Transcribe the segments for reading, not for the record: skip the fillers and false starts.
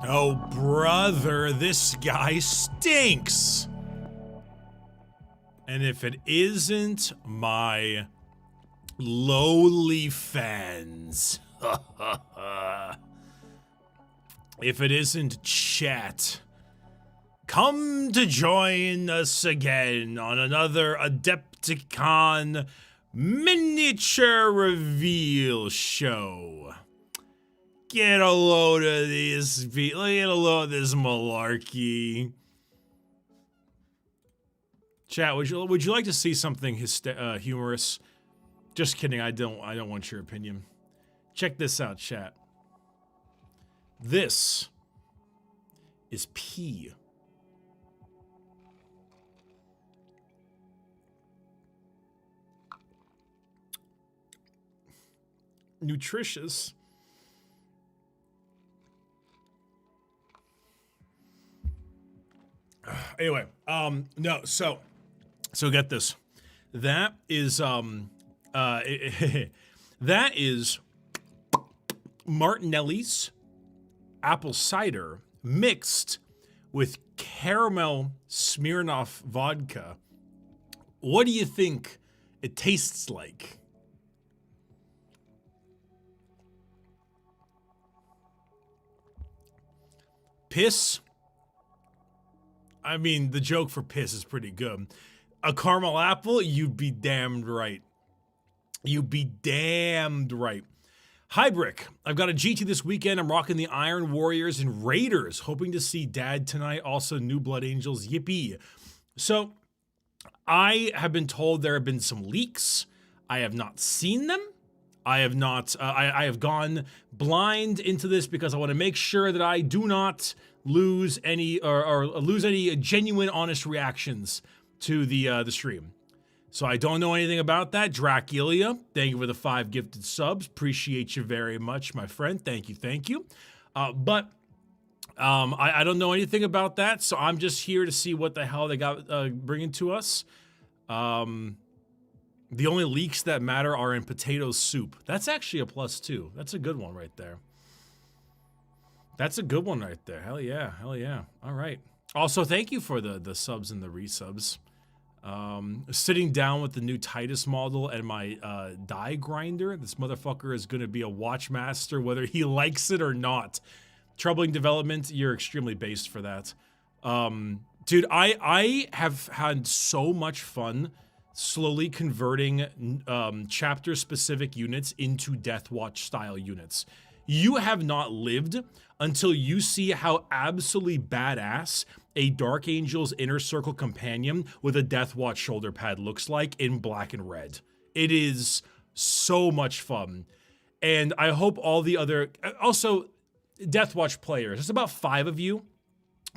Oh, brother, this guy stinks. And if it isn't my lowly fans, if it isn't chat, come to join us again on another Adepticon miniature reveal show. Get a load of this, get a load of this malarkey. Chat, would you like to see something humorous? Just kidding. I don't want your opinion. Check this out, chat. This is pee. Nutritious. Anyway, no, so get this. That is, that is Martinelli's apple cider mixed with caramel Smirnoff vodka. What do you think it tastes like? Piss? I mean, the joke for piss is pretty good. A caramel apple? You'd be damned right. You'd be damned right. Hi, Brick. I've got a GT this weekend. I'm rocking the Iron Warriors and Raiders. Hoping to see Dad tonight. Also, New Blood Angels. Yippee. So, I have been told there have been some leaks. I have not seen them. I have not, I have gone blind into this because I want to make sure that I do not lose any or lose any genuine, honest reactions to the stream. So I don't know anything about that. Draculia, thank you for the 5 gifted subs. Appreciate you very much, my friend. Thank you, thank you. But I don't know anything about that, so I'm just here to see what the hell they got bringing to us. The only leaks that matter are in potato soup. That's actually a plus too. That's a good one right there. That's a good one right there. Hell yeah, hell yeah. All right. Also, thank you for the subs and the resubs. Sitting down with the new Titus model and my die grinder. This motherfucker is going to be a watchmaster whether he likes it or not. Troubling development. You're extremely based for that. Dude, I have had so much fun slowly converting chapter-specific units into Deathwatch style units. You have not lived until you see how absolutely badass a Dark Angel's Inner Circle companion with a Deathwatch shoulder pad looks like in black and red. It is so much fun. And I hope all the other, also Deathwatch players, there's about 5 of you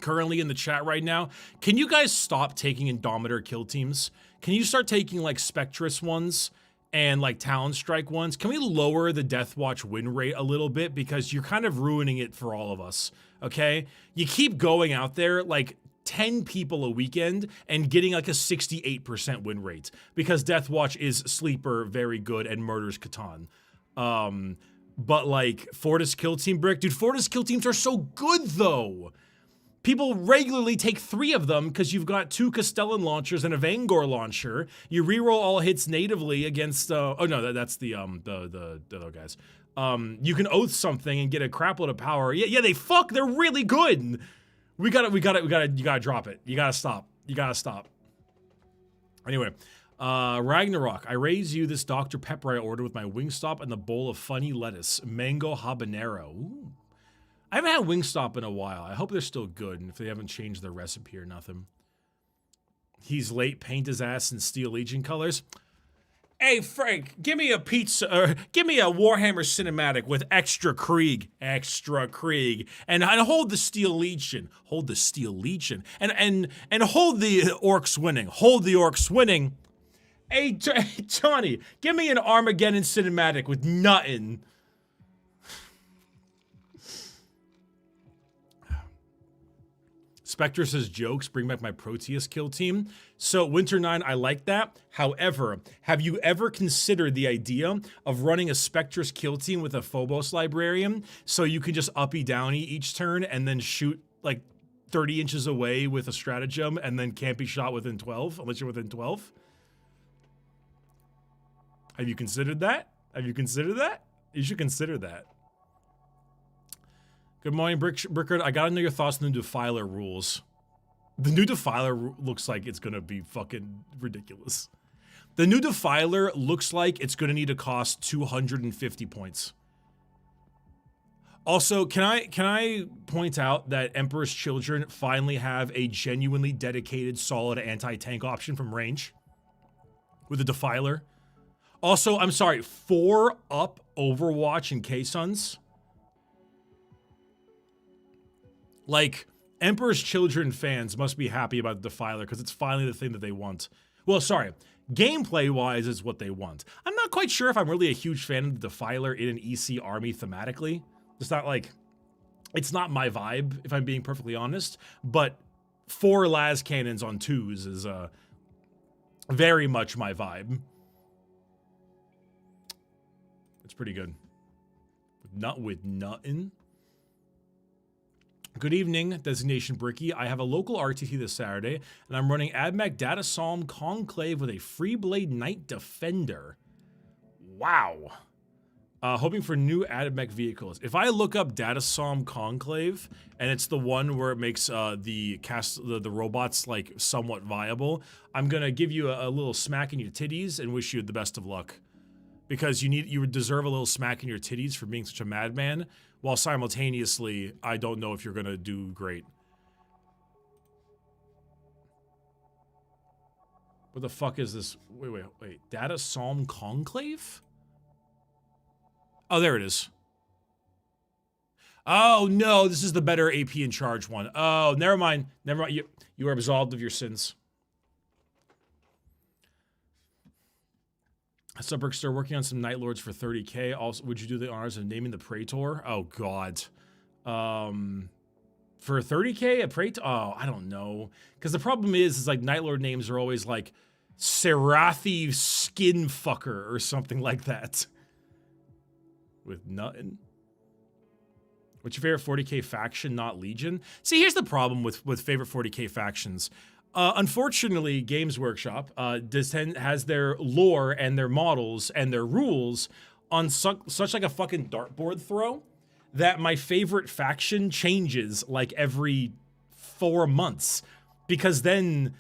currently in the chat right now. Can you guys stop taking Indomitor kill teams? Can you start taking like Spectrus ones and like Talon Strike ones? Can we lower the Deathwatch win rate a little bit? Because you're kind of ruining it for all of us, okay? You keep going out there like 10 people a weekend and getting like a 68% win rate because Deathwatch is sleeper very good and murders Catan. But like Fortis kill team Brick, dude, Fortis kill teams are so good though. People regularly take 3 of them because you've got 2 Castellan launchers and a Vangor launcher. You reroll all hits natively against, oh no, that's the other guys. You can oath something and get a crap load of power. Yeah, they're really good. You gotta drop it. You gotta stop. Anyway, Ragnarok, I raise you this Dr. Pepper I ordered with my Wingstop and the bowl of funny lettuce, mango habanero. Ooh. I haven't had Wingstop in a while. I hope they're still good and if they haven't changed their recipe or nothing. He's late, paint his ass in Steel Legion colors. Hey, Frank, give me a pizza, or give me a Warhammer cinematic with extra Krieg. And hold the Steel Legion. Hold the Steel Legion. And hold the Orcs winning. Hey, Johnny, give me an Armageddon cinematic with nothing. Spectre says jokes, bring back my Proteus kill team. So Winter 9, I like that. However, have you ever considered the idea of running a Spectre's kill team with a Phobos librarian so you can just uppy downy each turn and then shoot like 30 inches away with a stratagem and then can't be shot within 12 unless you're within 12? Have you considered that? Have you considered that? You should consider that. Good morning, Brickard. I gotta know your thoughts on the Defiler rules. The new Defiler looks like it's gonna be fucking ridiculous. The new Defiler looks like it's gonna need to cost 250 points. Also, can I point out that Emperor's Children finally have a genuinely dedicated, solid anti-tank option from range with the Defiler? Also, I'm sorry, 4-up Overwatch and K-Suns? Like, Emperor's Children fans must be happy about the Defiler because it's finally the thing that they want. Well, sorry, gameplay-wise is what they want. I'm not quite sure if I'm really a huge fan of the Defiler in an EC army thematically. It's not like, it's not my vibe, if I'm being perfectly honest, but 4 las cannons on 2s is very much my vibe. It's pretty good. With nothing. Good evening, Designation Bricky. I have a local RTT this Saturday, and I'm running AdMech Data Psalm Conclave with a Freeblade Knight Defender. Wow. Hoping for new AdMech vehicles. If I look up Data Psalm Conclave, and it's the one where it makes the robots like somewhat viable, I'm gonna give you a little smack in your titties and wish you the best of luck. Because you would deserve a little smack in your titties for being such a madman, while simultaneously, I don't know if you're gonna do great. What the fuck is this? Wait. Data Psalm Conclave? Oh, there it is. Oh, no, this is the better AP in charge one. Oh, never mind. Never mind. You are absolved of your sins. Subbrickster working on some Night Lords for 30k. Also, would you do the honors of naming the Praetor? Oh, God. For 30k, a Praetor? Oh, I don't know. Because the problem is like Night Lord names are always like Serathi Skinfucker or something like that. With nothing. What's your favorite 40k faction, not Legion? See, here's the problem with favorite 40k factions. Unfortunately, Games Workshop has their lore and their models and their rules on such like a fucking dartboard throw that my favorite faction changes like every 4 months, because then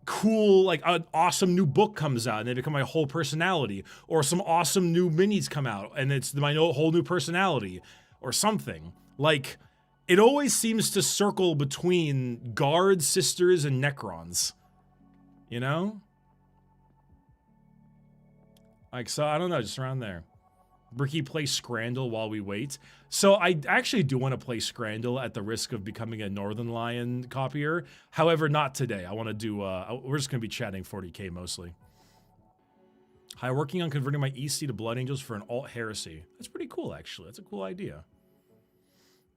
cool, like an awesome new book comes out and they become my whole personality, or some awesome new minis come out and it's my whole new personality or something. Like, it always seems to circle between guards, sisters, and necrons. You know? Like, so, I don't know, just around there. Bricky plays Scrandle while we wait. So I actually do want to play Scrandle at the risk of becoming a Northern Lion copier. However, not today. I want to do, we're just going to be chatting 40k mostly. Hi, working on converting my EST to Blood Angels for an alt heresy. That's pretty cool, actually. That's a cool idea.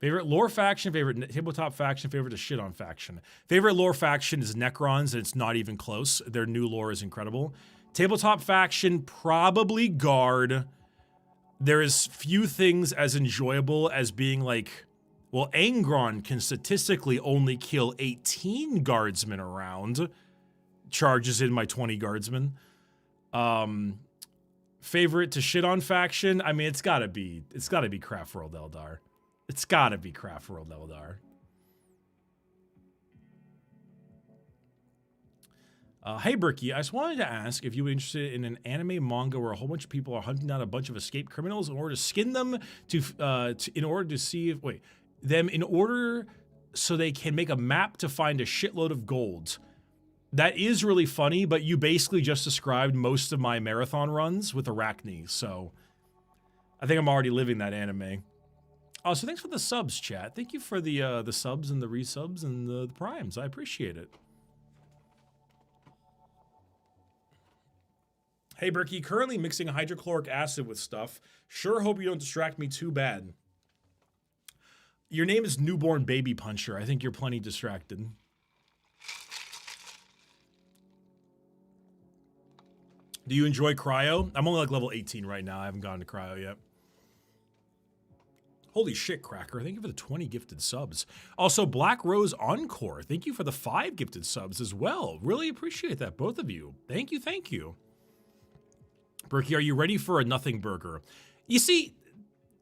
Favorite lore faction, favorite tabletop faction, favorite to shit on faction. Favorite lore faction is Necrons, and it's not even close. Their new lore is incredible. Tabletop faction, probably Guard. There is few things as enjoyable as being like, well, Angron can statistically only kill 18 guardsmen around. Charges in my 20 guardsmen. Favorite to shit on faction? I mean, it's gotta be Craft World Eldar. It's gotta be Craft World Eldar. Hey, Bricky, I just wanted to ask if you were interested in an anime manga where a whole bunch of people are hunting down a bunch of escaped criminals in order to skin them in order so they can make a map to find a shitload of gold. That is really funny, but you basically just described most of my marathon runs with Arachne, so I think I'm already living that anime. Oh, so thanks for the subs, chat. Thank you for the subs and the resubs and the primes. I appreciate it. Hey, Bricky, currently mixing hydrochloric acid with stuff. Sure hope you don't distract me too bad. Your name is Newborn Baby Puncher. I think you're plenty distracted. Do you enjoy cryo? I'm only like level 18 right now. I haven't gotten to cryo yet. Holy shit, Cracker. Thank you for the 20 gifted subs. Also, Black Rose Encore. Thank you for the 5 gifted subs as well. Really appreciate that, both of you. Thank you, thank you. Bricky, are you ready for a nothing burger? You see,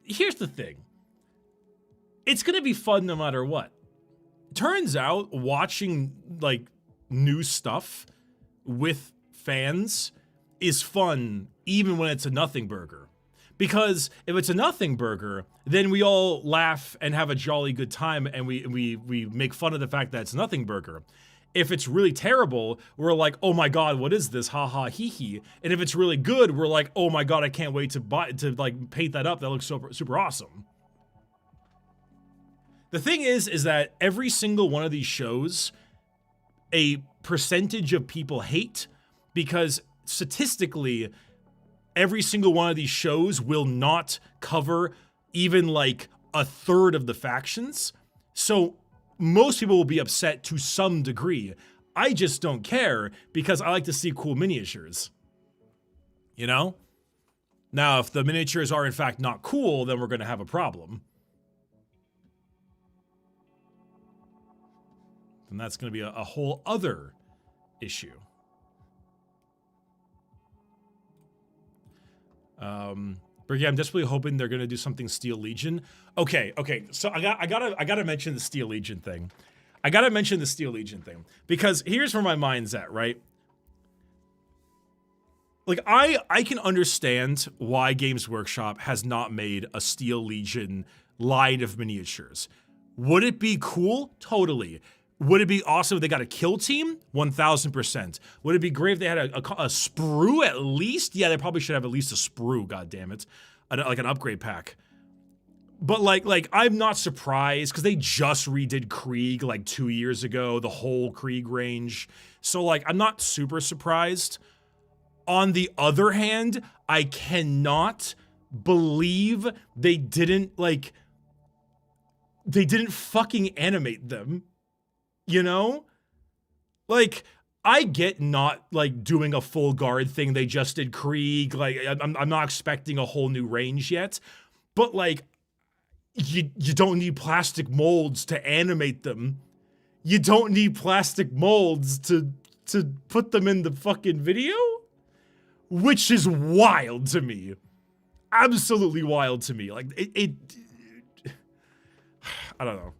here's the thing. It's going to be fun no matter what. Turns out, watching, like, new stuff with fans is fun even when it's a nothing burger. Because if it's a nothing burger, then we all laugh and have a jolly good time, and we make fun of the fact that it's a nothing burger. If it's really terrible, we're like, oh my god, what is this? Ha ha hee hee. And if it's really good, we're like, oh my god, I can't wait to like paint that up. That looks super awesome. The thing is that every single one of these shows, a percentage of people hate, because statistically, every single one of these shows will not cover even like a third of the factions. So most people will be upset to some degree. I just don't care because I like to see cool miniatures. You know? Now, if the miniatures are in fact not cool, then we're going to have a problem. And that's going to be a whole other issue. Bricky, I'm desperately hoping they're gonna do something Steel Legion. Okay. So I gotta mention the Steel Legion thing. Because here's where my mind's at, right? Like I can understand why Games Workshop has not made a Steel Legion line of miniatures. Would it be cool? Totally. Would it be awesome if they got a kill team? 1000%. Would it be great if they had a sprue at least? Yeah, they probably should have at least a sprue, goddammit. Like an upgrade pack. But like I'm not surprised because they just redid Krieg like 2 years ago, the whole Krieg range. So like I'm not super surprised. On the other hand, I cannot believe they didn't fucking animate them. You know? Like, I get not, like, doing a full guard thing. They just did Krieg. Like, I'm not expecting a whole new range yet. But, like, you don't need plastic molds to animate them. You don't need plastic molds to put them in the fucking video? Which is wild to me. Absolutely wild to me. Like, I don't know.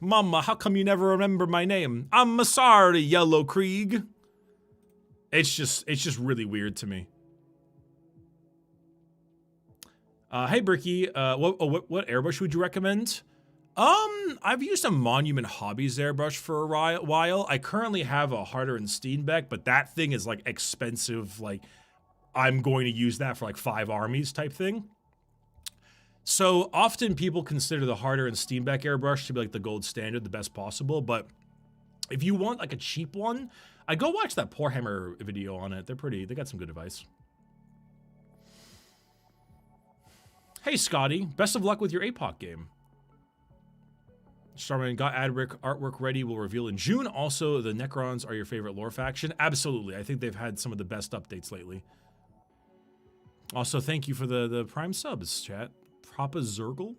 Mama, how come you never remember my name? I'm sorry, Yellow Krieg. It's just really weird to me. Hey Bricky, what airbrush would you recommend? I've used a Monument Hobbies airbrush for a while. I currently have a Harder and Steenbeck, but that thing is like expensive. Like, I'm going to use that for like 5 armies type thing. So often people consider the Harder and Steenbeck airbrush to be like the gold standard, the best possible. But if you want like a cheap one, I go watch that Warhammer video on it. They got some good advice. Hey Scotty, best of luck with your APOC game. Starman got artwork ready, will reveal in June. Also, the Necrons are your favorite lore faction. Absolutely, I think they've had some of the best updates lately. Also, thank you for the Prime subs, chat. Propa Zergle?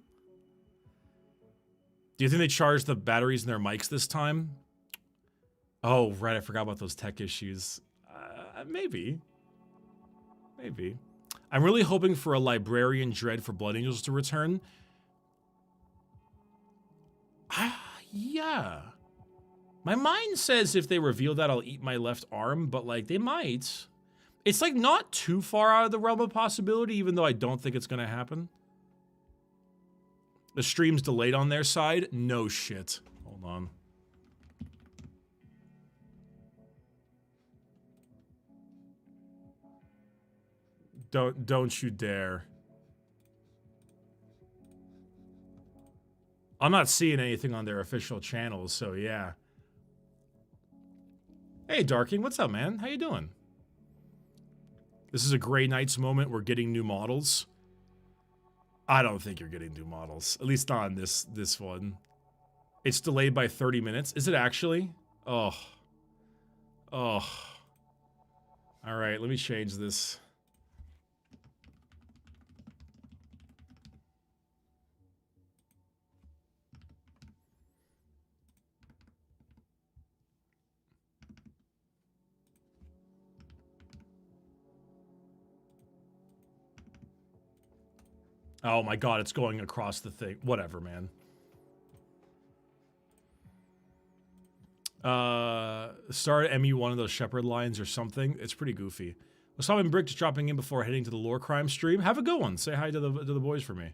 Do you think they charged the batteries in their mics this time? Oh, right, I forgot about those tech issues. Maybe. Maybe. I'm really hoping for a Librarian Dread for Blood Angels to return. Yeah. My mind says if they reveal that, I'll eat my left arm, but like, they might. It's like not too far out of the realm of possibility, even though I don't think it's gonna happen. The stream's delayed on their side? No shit. Hold on. Don't you dare. I'm not seeing anything on their official channels, so yeah. Hey Darking, what's up, man? How you doing? This is a Grey Knights moment. We're getting new models. I don't think you're getting new models. At least not on this one. It's delayed by 30 minutes. Is it actually? Oh. Oh. All right, let me change this. Oh my god, it's going across the thing. Whatever, man. Start MU one of those Shepherd lines or something. It's pretty goofy. What's up, Brick? Just dropping in before heading to the Lore Crime stream. Have a good one. Say hi to the boys for me.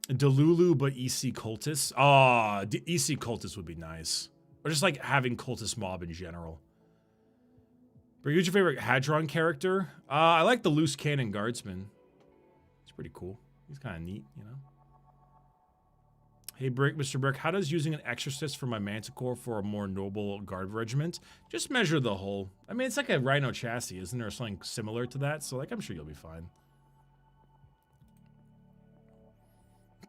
Delulu, but EC Cultists. Ah, EC Cultists would be nice. Or just like having Cultist mob in general. Brick, who's your favorite Hadron character? I like the Loose Cannon Guardsman. It's pretty cool. He's kind of neat, you know. Hey, Brick, Mr. Brick, how does using an Exorcist for my Manticore for a more noble guard regiment? Just measure the hull. I mean, it's like a Rhino chassis, isn't there? Something similar to that, so like I'm sure you'll be fine.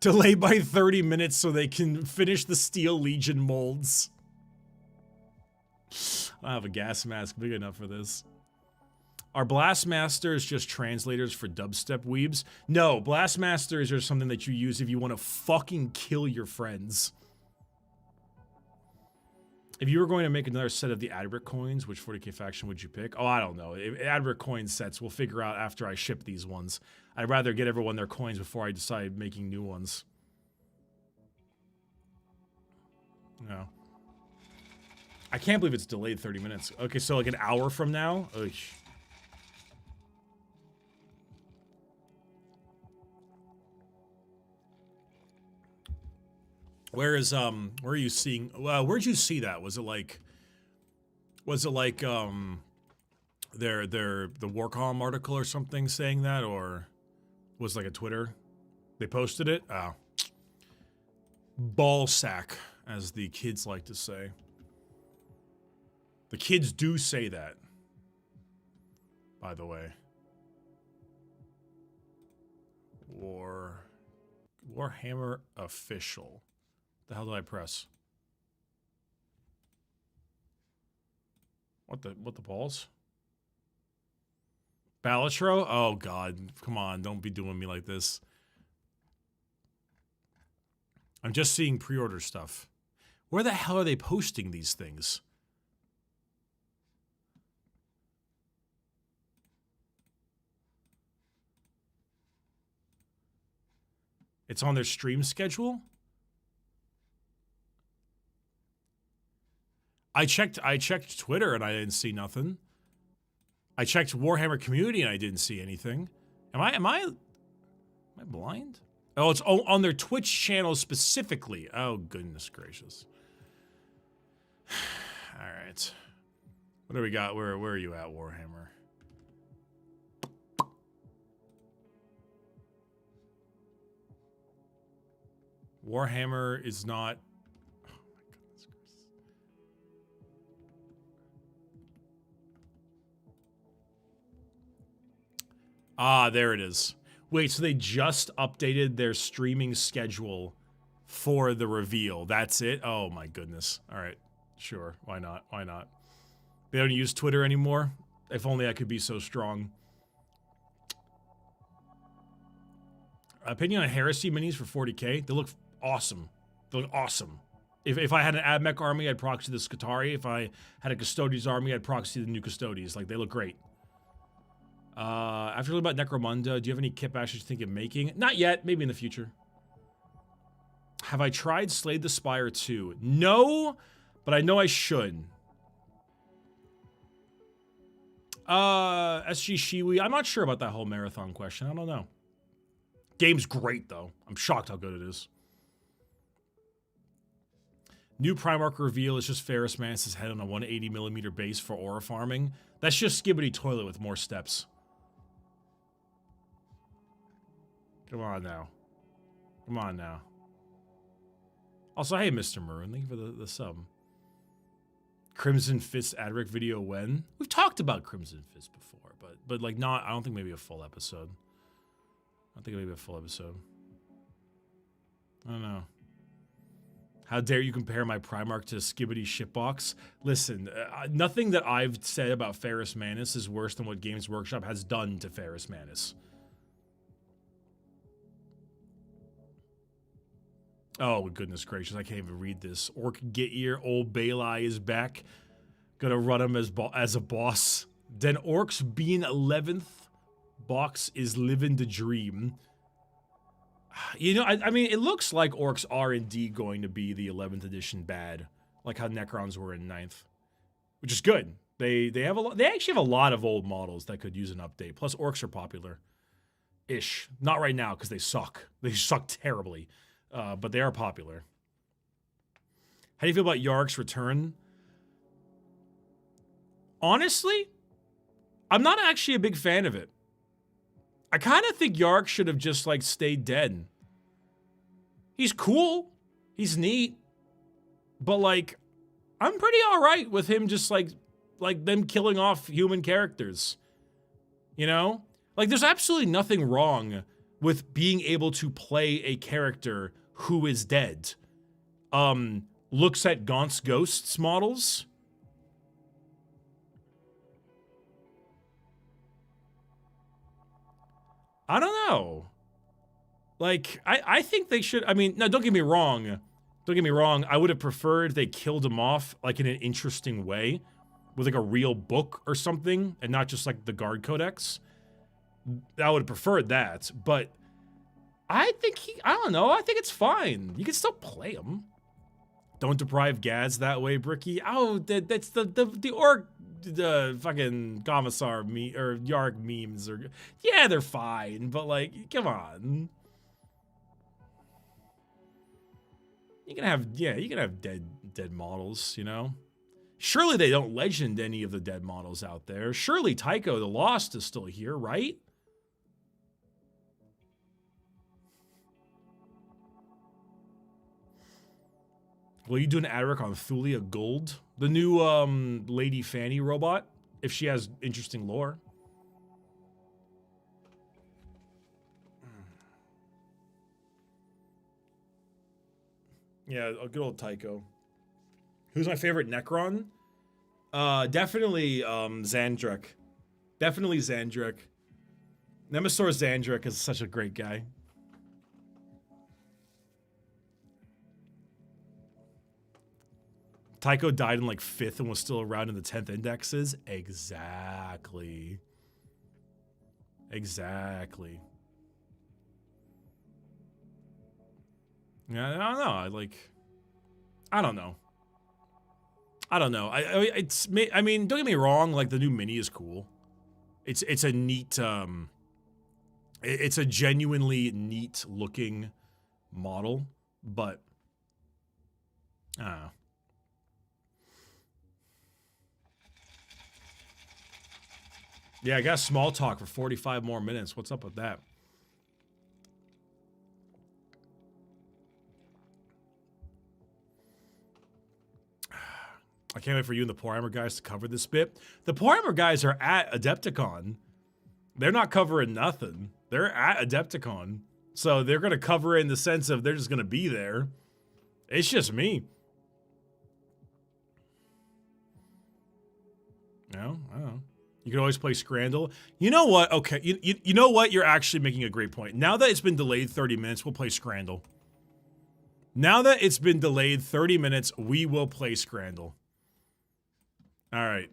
Delayed by 30 minutes so they can finish the Steel Legion molds. I don't have a gas mask big enough for this. Are Blastmasters just translators for dubstep weebs? No, Blastmasters are something that you use if you want to fucking kill your friends. If you were going to make another set of the Adric coins, which 40k faction would you pick? Oh, I don't know. Adric coin sets, we'll figure out after I ship these ones. I'd rather get everyone their coins before I decide making new ones. No. I can't believe it's delayed 30 minutes. Okay, so like an hour from now? Ugh. Where are you seeing, where'd you see that? Was it like the Warcom article or something saying that, or was it like a Twitter? They posted it? Oh. Ball sack, as the kids like to say. The kids do say that, by the way. Warhammer official. The hell did I press? What the balls? Balatro? Oh god, come on, don't be doing me like this. I'm just seeing pre-order stuff. Where the hell are they posting these things? It's on their stream schedule? I checked Twitter and I didn't see nothing. I checked Warhammer community and I didn't see anything. Am I blind? Oh, it's on their Twitch channel specifically. Oh, goodness gracious. All right. What do we got? Where are you at, Warhammer? Warhammer is not... Oh, my goodness gracious. Ah, there it is. Wait, so they just updated their streaming schedule for the reveal. That's it? Oh my goodness. All right. Sure. Why not? Why not? They don't use Twitter anymore? If only I could be so strong. Opinion on Heresy minis for 40k? They look awesome. They look awesome. If I had an AdMech army, I'd proxy the Scutari. If I had a Custodes army, I'd proxy the new Custodes. Like, they look great. After learning about Necromunda, do you have any kit bashes you think of making? Not yet. Maybe in the future. Have I tried Slay the Spire 2? No, but I know I should. SG Shiwi. I'm not sure about that whole marathon question. I don't know. Game's great, though. I'm shocked how good it is. New Primarch reveal is just Ferrus Mantis' head on a 180mm base for aura farming. That's just Skibbity Toilet with more steps. Come on now. Come on now. Also, hey, Mr. Maroon, thank you for the sub. Crimson Fist Adric video when? We've talked about Crimson Fist before, but like not, I don't think maybe a full episode. I think maybe a full episode. I don't know. How dare you compare my Primarch to a Skibbity shitbox? Listen, nothing that I've said about Ferrus Manus is worse than what Games Workshop has done to Ferrus Manus. Oh, goodness gracious, I can't even read this. Orc Get-Ear, old Balai is back. Gonna run him as a boss. Then Orcs being 11th box is living the dream. You know, I mean, it looks like Orcs are indeed going to be the 11th edition bad, like how Necrons were in 9th, which is good. They have a lot. They actually have a lot of old models that could use an update. Plus, Orcs are popular-ish. Not right now because they suck. They suck terribly, but they are popular. How do you feel about Yark's return? Honestly, I'm not actually a big fan of it. I kind of think Yark should have just, like, stayed dead. He's cool. He's neat. But, like, I'm pretty alright with him just, like them killing off human characters. You know? Like, there's absolutely nothing wrong with being able to play a character who is dead. Looks at Gaunt's Ghosts models. I don't know. Like, I think they should, I mean, no, don't get me wrong. Don't get me wrong. I would have preferred they killed him off, like, in an interesting way. With, like, a real book or something. And not just, like, the Guard Codex. I would have preferred that. But I think I don't know. I think it's fine. You can still play him. Don't deprive Gaz that way, Bricky. Oh, that's the orc, the fucking Commissar or Yark memes are, yeah, they're fine, but like, come on. You can have dead models, you know. Surely they don't legend any of the dead models out there. Surely Tycho the Lost is still here, right? Will you do an Adric on Thulia Gold? The new Lady Fanny robot, if she has interesting lore. Yeah, a good old Tycho. Who's my favorite Necron? Definitely Zandrek. Definitely Zandrek. Nemesaur Zandrek is such a great guy. Tycho died in like 5th and was still around in the 10th indexes. Exactly. Exactly. Yeah, I don't know. I don't know. I don't know. I mean, don't get me wrong. Like, the new Mini is cool. It's a neat. It's a genuinely neat looking model, but I don't know. Yeah, I got small talk for 45 more minutes. What's up with that? I can't wait for you and the Poor Armor guys to cover this bit. The Poor Armor guys are at Adepticon. They're not covering nothing. They're at Adepticon. So they're going to cover it in the sense of they're just going to be there. It's just me. No, I don't know. You can always play Scrandle. You know what? Okay, you know what? You're actually making a great point. Now that it's been delayed 30 minutes, we'll play Scrandle. Now that it's been delayed 30 minutes, we will play Scrandle. All right.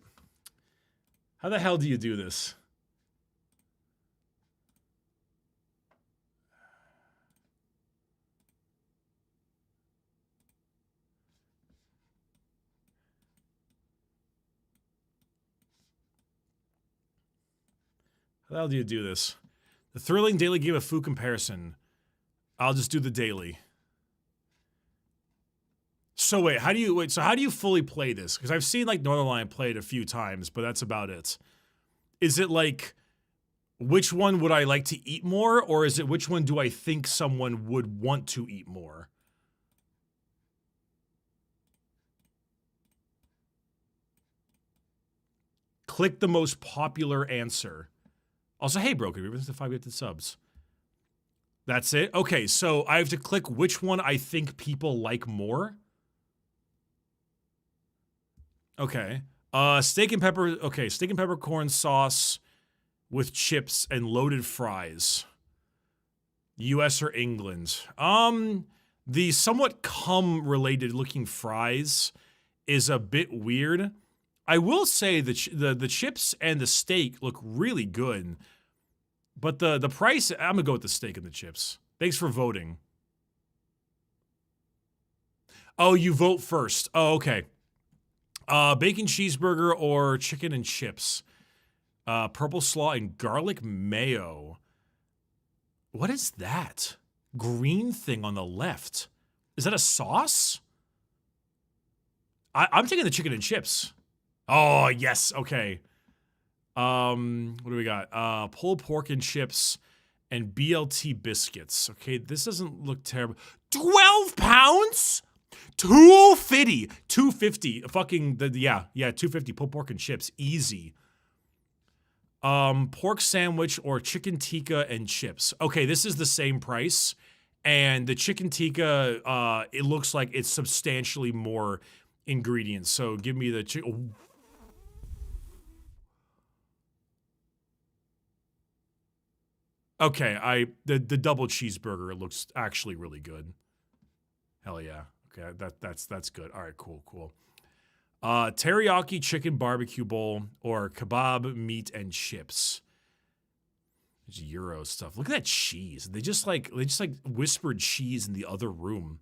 How the hell do you do this? How the hell do you do this? The thrilling daily game of food comparison. I'll just do the daily. So wait, how do you fully play this? Because I've seen like Northernlion play it a few times, but that's about it. Is it like, which one would I like to eat more, or is it which one do I think someone would want to eat more? Click the most popular answer. Also, hey, Broken Reavers, the 5 gifted subs. That's it? Okay, so I have to click which one I think people like more. Okay. Steak and pepper. Okay, steak and peppercorn sauce with chips and loaded fries. US or England? The somewhat cum related looking fries is a bit weird. I will say that the chips and the steak look really good. But the price, I'm gonna go with the steak and the chips. Thanks for voting. Oh, you vote first. Oh, okay. Bacon cheeseburger or chicken and chips? Purple slaw and garlic mayo. What is that? Green thing on the left. Is that a sauce? I'm taking the chicken and chips. Oh, yes. Okay. What do we got? Pulled pork and chips and BLT biscuits. Okay, this doesn't look terrible. 12 pounds? 250. 250. Fucking, yeah, 250 pulled pork and chips. Easy. Pork sandwich or chicken tikka and chips. Okay, this is the same price. And the chicken tikka, it looks like it's substantially more ingredients. So give me the chicken. Okay, the double cheeseburger looks actually really good. Hell yeah. Okay, that's good. All right, cool. Teriyaki chicken barbecue bowl or kebab meat and chips. There's Euro stuff. Look at that cheese. They just like whispered cheese in the other room.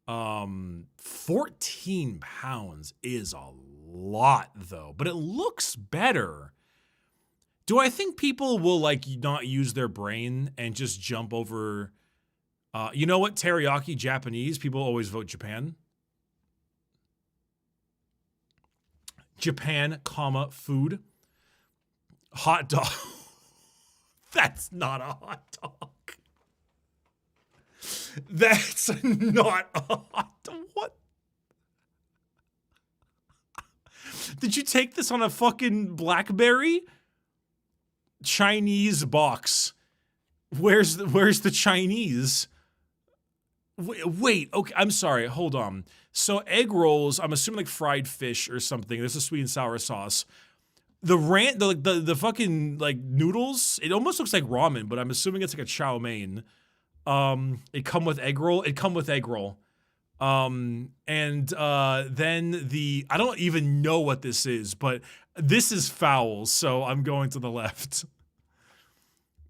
14 pounds is a lot though, but it looks better. Do I think people will like not use their brain and just jump over? You know what? Teriyaki, Japanese, people always vote Japan. Japan, food. Hot dog. That's not a hot dog. That's not a hot dog. What? Did you take this on a fucking BlackBerry? Chinese box. Where's the Chinese? Wait, okay, I'm sorry, hold on. So egg rolls, I'm assuming like fried fish or something. This is sweet and sour sauce. The fucking like noodles, it almost looks like ramen, but I'm assuming it's like a chow mein. It come with egg roll. And then I don't even know what this is, but this is foul, so I'm going to the left.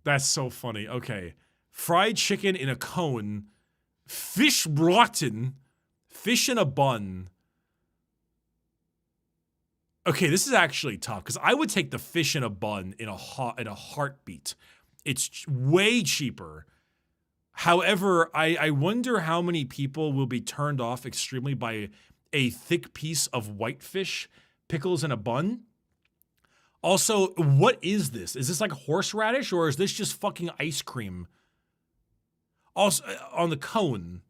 That's so funny. Okay. Fried chicken in a cone. Fish rotten. Fish in a bun. Okay, this is actually tough because I would take the fish in a bun in a heartbeat. It's way cheaper. However, I wonder how many people will be turned off extremely by a thick piece of whitefish, pickles in a bun. Also, what is this? Is this like horseradish or is this just fucking ice cream? Also, on the cone.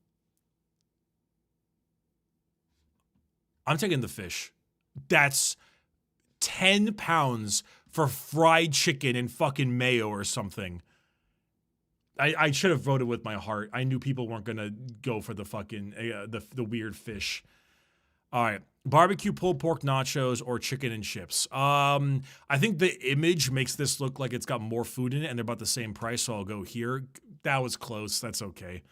I'm taking the fish. That's 10 pounds for fried chicken and fucking mayo or something. I should have voted with my heart. I knew people weren't gonna go for the fucking the weird fish. All right, barbecue pulled pork nachos or chicken and chips. I think the image makes this look like it's got more food in it, and they're about the same price. So I'll go here. That was close. That's okay.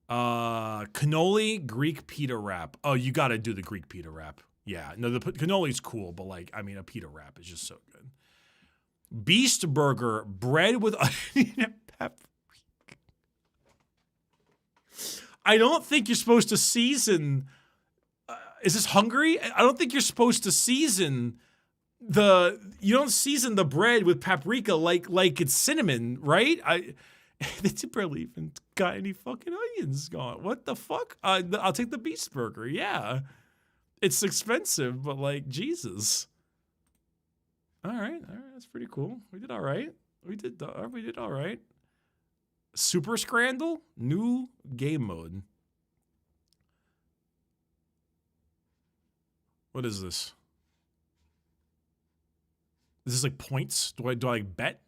Cannoli Greek pita wrap. Oh, you got to do the Greek pita wrap. Yeah, no, the cannoli's cool, but like, I mean, a pita wrap is just so good. Beast burger, bread with onion and pepper. I don't think you're supposed to season. Is this Hungary? I don't think you're supposed to season you don't season the bread with paprika like it's cinnamon, right? They barely even got any fucking onions gone. What the fuck? I'll take the beast burger. Yeah, it's expensive, but like Jesus. All right, that's pretty cool. We did all right. We did all right. Super Scrandle, new game mode. What is this? Is this like points? Do I like bet?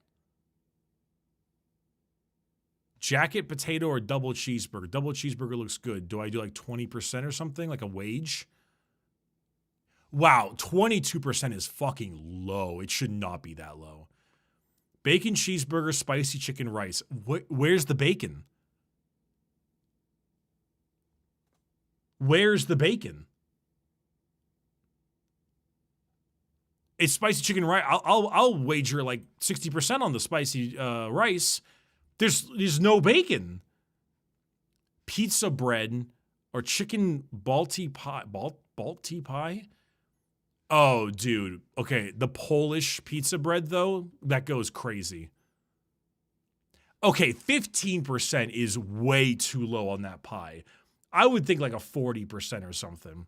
Jacket, potato, or double cheeseburger? Double cheeseburger looks good. Do I do like 20% or something, like a wage? Wow, 22% is fucking low. It should not be that low. Bacon cheeseburger, spicy chicken rice. Where's the bacon? Where's the bacon? It's spicy chicken rice. I'll wager like 60% on the spicy rice. There's no bacon. Pizza bread or chicken balti pie. Balti pie? Oh, dude. Okay, the Polish pizza bread though, that goes crazy. Okay, 15% is way too low on that pie. I would think like a 40% or something.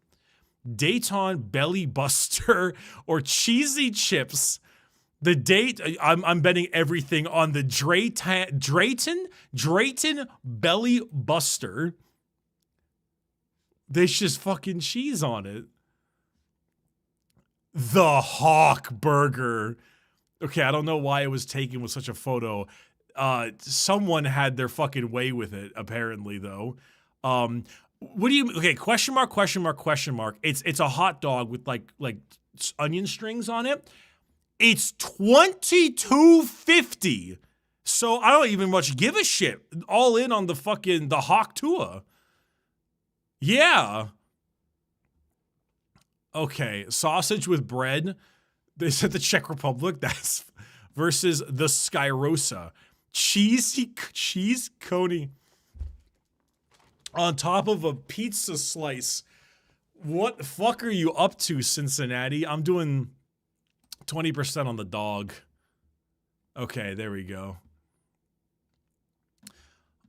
Dayton Belly Buster or cheesy chips. The date, I'm betting everything on the Drayton Belly Buster. There's just fucking cheese on it. The Hawk Burger. Okay, I don't know why it was taken with such a photo. Someone had their fucking way with it, apparently, though. What do you, okay, question mark. It's a hot dog with like onion strings on it. It's $22.50. So I don't even much give a shit. All in on the fucking, the Hawk Tua. Yeah. Okay, sausage with bread. They said the Czech Republic. That's versus the Skyrosa. Cheese coney on top of a pizza slice. What the fuck are you up to, Cincinnati? I'm doing 20% on the dog. Okay, there we go.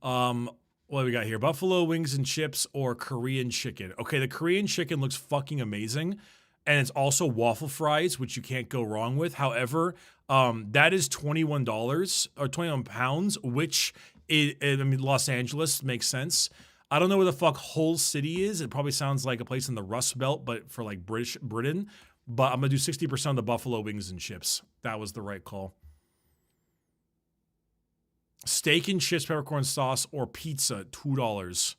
What do we got here? Buffalo wings and chips or Korean chicken. Okay, the Korean chicken looks fucking amazing. And it's also waffle fries, which you can't go wrong with. However, that is $21 or 21 pounds, which I mean, Los Angeles makes sense. I don't know where the fuck Hull City is. It probably sounds like a place in the Rust Belt, but for like Britain. But I'm gonna do 60% of the buffalo wings and chips. That was the right call. Steak and chips, peppercorn sauce, or pizza, $2.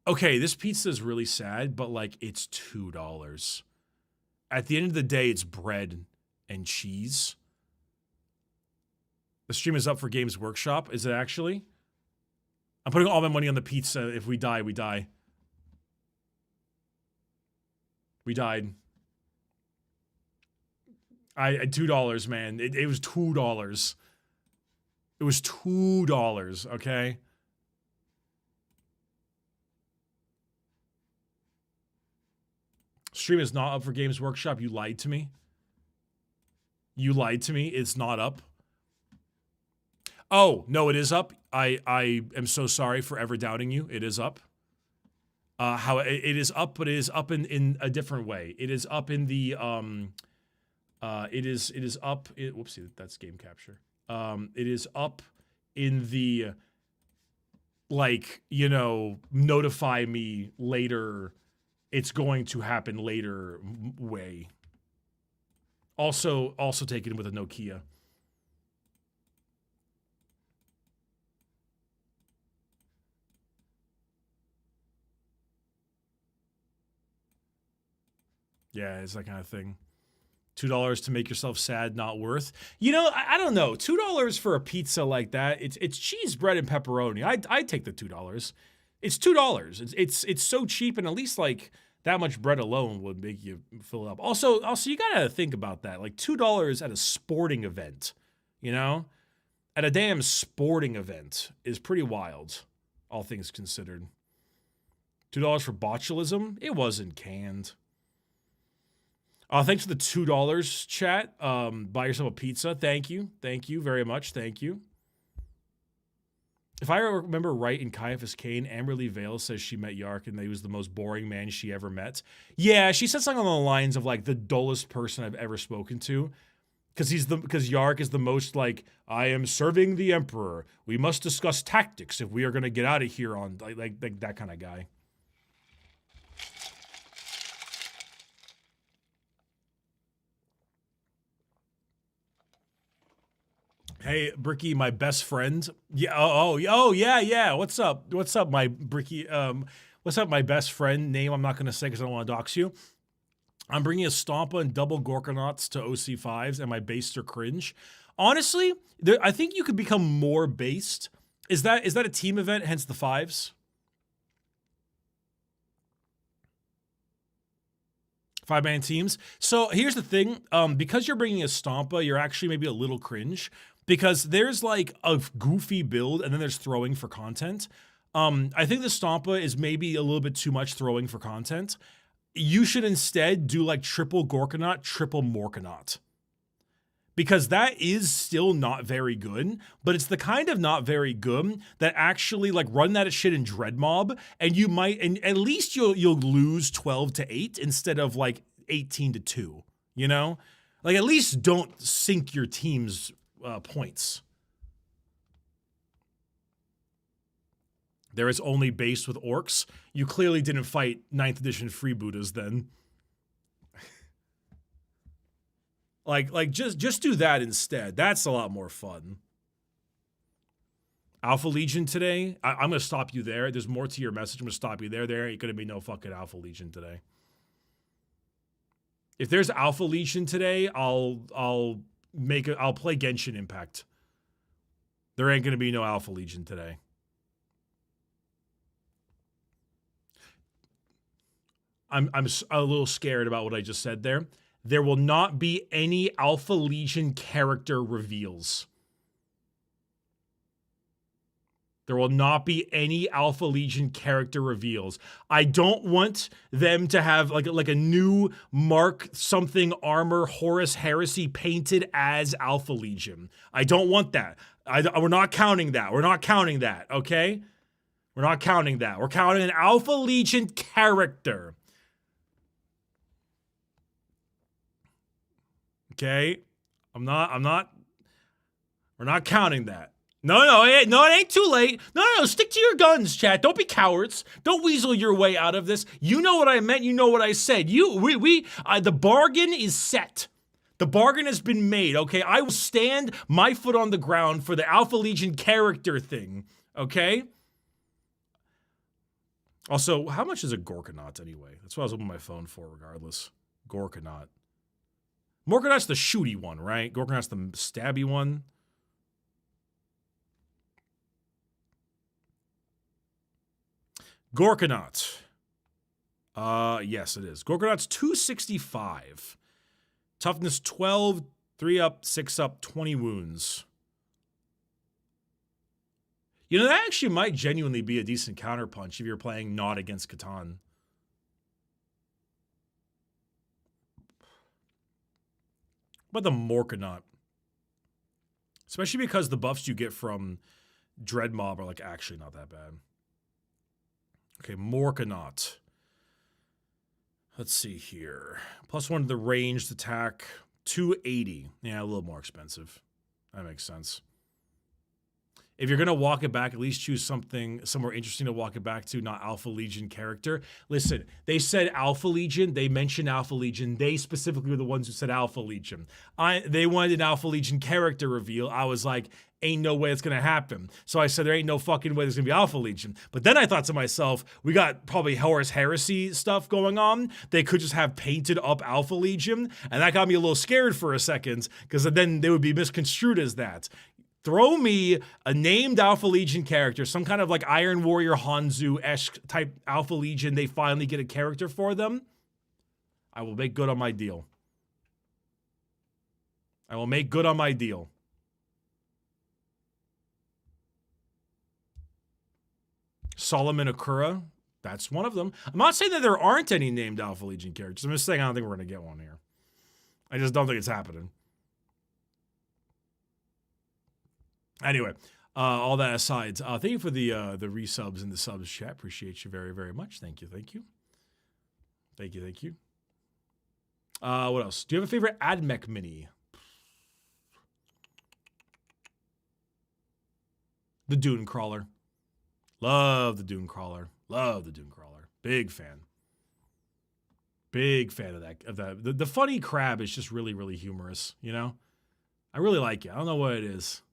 Okay, this pizza is really sad, but like it's $2. At the end of the day, it's bread and cheese. The stream is up for Games Workshop. Is it actually? I'm putting all my money on the pizza. If we die, we die. We died. $2, man. It was $2. It was $2, okay? Stream is not up for Games Workshop. You lied to me. You lied to me. It's not up. Oh, no, it is up. I am so sorry for ever doubting you. It is up. How it is up, but it is up in a different way. It is up in the it is up. Whoopsie, that's game capture. It is up in the, like, you know, notify me later. It's going to happen later way. Also taken with a Nokia. Yeah, it's that kind of thing. $2 to make yourself sad, not worth. You know, I don't know. $2 for a pizza like that. It's cheese, bread, and pepperoni. I'd take the $2. It's $2. It's so cheap, and at least like that much bread alone would make you fill it up. Also, you gotta think about that. Like $2 at a sporting event, you know, at a damn sporting event is pretty wild, all things considered. $2 for botulism. It wasn't canned. Thanks for the $2, chat. Buy yourself a pizza. Thank you very much. Thank you. If I remember right, in Caiaphas Cain, Amberly Vale says she met Yark and that he was the most boring man she ever met. Yeah, she said something along the lines of like the dullest person I've ever spoken to, because Yark is the most like, I am serving the Emperor. We must discuss tactics if we are gonna get out of here on like that kind of guy. Hey, Bricky, my best friend. Yeah. Oh, yeah. What's up? What's up, my Bricky? What's up, my best friend? Name I'm not gonna say because I don't want to dox you. I'm bringing a Stompa and double Gorkonauts to OC5s, and my based are cringe. Honestly, I think you could become more based. Is that a team event? Hence the 5s. 5-man teams. So here's the thing. Because you're bringing a Stompa, you're actually maybe a little cringe because there's like a goofy build and then there's throwing for content. I think the Stompa is maybe a little bit too much throwing for content. You should instead do like triple Gorkonaut, triple Morkonaut. Because that is still not very good, but it's the kind of not very good that actually like run that shit in Dread Mob, and you might, and at least you'll lose 12-8 instead of like 18-2. You know, like at least don't sink your team's points. There is only base with orcs. You clearly didn't fight 9th edition freebooters then. Like just do that instead. That's a lot more fun. Alpha Legion today. I'm gonna stop you there. There's more to your message. I'm gonna stop you there. There ain't gonna be no fucking Alpha Legion today. If there's Alpha Legion today, I'll play Genshin Impact. There ain't gonna be no Alpha Legion today. I'm a little scared about what I just said there. There will not be any Alpha Legion character reveals. There will not be any Alpha Legion character reveals. I don't want them to have like a new Mark something armor Horus Heresy painted as Alpha Legion. I don't want that. We're not counting that. We're not counting that, okay? We're not counting that. We're counting an Alpha Legion character. Okay, we're not counting that. No, it ain't too late. No, stick to your guns, chat. Don't be cowards. Don't weasel your way out of this. You know what I meant. You know what I said. The bargain is set. The bargain has been made, okay? I will stand my foot on the ground for the Alpha Legion character thing, okay? Also, how much is a Gorkonaut anyway? That's what I was opening my phone for regardless. Gorkonaut. Morkonaut's the shooty one, right? Gorkonaut's the stabby one. Gorkonaut. Yes, it is. Gorkonaut's 265. Toughness 12, 3 up, 6 up, 20 wounds. You know, that actually might genuinely be a decent counterpunch if you're playing not against Catan. But the Morkonaut, especially because the buffs you get from Dread Mob are like actually not that bad. Okay, Morkonaut. Let's see here. +1 to the ranged attack, 280. Yeah, a little more expensive. That makes sense. If you're going to walk it back, at least choose something somewhere interesting to walk it back to, not Alpha Legion character. Listen, they said Alpha Legion. They mentioned Alpha Legion. They specifically were the ones who said Alpha Legion. They wanted an Alpha Legion character reveal. I was like, ain't no way it's going to happen. So I said, there ain't no fucking way there's going to be Alpha Legion. But then I thought to myself, we got probably Horus Heresy stuff going on. They could just have painted up Alpha Legion. And that got me a little scared for a second because then they would be misconstrued as that. Throw me a named Alpha Legion character, some kind of like Iron Warrior Hanzu-esque type Alpha Legion. They finally get a character for them. I will make good on my deal. I will make good on my deal. Solomon Akura, that's one of them. I'm not saying that there aren't any named Alpha Legion characters. I'm just saying I don't think we're going to get one here. I just don't think it's happening. Anyway, all that aside, thank you for the resubs and the subs chat. Appreciate you very, very much. Thank you. What else? Do you have a favorite AdMech mini? The Dune Crawler. Love the Dune Crawler. Big fan. Big fan of that. The funny crab is just really, really humorous, you know? I really like it. I don't know what it is.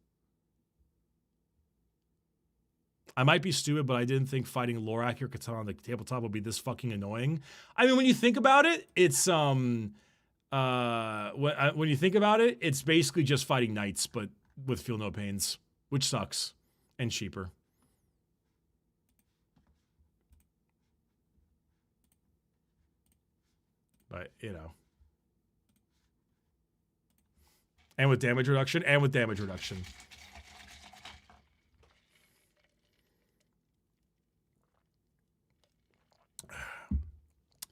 I might be stupid, but I didn't think fighting lore-accurate katana on the tabletop would be this fucking annoying. I mean, when you think about it, it's when you think about it, it's basically just fighting knights, but with feel no pains, which sucks and cheaper. But you know, and with damage reduction,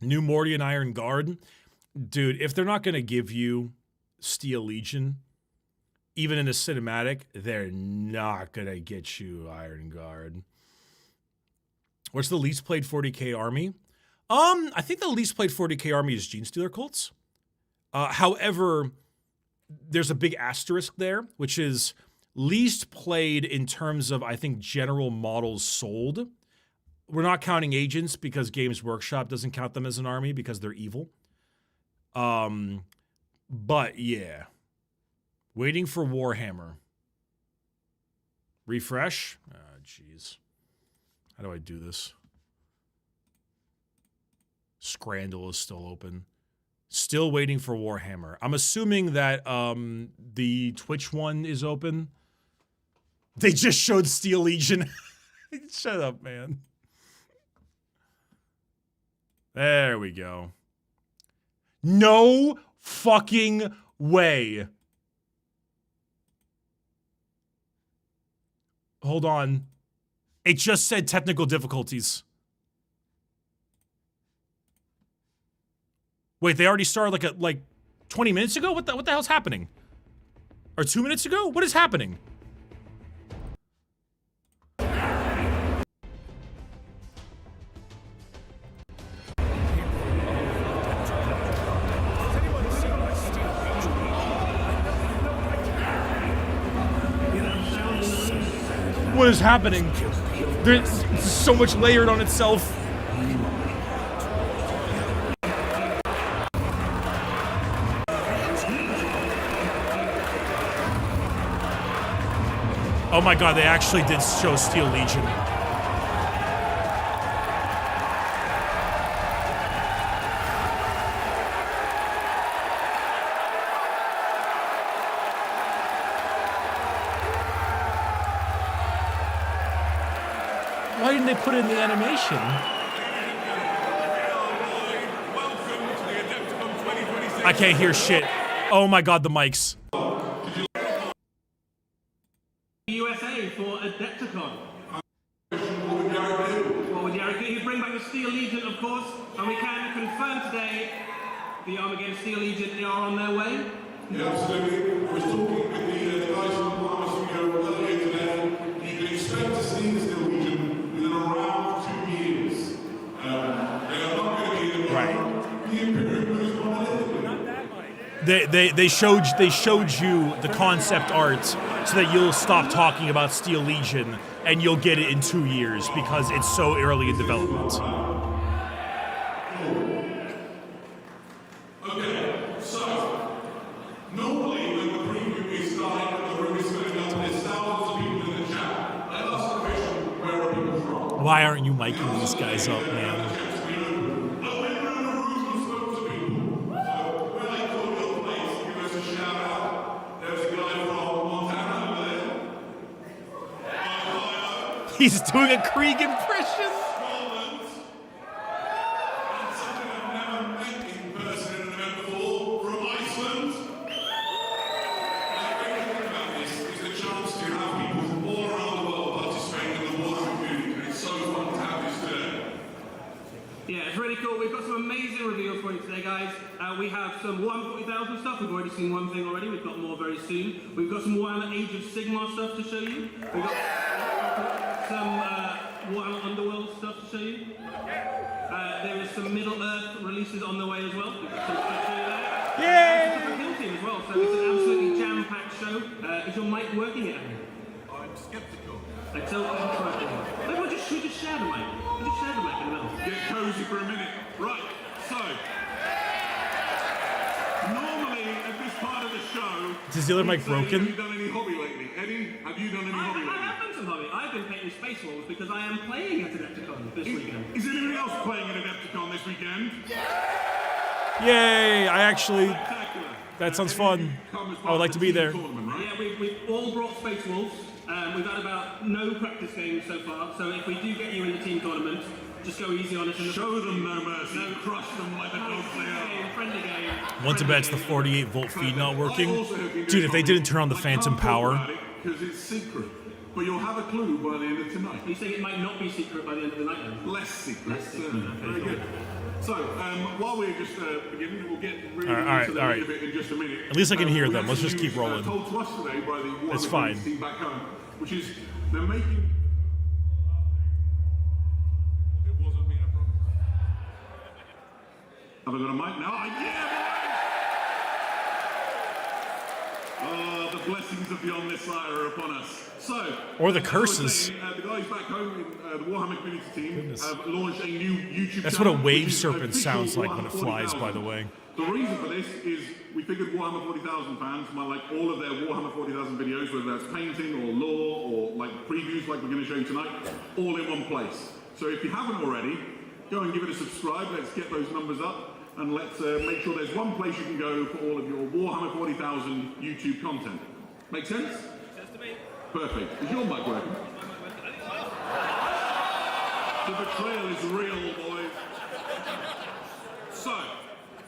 New Morty and Iron Guard. Dude, if they're not going to give you Steel Legion, even in a cinematic, they're not going to get you Iron Guard. What's the least played 40k army? I think the least played 40k army is Genestealer Cults. However, there's a big asterisk there, which is least played in terms of, I think, general models sold. We're not counting agents because Games Workshop doesn't count them as an army because they're evil. But yeah. Waiting for Warhammer. Refresh? Ah, jeez. How do I do this? Scrandle is still open. Still waiting for Warhammer. I'm assuming that the Twitch one is open. They just showed Steel Legion. Shut up, man. There we go. No fucking way. Hold on. It just said technical difficulties. Wait, they already started like 20 minutes ago? What the hell's happening? Or 2 minutes ago? What is happening? What is happening? There's so much layered on itself. Oh my god, they actually did show Steel Legion. Why didn't they put it in the animation? I can't hear shit. Oh my god, the mics. USA for Adepticon. What would Yarrick do? He'd bring back the Steel Legion, of course, and we can confirm today the Armageddon Steel Legion are on their way. Yeah, absolutely. I was talking with the guys from Warhammer studio earlier today. You can expect to see the Steel Legion within around 2 years. They are not going to be the Imperial is They showed you the concept art so that you'll stop talking about Steel Legion and you'll get it in 2 years because it's so early in development. Okay, so normally when the preview is starting and the room is filling up and there's thousands of people in the chat, I ask the question, where are people from? Why aren't you miking these guys up, man? He's doing a Krieg impression. Yeah, it's really cool. We've got some amazing reveals for you today, guys. We have some Warhammer 40,000 stuff. We've already seen one thing already. We've got more very soon. We've got some Warhammer Age of Sigmar stuff to show you. We've got some Warhammer Underworld stuff to show you. There is some Middle Earth releases on the way as well. We've got some stuff to show you there. Yay! And Kill Team as well. So it's an absolutely jam-packed show. Is your mic working yet? I'm skeptical. Everyone just share the mic. Just share the mic in the middle. Get cozy for a minute. Right, so normally at this part of the show. Is the other mic Have you broken? done any hobby lately? Eddie, have you done any hobby I lately? have done some hobby. I've been painting Space Wolves because I am playing at Adepticon this weekend. Is anybody else playing at Adepticon this weekend? Yay! I actually. Spectacular. That sounds fun. I would like to be there. Yeah, we've all brought Space Wolves. We've had about no practice games so far, so if we do get you in the team tournament, just go easy on us. Show them no mercy. Crush them like the dogs they are. Friendly game. Want to bet it's the 48-volt feed not working? Dude, if they didn't turn on the phantom power. Because it's secret. But you'll have a clue by the end of tonight. You think it might not be secret by the end of the night then? Less secret. Very good. So, while we're just beginning, we'll get really into the meat of it in just a minute. At least I can hear them. Let's just keep rolling. Told to us today by the It's Warhammer fine. team back home, which is they're making. It wasn't me, I promise. Have I got a mic now? Yeah, boys! Oh, the blessings of the Omnissiah are upon us. So, Or the as I was curses. saying, the guys back home in the Warhammer community team Goodness. have launched a new YouTube That's channel. what a wave which is serpent official sounds like when it Warhammer flies, by 40,000. the way. The reason for this is we figured Warhammer 40,000 fans might like all of their Warhammer 40,000 videos, whether that's painting or lore or like previews like we're going to show you tonight, all in one place. So if you haven't already, go and give it a subscribe. Let's get those numbers up and let's make sure there's one place you can go for all of your Warhammer 40,000 YouTube content. Make sense? Sense to me. Perfect. Is your mic working? The betrayal is real, boys. So,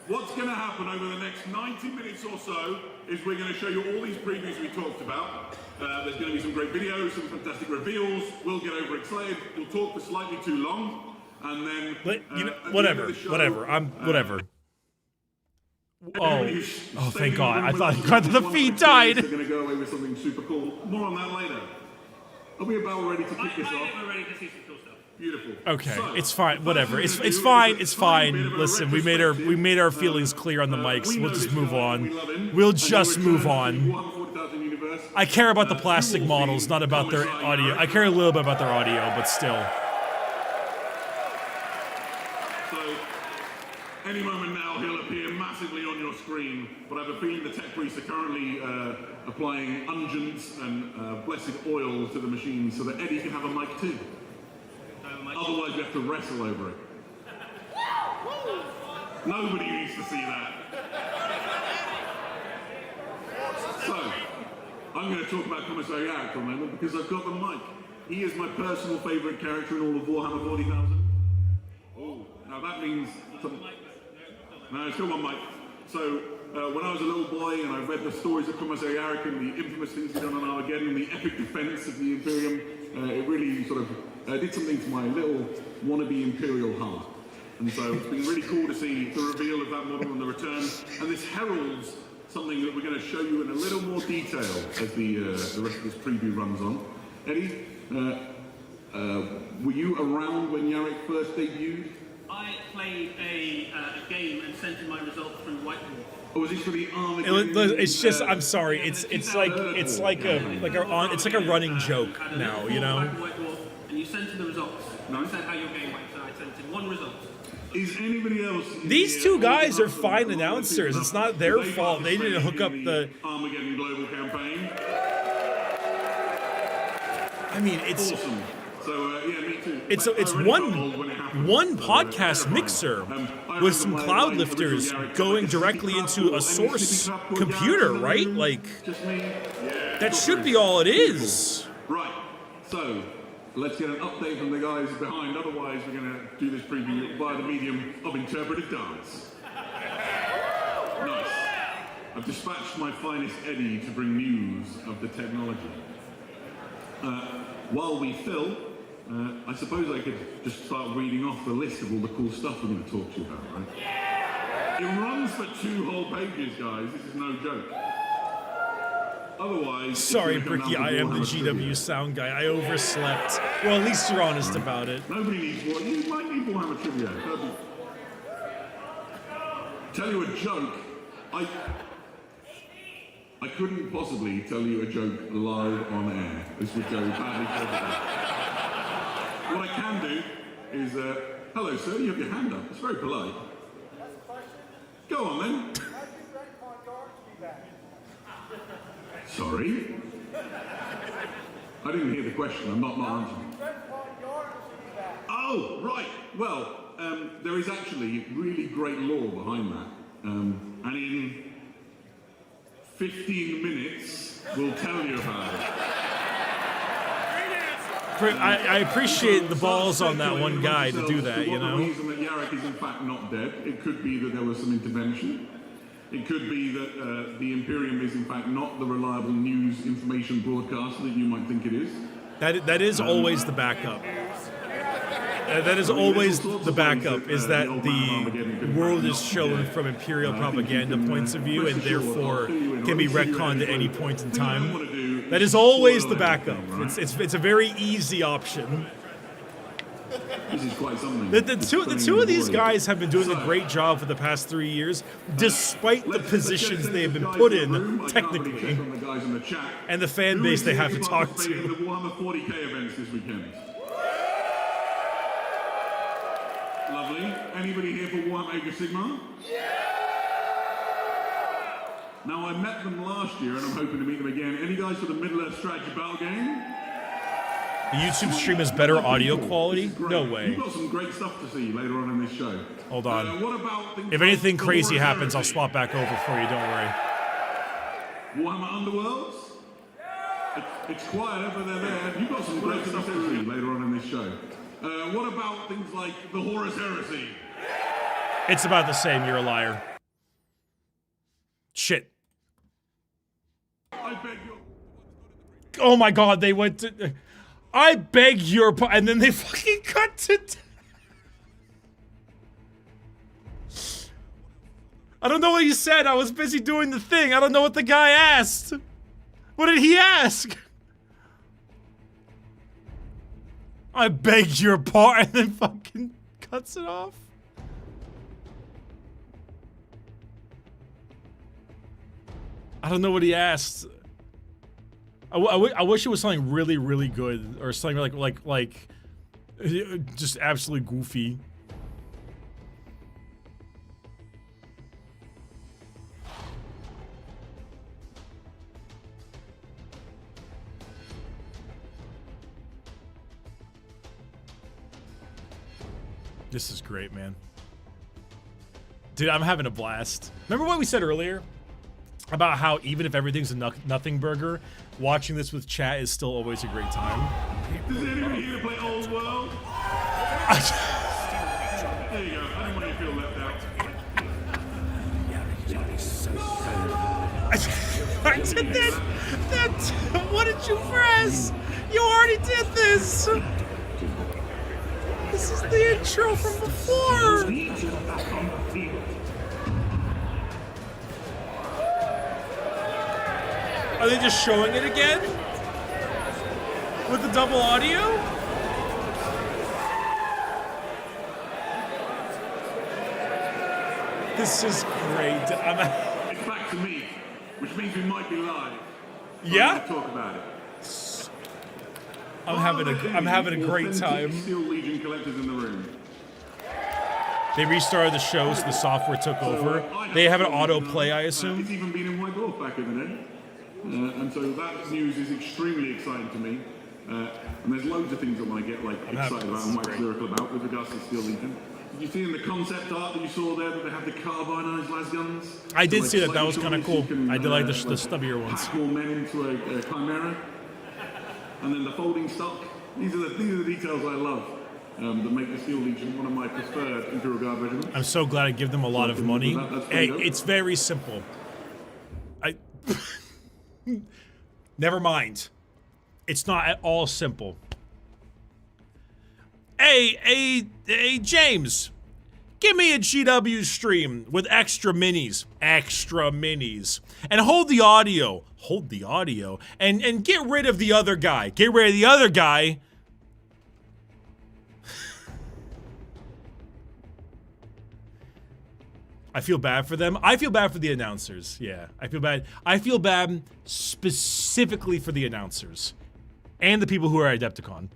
what's going to happen over the next 90 minutes or so is we're going to show you all these previews we talked about. There's going to be some great videos, some fantastic reveals. We'll get overexcited. We'll talk for slightly too long, and then Whatever. Whatever. Oh, thank God. I thought the feed died. They're going to go away with something super cool. More on that later. Are we about ready to kick this off? We're ready to see some cool stuff. Beautiful. Okay, So, it's fine. the Whatever. first It's thing fine. we do It's is a tiny bit fine. of a Listen, we made our feelings clear on the mics. we We'll know just this move guy, we on. love him, We'll and just he move returns to the on. Warhammer 40,000 universe. I care about the You plastic will models, see not about their Commissar audio. Yara. I care a little bit about their audio, but still. So, any moment now, he'll appear massively on your screen. But I have a feeling the tech priests are currently applying unguents and blessed oil to the machine so that Eddie can have a mic too. Otherwise, we have to wrestle over it. Nobody needs to see that. So, I'm going to talk about Commissar Yara for a moment because I've got the mic. He is my personal favourite character in all of Warhammer 40,000. Oh, now that means... No, it's still one mic. So, when I was a little boy and I read the stories of Commissar Yara and the infamous things he'd done on Armageddon, the epic defense of the Imperium, it really sort of did something to my little wannabe Imperial heart. And so it's been really cool to see the reveal of that model and the return. And this heralds something that we're going to show you in a little more detail as the rest of this preview runs on. Eddie, were you around when Yarrick first debuted? I played a game and sent in my results through Whiteboard. Or was this for the Armageddon? It's just. I'm sorry. It's like a running joke now. You know. Whiteboard, and you sent in the results. You said how your game went, so I sent in one result. Is anybody else? These two guys are fine announcers. It's not their fault. They didn't hook up the. Armageddon global campaign. I mean, it's. Awesome. So yeah, me too. It's I already one got old when it happened. podcast mixer with some cloud lifters going directly into a source computer, right? Like that should be all it is. Right. So let's get an update from the guys behind. Otherwise, we're going to do this preview via the medium of interpretive dance. Nice. I've dispatched my finest Eddie to bring news of the technology. While we fill, I suppose I could just start reading off the list of all the cool stuff we're going to talk to you about, right? It runs for 2 whole pages, guys. This is no joke. Otherwise... Sorry, Bricky, I am the GW sound guy. I overslept. Well, at least you're honest about it. Nobody needs Warhammer. You might need Warhammer trivia. Tell you a joke. I couldn't possibly tell you a joke live on air. This would go badly for everybody. What I can do is, hello sir, you have your hand up. It's very polite. Go on then. Sorry? I didn't hear the question. I'm not answering. Oh, right. Well, there is actually really great lore behind that. And in 15 minutes, we'll tell you about it. I appreciate the balls on that one guy to do that, you know? The reason that Yarrick is in fact not dead, it could be that there was some intervention. It could be that the Imperium is in fact not the reliable news information broadcaster that you might think it is. That is always the backup. That is always the backup, is that the world is shown from Imperial propaganda points of view and therefore can be retconned at any point in time. That is always the backup. It's a very easy option. This is quite something. The two of these guys have been doing a great job for the past 3 years, despite the positions they have been put in, technically, and the fan base they have to talk to. The Warhammer 40k events this weekend. Lovely. Anybody here for Warhammer Age of Sigmar? Now, I met them last year, and I'm hoping to meet them again. Any guys for the Middle-earth strategy battle game? The YouTube stream has better audio quality? No way. You've got some great stuff to see later on in this show. Hold on. What about If anything crazy happens, I'll swap back over for you, don't worry. Warhammer Underworlds? It's quieter, but they're there. You've got some great stuff to see later on in this show. What about things like the Horus Heresy? It's about the same, you're a liar. Shit. I beg your... Oh my god, they went to... I beg your and then they fucking cut to... I don't know what he said, I was busy doing the thing. I don't know what the guy asked. What did he ask? I beg your pardon, and then fucking cuts it off. I don't know what he asked. I wish it was something really, really good, or something like just absolutely goofy. This is great, man. Dude, I'm having a blast. Remember what we said earlier? About how even if everything's a nothing burger, watching this with chat is still always a great time. Does anybody here play Old World? There you go. I don't want you to feel left out. I did that. What did you press? You already did this. This is the intro from before. Are they just showing it again? With the double audio? This is great. It's back to me, which means we might be live. Yeah? Talk about it. I'm having a great time. Steel Legion collectors in the room. They restarted the show, so the software took over. They have an autoplay, I assume. It's even been in White Dwarf back in the day. And so that news is extremely exciting to me. And there's loads of things I want to get excited about and wax lyrical about with regards to Steel Legion. Did you see in the concept art that you saw there that they have the carbine-ized lasguns? I did see that. That was slightly kind of cool. can, I did like the stubbier ones. Pack more men into a chimera. And then the folding stock. These are the details I love that make the Steel Legion one of my preferred Imperial Guard regiments. I'm so glad I give them a lot of money. Hey, it's very simple. Never mind. It's not at all simple. Hey, James. Give me a GW stream with extra minis. Extra minis. And hold the audio. Hold the audio. And get rid of the other guy. Get rid of the other guy. I feel bad for them. I feel bad for the announcers. Yeah, I feel bad. I feel bad specifically for the announcers. And the people who are at Adepticon.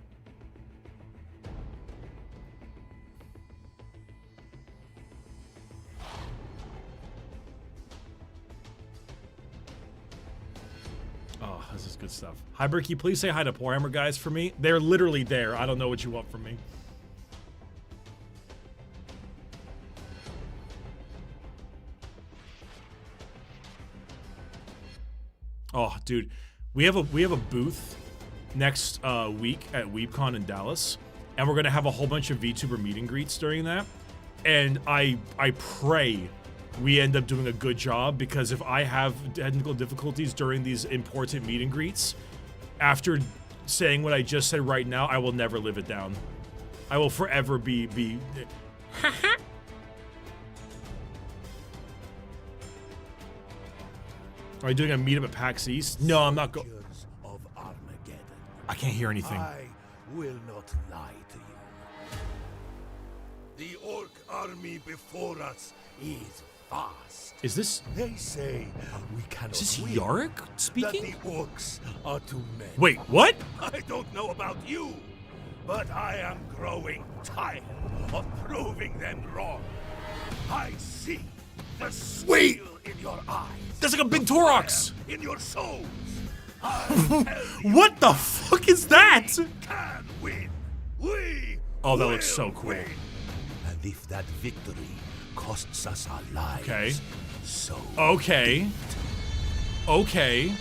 this is good stuff. Hi, Bricky. Please say hi to Warhammer guys for me. They're literally there. I don't know what you want from me. Oh, dude, we have a booth next week at WeebCon in Dallas, and we're gonna have a whole bunch of VTuber meet and greets during that. And I pray we end up doing a good job, because if I have technical difficulties during these important meet and greets, after saying what I just said right now, I will never live it down. I will forever be Are you doing a meetup at PAX East? No, I'm not going. I can't hear anything. I will not lie to you. The orc army before us is vast. Is this? They say we cannot. Is this win, Yarick that speaking? the orcs are too many. Wait, what? I don't know about you, but I am growing tired of proving them wrong. I see the steel in your eyes. That's like a big Torox. In your souls. What the fuck is that? Can win. We Oh, that looks will so cool. win. And if that victory costs us our lives, Okay. so Okay. Okay.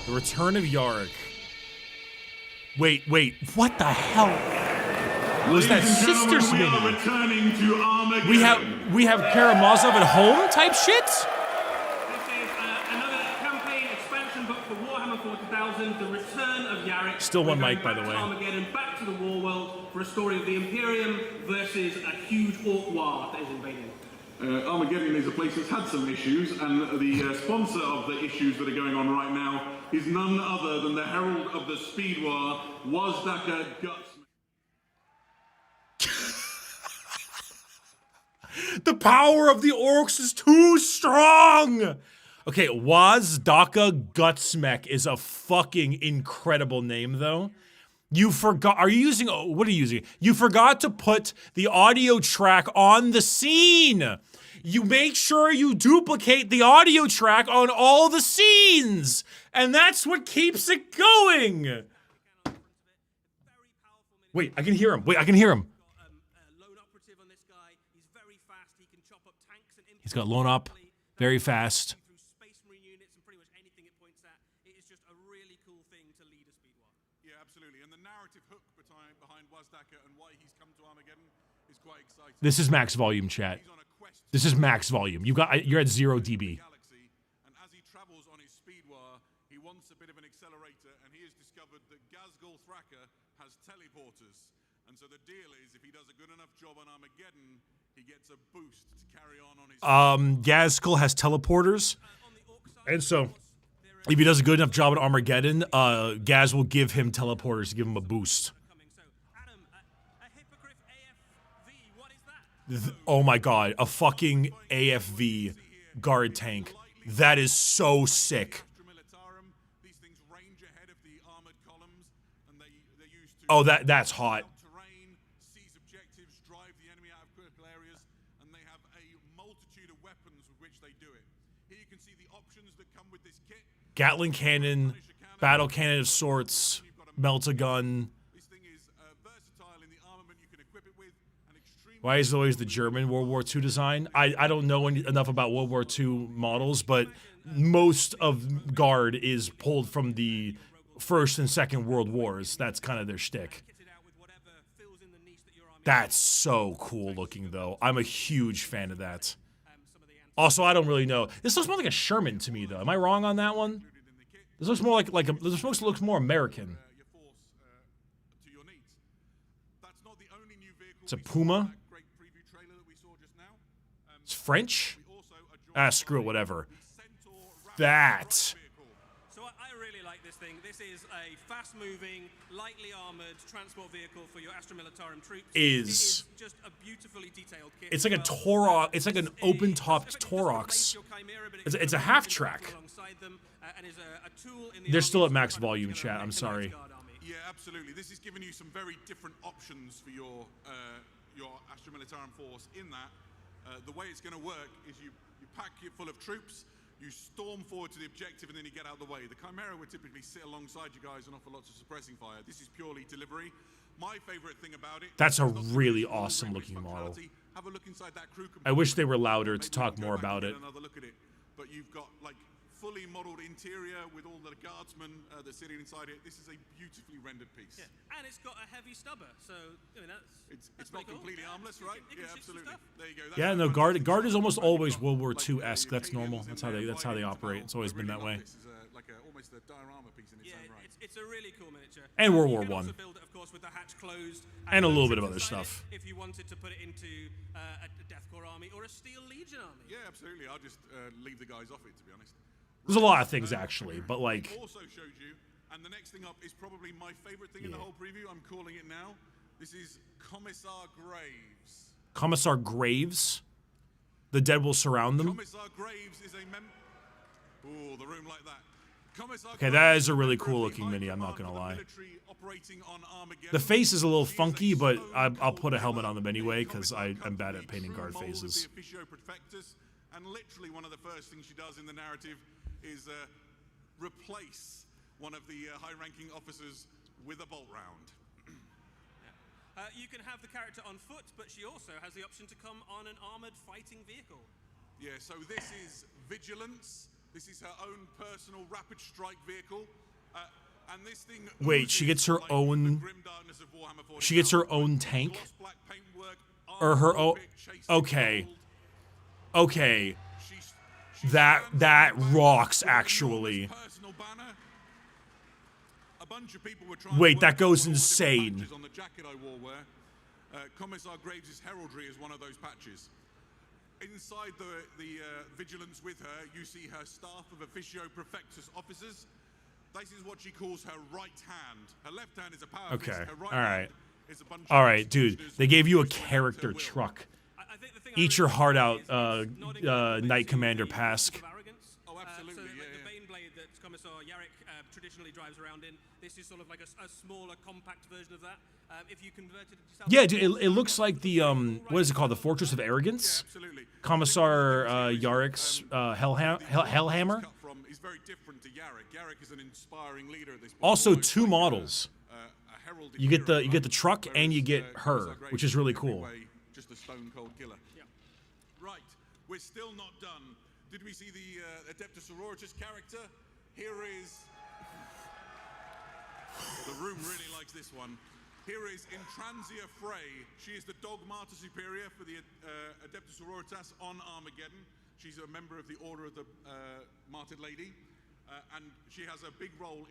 The return of Yarick. Wait, what the hell? Was that Ladies and gentlemen, Sisters we are mini? returning to Armageddon. We have Karamazov at home type shit? This is another campaign expansion book for Warhammer 40,000, The Return of Yarick. Still one We're mic, going by the back way. to Armageddon, back to the War World for a story of the Imperium versus a huge orc war that is invading. Armageddon is a place that's had some issues, and the sponsor of the issues that are going on right now is none other than the herald of the speed war, Wazdaka Guts. The power of the orcs is too strong! Okay, Wazdaka Gutsmech is a fucking incredible name, though. You forgot, are you using, what are you using? You forgot to put the audio track on the scene! You make sure you duplicate the audio track on all the scenes! And that's what keeps it going! Wait, I can hear him. Wait, I can hear him. He's got lone up, very fast. Yeah, absolutely. And the narrative hook behind Wazdaka and why he's come to Armageddon is quite exciting. This is max volume, chat. He's on a quest This is max volume. You're at 0 dB. galaxy, and as he travels on his speed war, he wants a bit of an accelerator, and he has discovered that Ghazghkull Thraka has teleporters. And so the deal is, if he does a good enough job on Armageddon, he gets a boost to carry on his... Ghazghkull has teleporters, and so if he does a good enough job at Armageddon, Gaz will give him teleporters to give him a boost. Oh my god, a fucking AFV guard tank. That is so sick. Militarum, these things range ahead of the armored columns, and they're used to... Oh, that's hot. terrain, seize objectives, drive the enemy out of critical areas, and they have a multitude of weapons with which they do it. Here you can see the options that come with this kit. Gatling cannon, battle cannon of sorts, melt-a-gun. This thing is versatile in the armament you can equip it with, and extremely... Why is it always the German World War II design? I don't know enough about World War II models, but most of Guard is pulled from the First and Second World Wars. That's kind of their shtick. That's so cool looking, though. I'm a huge fan of that. Also, I don't really know. This looks more like a Sherman to me, though. Am I wrong on that one? This looks more like a. This looks more American. your force to your needs. That's not the only new vehicle. It's a we saw Puma. in that great preview trailer that we saw just now. It's French. We also are joined Screw it, whatever. by the Centaur Raptor That. vehicle. So I really like this thing. This is a fast-moving, lightly armored transport vehicle for your Astra Militarum troops. It is just a beautifully detailed kit. It's like a Torox. It's like an open-topped Torox. It's a half track. They're still at max volume, chat. I'm sorry. Yeah, absolutely. This is giving you some very different options for your Astra Militarum force in that. The way it's going to work is you pack it full of troops, You storm forward to the objective and then you get out of the way. The Chimera would typically sit alongside you guys and offer lots of suppressing fire. This is purely delivery. My favorite thing about it... That's a really awesome looking model. Have a look inside that crew I wish they were louder to talk more about it. Another look at it. But you've got like fully modeled interior with all the guardsmen that sitting inside it. This is a beautifully rendered piece. Yeah. And it's got a heavy stubber, so I mean it's that's not cool. completely harmless, right? Yeah, absolutely. There you go. Yeah, no, guard is almost always World War II-esque. That's normal. That's how they operate. It's always been that way. This is like almost a diorama piece in its own right. It's a really cool miniature. And World War You can I. also build it, of course, with the hatch closed. And a little bit of inside other it stuff. If you wanted to put it into a Death Corps army or a Steel Legion army. Yeah, absolutely. I'll just leave the guys off it, to be honest. There's a lot of things actually, but like. Also showed you, and the next thing up is probably my favorite thing in the whole preview. I'm calling it now. This is Commissar Graves. Commissar Graves? The dead will surround them? Commissar Graves is a member... Ooh, the room like that. Okay, that is a really cool looking mini, I'm not gonna lie. The face is a little funky, but I'll put a helmet on them anyway, because I'm bad at painting guard faces. And literally one of the first things she does in the narrative is replace one of the high-ranking officers with a bolt round. You can have the character on foot, but she also has the option to come on an armored fighting vehicle. Yeah, so this is Vigilance. This is her own personal rapid strike vehicle. And this thing... Wait, she gets her own... She gets her own tank? Or her own... Okay. Okay. That rocks, actually. Wait, that goes insane. On the jacket I wore Commissar Graves' heraldry is one of those patches. Inside the Vigilance with her, you see her staff of Officio Prefectus officers. This is what she calls her right hand. Her left hand is a power fist. Her right hand is a bunch of Alright, dude. They gave you a character truck. Eat your heart out, Knight Commander Pask. Oh, absolutely, the Bane blade that Commissar Yarrick traditionally drives around in, this is sort of like a smaller, compact version of that. If you converted it yourself... Yeah, dude, it looks like the, what is it called? The Fortress of Arrogance? Yeah, absolutely. Commissar Yarrick's Hellhammer? He's very different to Yarrick. Yarrick is an inspiring leader at this point. Also, two models. You get the truck and you get her, which is really cool. Just a stone cold killer. Yeah. Right, we're still not done. Did we see the Adeptus Sororitas character? Here is... The room really likes this one. Here is Intransia Frey. She is the Dog Martyr Superior for the Adeptus Sororitas on Armageddon. She's a member of the Order of the Martyred Lady. And she has a big role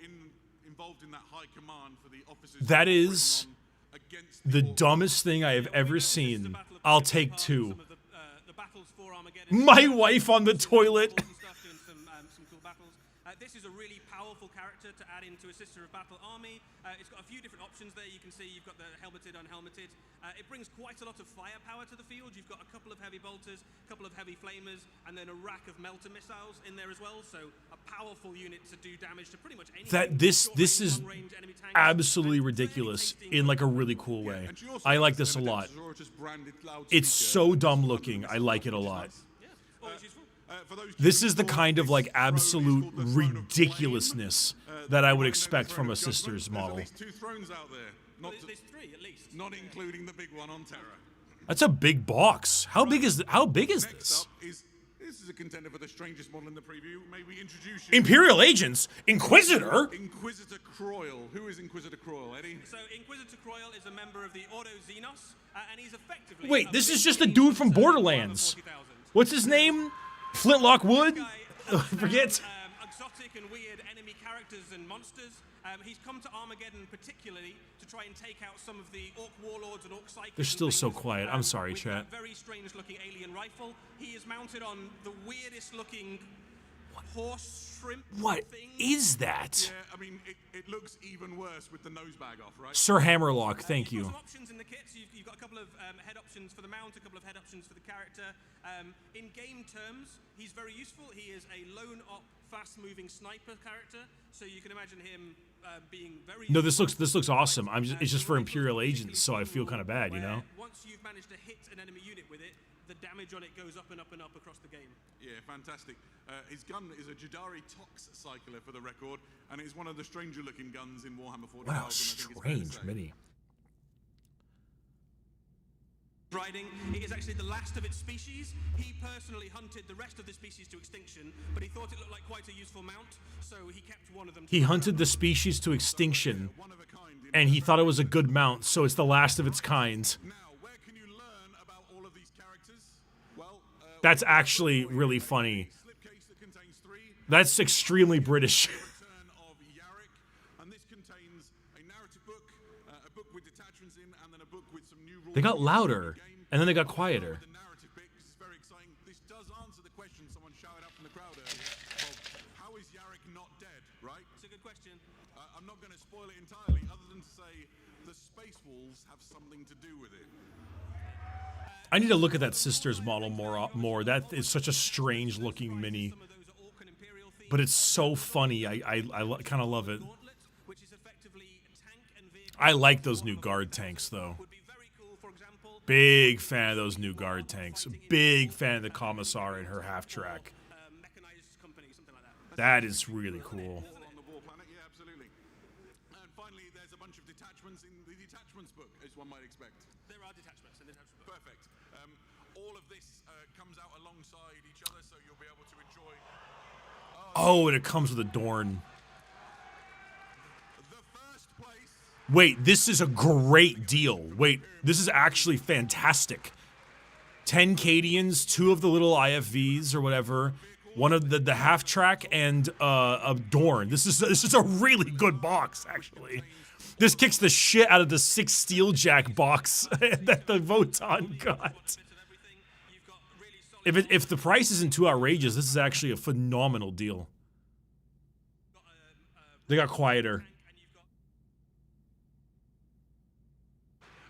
involved in that high command for the officers. That is the dumbest thing I have ever seen. I'll take two. My wife on the toilet. This is a really powerful character to add into a Sister of Battle army. It's got a few different options there. You can see you've got the helmeted, unhelmeted. It brings quite a lot of firepower to the field. You've got a couple of heavy bolters, a couple of heavy flamers, and then a rack of melter missiles in there as well. So a powerful unit to do damage to pretty much anything. This is absolutely ridiculous in like a really cool way. I like this a lot. It's so dumb looking. I like it a lot. This is the kind of like absolute ridiculousness that I would expect from a Sisters model. There's 2 thrones out there. There's 3 at least. Not including the big one on Terra. That's a big box. How big is Next this? up is this is a contender for the strangest model in the preview. May we introduce you? Imperial agents, Inquisitor. Inquisitor Croyle. Who is Inquisitor Croyle, Eddie? So Inquisitor Croyle is a member of the Ordo Xenos, and he's effectively... Wait, this is just a dude from Borderlands. What's his name? Flintlock Wood? Forget. Exotic and weird enemy characters and monsters. He's come to Armageddon particularly to try and take out some of the Orc warlords and Orc psychics. They're still so quiet. I'm sorry, chat. Very strange looking alien rifle. He is mounted on the weirdest looking horse shrimp What thing. is that? Yeah, I mean, it looks even worse with the nose bag off, right? Sir Hammerlock, thank You've you. got some options in the kit. So you've got a couple of head options for the mount, a couple of head options for the character. In game terms, he's very useful. He is a lone op, fast-moving sniper character. So you can imagine him being very. No, this looks awesome. It's just for Imperial agents, so I feel kind of bad, you know. Once you've managed to hit an enemy unit with it, the damage on it goes up and up and up across the game. Yeah, fantastic. His gun is a Jadari Tox Cycler for the record, and it's one of the stranger looking guns in Warhammer 40,000. Wow, strange mini. Riding, it is actually the last of its species. He personally hunted the rest of the species to extinction, but he thought it looked like quite a useful mount, so he kept one of them. He hunted the species to extinction, and he thought it was a good mount, so it's the last of its kind. Now, where can you learn about all of these characters? Well, That's actually really funny. slipcase that contains 3. That's extremely British. Return of Yarick, and this contains a narrative book, a book with detachments in, and then a book with some new rules. They got louder, and then they got quieter. The narrative bit, this is very exciting. This does answer the question someone shouted out from the crowd earlier of how is Yarick not dead, right? It's a good question. I'm not going to spoil it entirely, other than to say the space walls have something to do with it. I need to look at that Sisters model more. That is such a strange looking mini, Some of those are Orc and Imperial themed. but it's so funny. I kind of love it. Gauntlet, which is effectively tank and vehicle. I like those new guard tanks though. Would be very cool, for example. Big fan of those new guard tanks. Big fan of the Commissar and her half track. Mechanized company, something like that. That is really cool. All on the war planet, yeah, absolutely. And finally, there's a bunch of detachments in the detachments book, as one might expect. There are detachments in the detachment book. Perfect. All of this comes out alongside each other, so you'll be able to enjoy. Oh, and it comes with a Dorn. The first place. Wait, this is a great deal. Wait, this is actually fantastic. 10 Cadians, 2 of the little IFVs or whatever, one of the half track, and a Dorn. This is a really good box, actually. This kicks the shit out of the 6 Steeljack box that the Votan got. If the price isn't too outrageous, this is actually a phenomenal deal. They got quieter.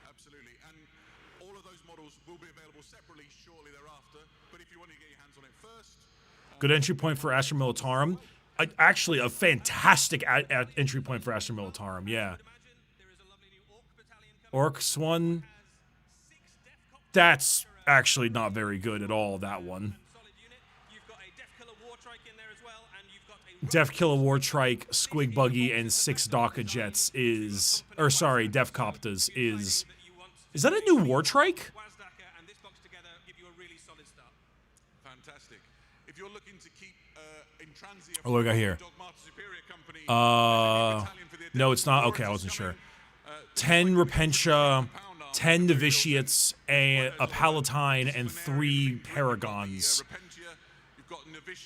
Absolutely, and all of those models will be available separately shortly thereafter. But if you want to get your hands on it first, Good entry point for Astra Militarum. Actually, a fantastic entry point for Astra Militarum, yeah. Orcs one. That's actually not very good at all, that one. Def Killer War Trike, Squig Buggy, and 6 Daka Jets is... Or sorry, Def Coptas is... Is that a new War Trike? fantastic. If you're looking to keep in transit, Oh, what do we got here? No, it's not. Okay, I wasn't sure. 10 Repentia, 10 Novitiates, a Palatine, and 3 Paragons.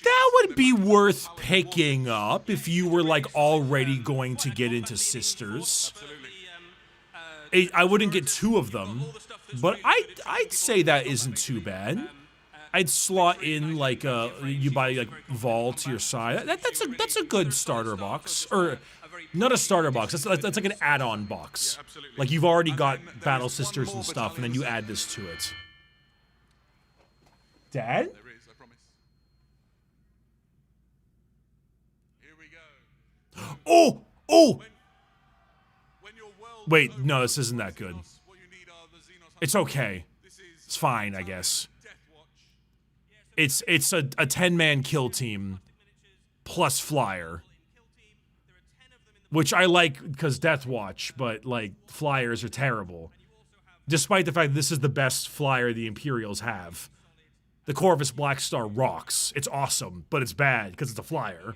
That would be worth picking up if you were, like, already going to get into Sisters. I wouldn't get 2 of them, but I'd say that isn't too bad. I'd slot in, like, you buy, like, Vol to your side. That's a good starter box. Or, not a starter box. That's like an add-on box. Like, you've already got Battle Sisters and stuff, and then you add this to it. Dad? There is, I promise. Here we go. Oh! Oh! When your world Wait, no, this isn't that good. what you need are the Xenos. It's okay. This is It's fine, I guess. Death Watch. It's a 10-man kill team plus flyer, which I like because Death Watch, but like flyers are terrible. Despite the fact that this is the best flyer the Imperials have. The Corvus Black Star rocks. It's awesome, but it's bad because it's a flyer.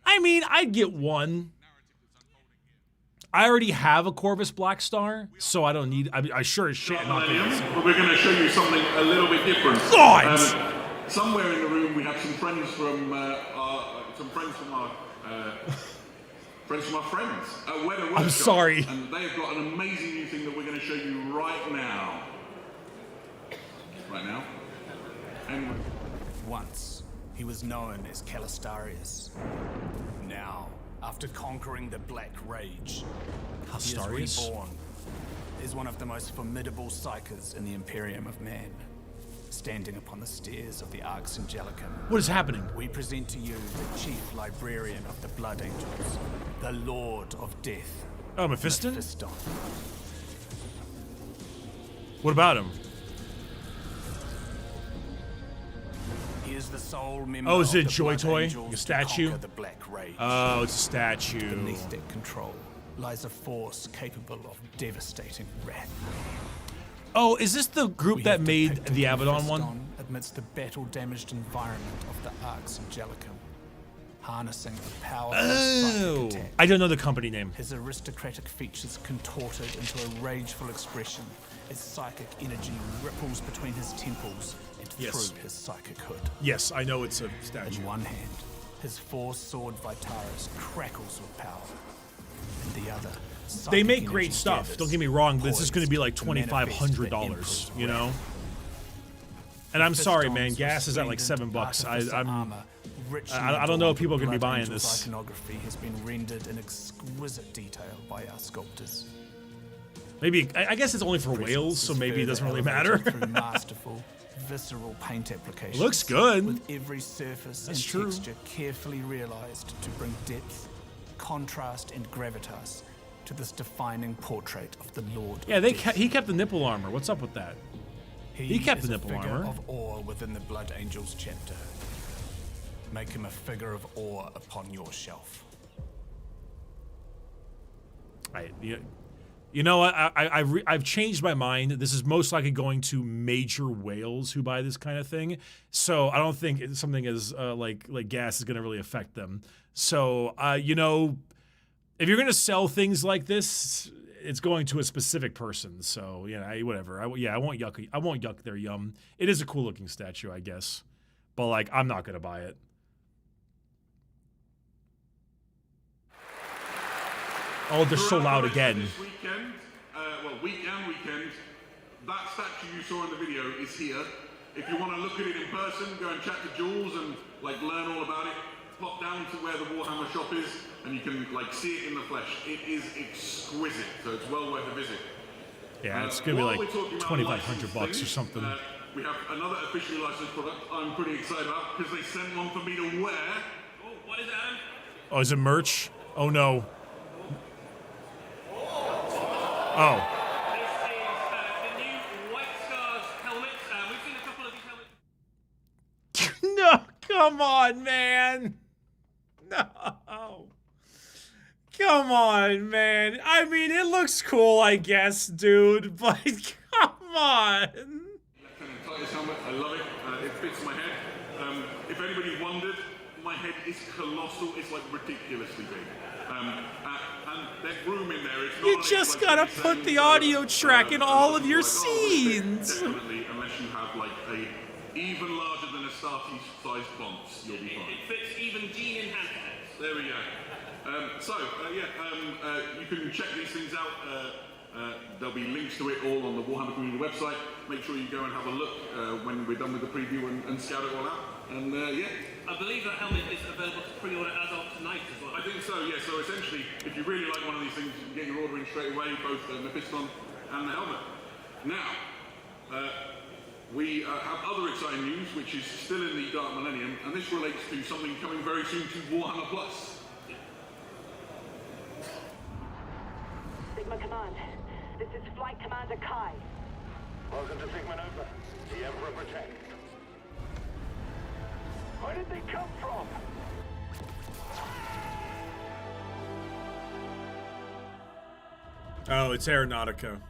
I mean, I'd get one. I already have a Corvus Black Star, so I don't need. I sure as shit not gonna get But we're going to show you something a little bit different. God! Somewhere in the room we have some friends from our friends. Weather Workshop, I'm sorry. And they've got an amazing new thing that we're going to show you right now. Right now. And Once, he was known as Calistarius. Now, after conquering the Black Rage, he is Calistarius? reborn as one of the most formidable psychers in the Imperium of Man. standing upon the stairs of the Arx Angelicum. What is happening? We present to you the chief librarian of the Blood Angels, the Lord of Death. Oh, Mephiston? Mephiston. What about him? He is the sole member Oh, is it of a the joy Blood toy? Angels Like a to statue? conquer the Black Rage. Oh, it's a statue. Beneath their control lies a force capable of devastating wrath. Oh, is this the group We that have made depicted the Abaddon one? Mephiston amidst the battle-damaged environment of the Arx Angelicum, harnessing the power of Oh, psychic attack. I don't know the company name. His aristocratic features contorted into a rageful expression as psychic energy ripples between his temples and Yes. through his psychic hood. Yes, I know it's a statue. In one hand, his four-sword Vitaris crackles with power. In the other, They psychic make energy great stuff. gathers, Don't get me wrong, but this is going to be like poised to manifest the $2,500, Emperor's you know? wrath. And I'm sorry, man. Mephiston's Gas is at like resplendent $7. artificer I'm armor, richly I don't know if adorned people are with gonna be Blood buying Angel's this. Iconography has been rendered in exquisite detail by our sculptors. maybe I guess it's only for Presence whales, so is maybe it further doesn't really elevated matter. through masterful, visceral paint applications. Looks good. With every surface That's and true. texture carefully realized to bring depth, contrast, and gravitas to this defining portrait of the Lord. Yeah, of Death. he kept the nipple armor. What's up with that? He kept is the a nipple figure armor. of awe within the Blood Angels chapter. Make him a figure of awe upon your shelf. You know what? I've changed my mind. This is most likely going to major whales who buy this kind of thing. So I don't think something as like gas is going to really affect them. So you know, if you're going to sell things like this, it's going to a specific person. So whatever. I won't yuck their yum. It is a cool looking statue, I guess, but like I'm not going to buy it. Oh, they're so loud again. This weekend, week and weekend, that statue you saw in the video is here. If you want to look at it in person, go and chat to Jules and like learn all about it. Pop down to where the Warhammer shop is, and you can like see it in the flesh. It is exquisite, so it's well worth a visit. Yeah, it's gonna be While like we're talking about $2,500 or licensed something. things, we have another officially licensed product I'm pretty excited about because they sent one for me to wear. Oh, what is it, Adam? Oh, is it merch? Oh no. Oh. This is the new White Scars helmet. We've seen a couple of these helmets. No, come on, man. No. Come on, man. I mean, it looks cool, I guess, dude, but come on. Lieutenant Titus helmet, I love it. It fits my head. If anybody wondered, my head is colossal. It's like ridiculously big. And there's room in there. It's not You like just it's gotta like put insane, the so, audio track in all of your like, oh, scenes. Definitely, unless you have like a even larger than a Starty-sized bonce, you'll be fine. It fits even Gene in hand heads. There we go. You can check these things out. There'll be links to it all on the Warhammer Community website. Make sure you go and have a look when we're done with the preview and scout it all out. And I believe that helmet is available to pre-order as of tonight as well. I think so, yeah. So essentially, if you really like one of these things, you can get your order in straight away, both the Mephiston and the helmet. Now, we have other exciting news, which is still in the Dark Millennium, and this relates to something coming very soon to Warhammer Plus. Sigma Command, this is Flight Commander Kai. Welcome to Sigma Nova. The Emperor protects. Where did they come from? Oh, it's Aeronautica.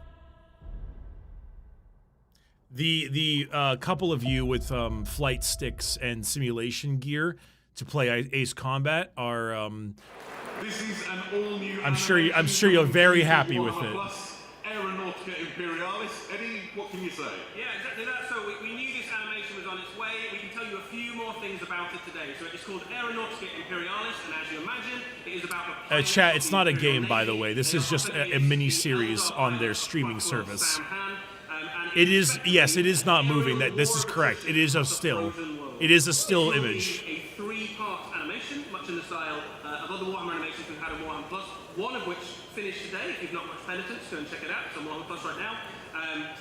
The couple of you with flight sticks and simulation gear to play Ace Combat are This is an all-new. I'm sure you're very happy with it. Plus Aeronautica Imperialis. Eddie, what can you say? Yeah, exactly that. So we knew this animation was on its way. We can tell you a few more things about it today. So it's called Aeronautica Imperialis, and as you imagine, it is about the chat, it's not a game, by the way. This is just a mini-series on their streaming service. It is, yes, it is not moving. This is correct. It is a still. It is a still image. A three-part animation, much in the style of other Warhammer animations we've had in Warhammer Plus, one of which finished today. If you've not watched Penitence, go and check it out. It's on Warhammer Plus right now.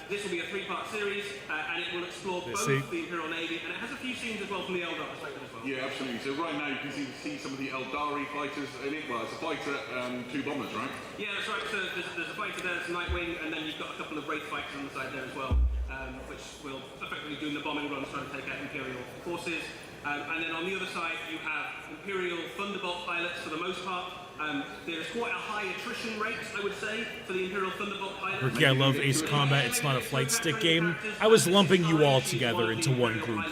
This will be a 3-part series, and it will explore both the Imperial Navy, and it has a few scenes as well from the Eldar perspective as well. Yeah, absolutely. So right now you can see some of the Eldari fighters in it. Well, it's a fighter and 2 bombers, right? Yeah, that's right. So there's a fighter there, it's a Nightwing, and then you've got a couple of Wraith fighters on the side there as well, which will effectively do the bombing runs trying to take out Imperial forces. And then on the other side, you have Imperial Thunderbolt pilots for the most part. There's quite a high attrition rate, I would say, for the Imperial Thunderbolt pilots. Ricky, I love Ace Combat. It's not a flight stick game. I was lumping you all together into one group.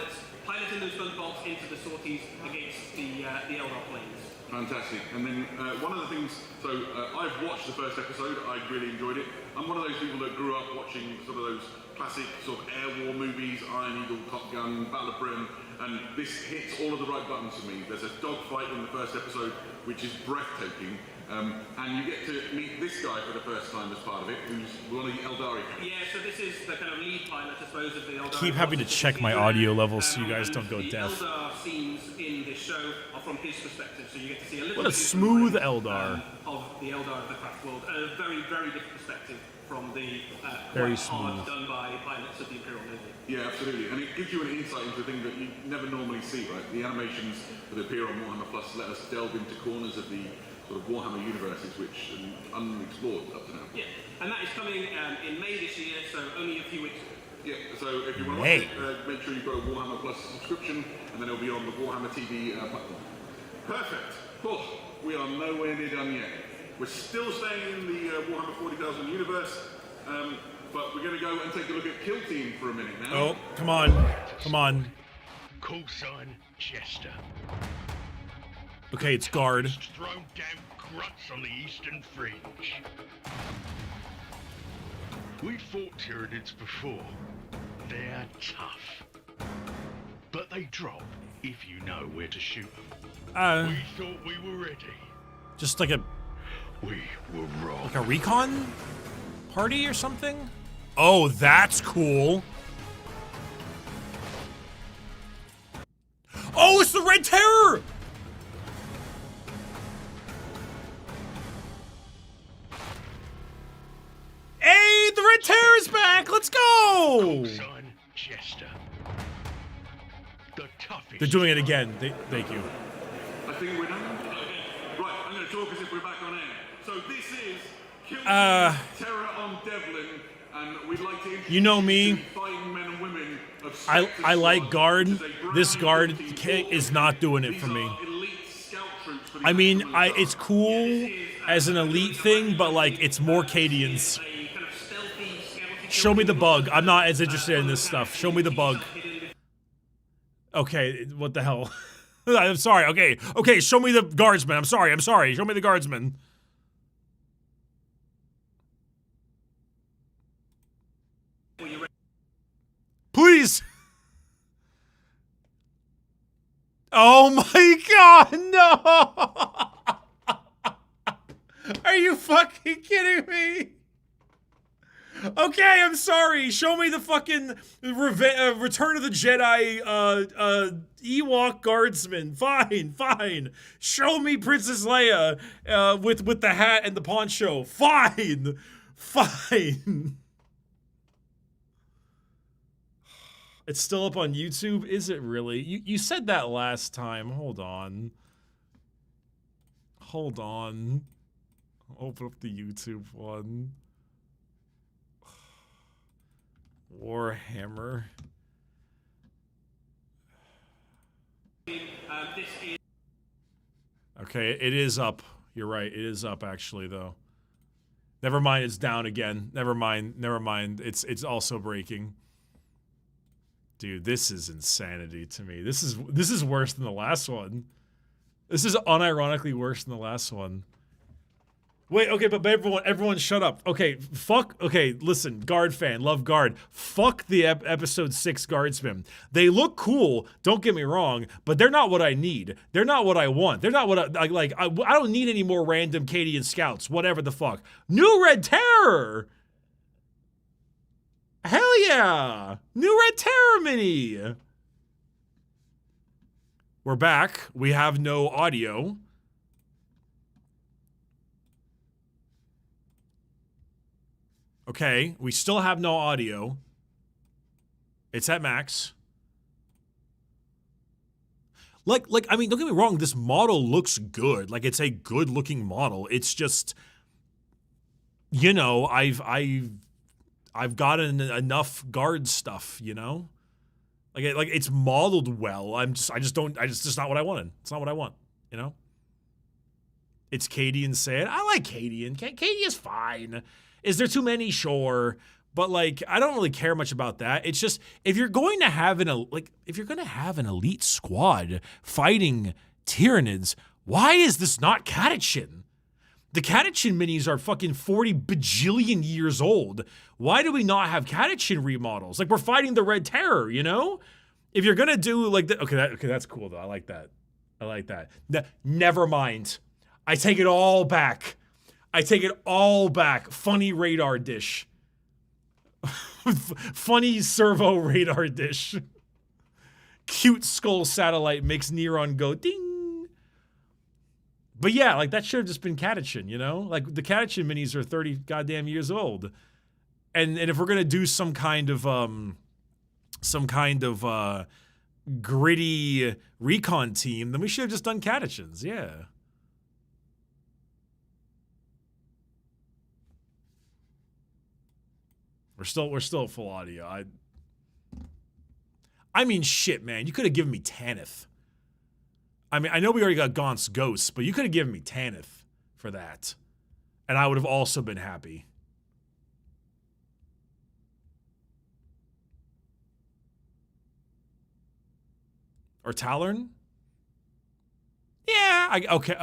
Piloting those Thunderbolts into the sorties against the Eldar planes. Fantastic. And then one of the things, so I've watched the first episode, I really enjoyed it. I'm one of those people that grew up watching sort of those classic sort of air war movies, Iron Eagle, Top Gun, Battle of Britain, and this hits all of the right buttons for me. There's a dogfight in the first episode, which is breathtaking, and you get to meet this guy for the first time as part of it, who's one of the Eldari. Yeah, so this is the kind of lead pilot, I suppose, of the Eldar. Keep having to check my audio levels so you guys don't go deaf. The Eldar scenes in this show are from his perspective, so you get to see a little What a bit smooth Eldar. Of the Eldar of the craft world, and a very, very different perspective from the very quite hard smooth done by pilots of the Imperial Navy. Yeah, absolutely, and it gives you an insight into things that you never normally see, right? The animations that appear on Warhammer Plus let us delve into corners of the sort of Warhammer universes which are unexplored up to now. Yeah, and that is coming in May this year, so only a few weeks. Yeah, so if you want to watch it, make sure you've got a Warhammer Plus subscription, and then it'll be on the Warhammer TV platform. Perfect. Oh, we are nowhere near done yet. We're still staying in the Warhammer 40,000 universe, but we're going to go and take a look at Kill Team for a minute now. Oh, come on. Come on. Call sign Chester. Okay, it's guard. Thrown down grunts on the eastern fringe. We've fought Tyranids before. They're tough. But they drop if you know where to shoot them. We thought we were ready. Just like a... We were wrong. Like a recon party or something? Oh, that's cool. Oh, it's the Red Terror! Hey, the Red Terror's back! Let's go! Son Chester. The toughest. They're doing it again. Thank you. I think we're done. Right, I'm going to talk as if we're back on air. So this is Kill Team Terror on Devlin, and we'd like to introduce you know me. fighting men and women of I like guard. This guard is not doing it for me. I mean, it's cool as an elite thing, but like it's more Cadians. Show me the bug. I'm not as interested in this stuff. Show me the bug. Okay, what the hell? I'm sorry. Okay, show me the guardsman. I'm sorry. Show me the guardsman. Please. Oh my god, no! Are you fucking kidding me? Okay, I'm sorry. Show me the fucking Return of the Jedi Ewok guardsman. Fine. Show me Princess Leia with the hat and the poncho. Fine. It's still up on YouTube? Is it really? You said that last time. Hold on. Open up the YouTube one. Warhammer. Okay, it is up. You're right. It is up actually though. Never mind, it's down again. Never mind. It's also breaking. Dude, this is insanity to me. This is worse than the last one. This is unironically worse than the last one. Wait, okay, but everyone shut up. Okay, listen, Guard fan, love Guard. Fuck the episode 6 guardsmen. They look cool, don't get me wrong, but they're not what I need. They're not what I want. They're not what I don't need any more random Cadian scouts, whatever the fuck. New Red Terror! Hell yeah! New Red Terror mini! We're back. We have no audio. Okay, we still have no audio. It's at max. Like, I mean, don't get me wrong, this model looks good. Like, it's a good-looking model. It's just, you know, I've gotten enough guard stuff, you know? Like it's modeled well. It's just not what I wanted. It's not what I want, you know? It's Cadian saying, I like Cadian. Cadian is fine. Is there too many? Sure. But like, I don't really care much about that. It's just, if you're going to have an elite squad fighting Tyranids, why is this not Catachin? The Catachin minis are fucking 40 bajillion years old. Why do we not have Catachin remodels? Like, we're fighting the Red Terror, you know? If you're gonna do like that, okay, that's cool though. I like that. Never mind. I take it all back. Funny radar dish. Funny servo radar dish. Cute skull satellite makes Neron go ding. But yeah, like that should have just been Catachin, you know? Like the Catachin minis are 30 goddamn years old. And if we're gonna do some kind of gritty recon team, then we should have just done Catachins, yeah. We're still at full audio. I mean, shit, man. You could have given me Tanith. I mean, I know we already got Gaunt's Ghosts, but you could have given me Tanith for that. And I would have also been happy. Or Talern? Yeah, okay.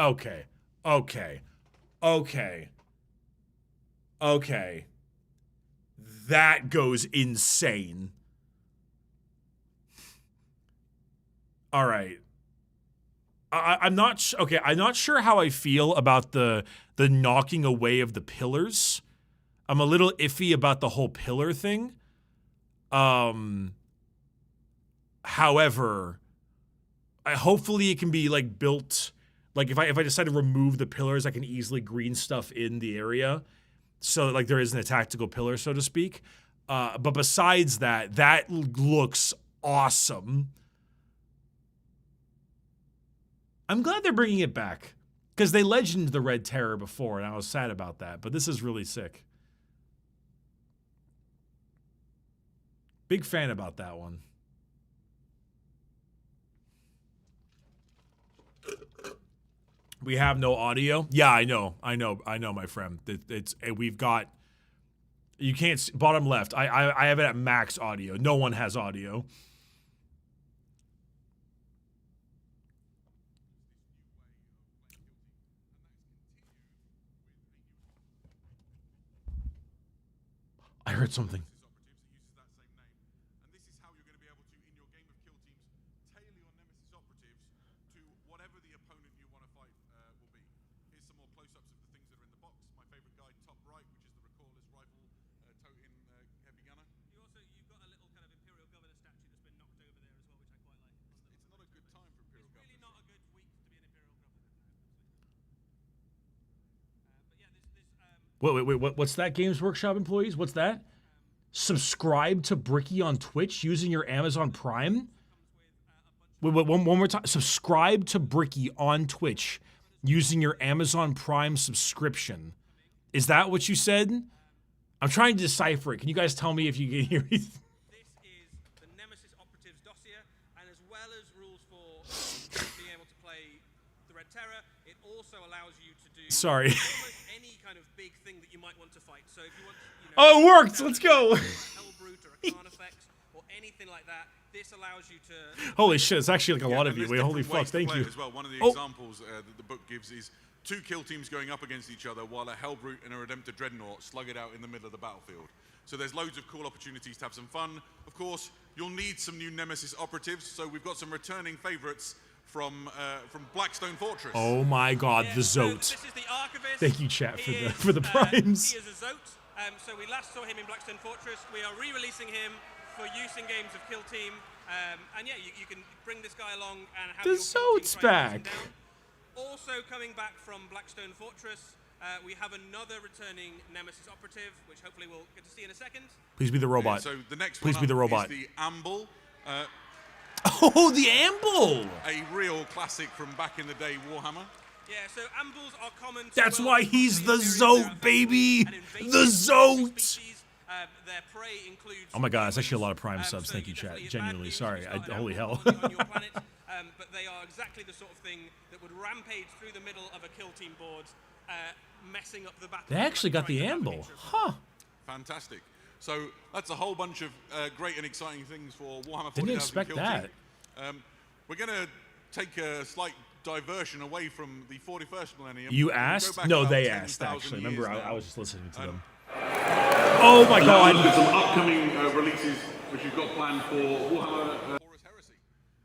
That goes insane. All right. I'm not sure how I feel about the knocking away of the pillars. I'm a little iffy about the whole pillar thing. However, hopefully it can be like built, like if I decide to remove the pillars, I can easily green stuff in the area. So like there isn't a tactical pillar, so to speak. But besides that, that looks awesome. I'm glad they're bringing it back because they legended the Red Terror before, and I was sad about that. But this is really sick. Big fan about that one. We have no audio. Yeah, I know, my friend. We've got. You can't bottom left. I have it at max audio. No one has audio. I heard something. Wait, what's that, Games Workshop employees? What's that? Subscribe to Bricky on Twitch using your Amazon Prime? Wait, one more time. Subscribe to Bricky on Twitch using your Amazon Prime subscription. Is that what you said? I'm trying to decipher it. Can you guys tell me if you can hear me? This is the Nemesis Operatives dossier, and as well as rules for being able to play the Red Terror, it also allows you to do Sorry. almost any kind of big thing that you might want to fight. So if you want, Oh, it worked. Let's go. Hellbrute or a Carnifex or anything like that, this allows you to. Holy shit! It's actually like a lot of you. Wait, holy fuck! Thank you. As well. One of the examples that the book gives is 2 kill teams going up against each other while a Hellbrute and a Redemptor Dreadnought slug it out in the middle of the battlefield. So there's loads of cool opportunities to have some fun. Of course, you'll need some new Nemesis operatives. So we've got some returning favourites from Blackstone Fortress. Oh my God, the Zote. This is the Archivist. Thank you, chat, for the primes. He is a Zote. So we last saw him in Blackstone Fortress. We are re-releasing him for use in games of Kill Team. And yeah, you can bring this guy along and have The your Kill Team Zote's try and back. chase him down. Also coming back from Blackstone Fortress We have another returning Nemesis operative, which hopefully we'll get to see in a second. Please be the robot. So the next Please one be the up robot. is the Amble. Oh, the Amble! A real classic from back in the day, Warhammer. Yeah, so Ambles are common to That's well why he's the populated areas Zote, baby! and invasive The Zote! species. Their prey includes Oh my god, it's actually a lot of humans, Prime subs. so Thank you, chat. definitely Genuinely, bad sorry. news if you start Holy an hell. Amble on your planet. But they are exactly the sort of thing that would rampage through the middle of a kill team board, messing up the battle. They actually got the Amble. Huh. Fantastic. So that's a whole bunch of great and exciting things for Warhammer 40,000 Didn't expect Kill that. Team. We're going to take a slight diversion away from the 41st millennium. You and go asked? back No, about they 10,000 asked, actually. years Remember, I now. was just listening to them. Oh my god! There's some upcoming releases which you've got planned for Warhammer Horus Heresy.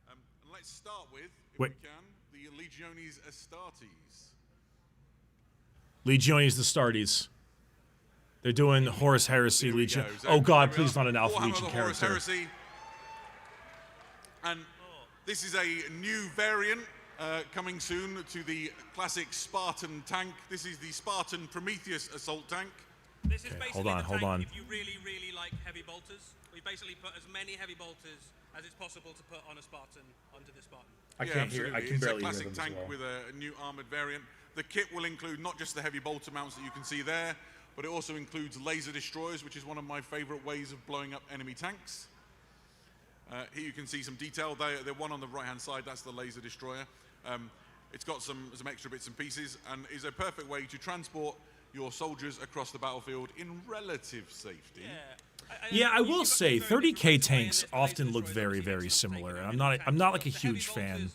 And let's start with, if Wait. we can, the Legiones Astartes. Legiones the Astartes. They're doing Horus Heresy Here we Legion. go. So Oh god, here we please are. not an Alpha Warhammer Legion the Horus character. Heresy. And this is a new variant coming soon to the classic Spartan tank. This is the Spartan Prometheus assault tank. This is Okay, basically hold on, the hold tank on. if you really, really like heavy bolters. We basically put as many heavy bolters as it's possible to put on a Spartan onto the Spartan. I can't hear. I absolutely. can It's barely a hear classic them as tank well. with a new armored variant. The kit will include not just the heavy bolter mounts that you can see there, but it also includes laser destroyers, which is one of my favorite ways of blowing up enemy tanks. Here you can see some detail. The one on the right-hand side, that's the laser destroyer. It's got some extra bits and pieces and is a perfect way to transport your soldiers across the battlefield in relative safety. Yeah, I will say 30k tanks often look very, very similar, and I'm not like a huge fan.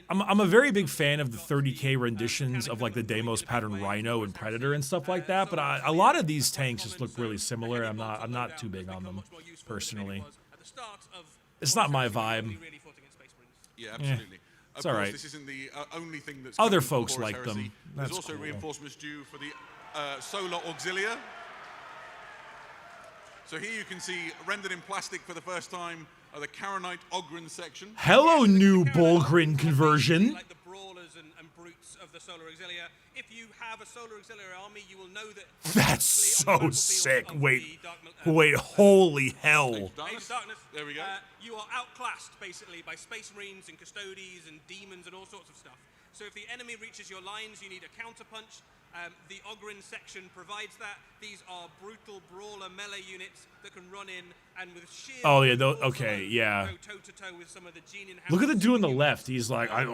I'm a very big fan of the 30k renditions of like the Deimos pattern Rhino and Predator and stuff like that, but a lot of these tanks just look really similar. I'm not too big on them personally. It's not my vibe. Yeah, absolutely. It's Of all course, right. This isn't the only thing that's Other coming for folks Horus like them. Heresy. That's There's also cool. reinforcements due for the Solar Auxilia. So here you can see, rendered in plastic for the first time, the Karanite Ogren section. Hello, new Bulgrin conversion. Like the brawlers and brutes of the Solar Auxilia. If you have a Solar Auxiliary army, you will know that. That's so sick. Wait, holy hell. Age of Darkness. There we go. You are outclassed basically by Space Marines and Custodies and Demons and all sorts of stuff. So if the enemy reaches your lines, you need a counterpunch. The Ogren section provides that. These are brutal brawler melee units that can run in and with sheer. Oh yeah, force okay, alone yeah. Go toe to toe with some of the gene Look at the dude on the left. He's like, I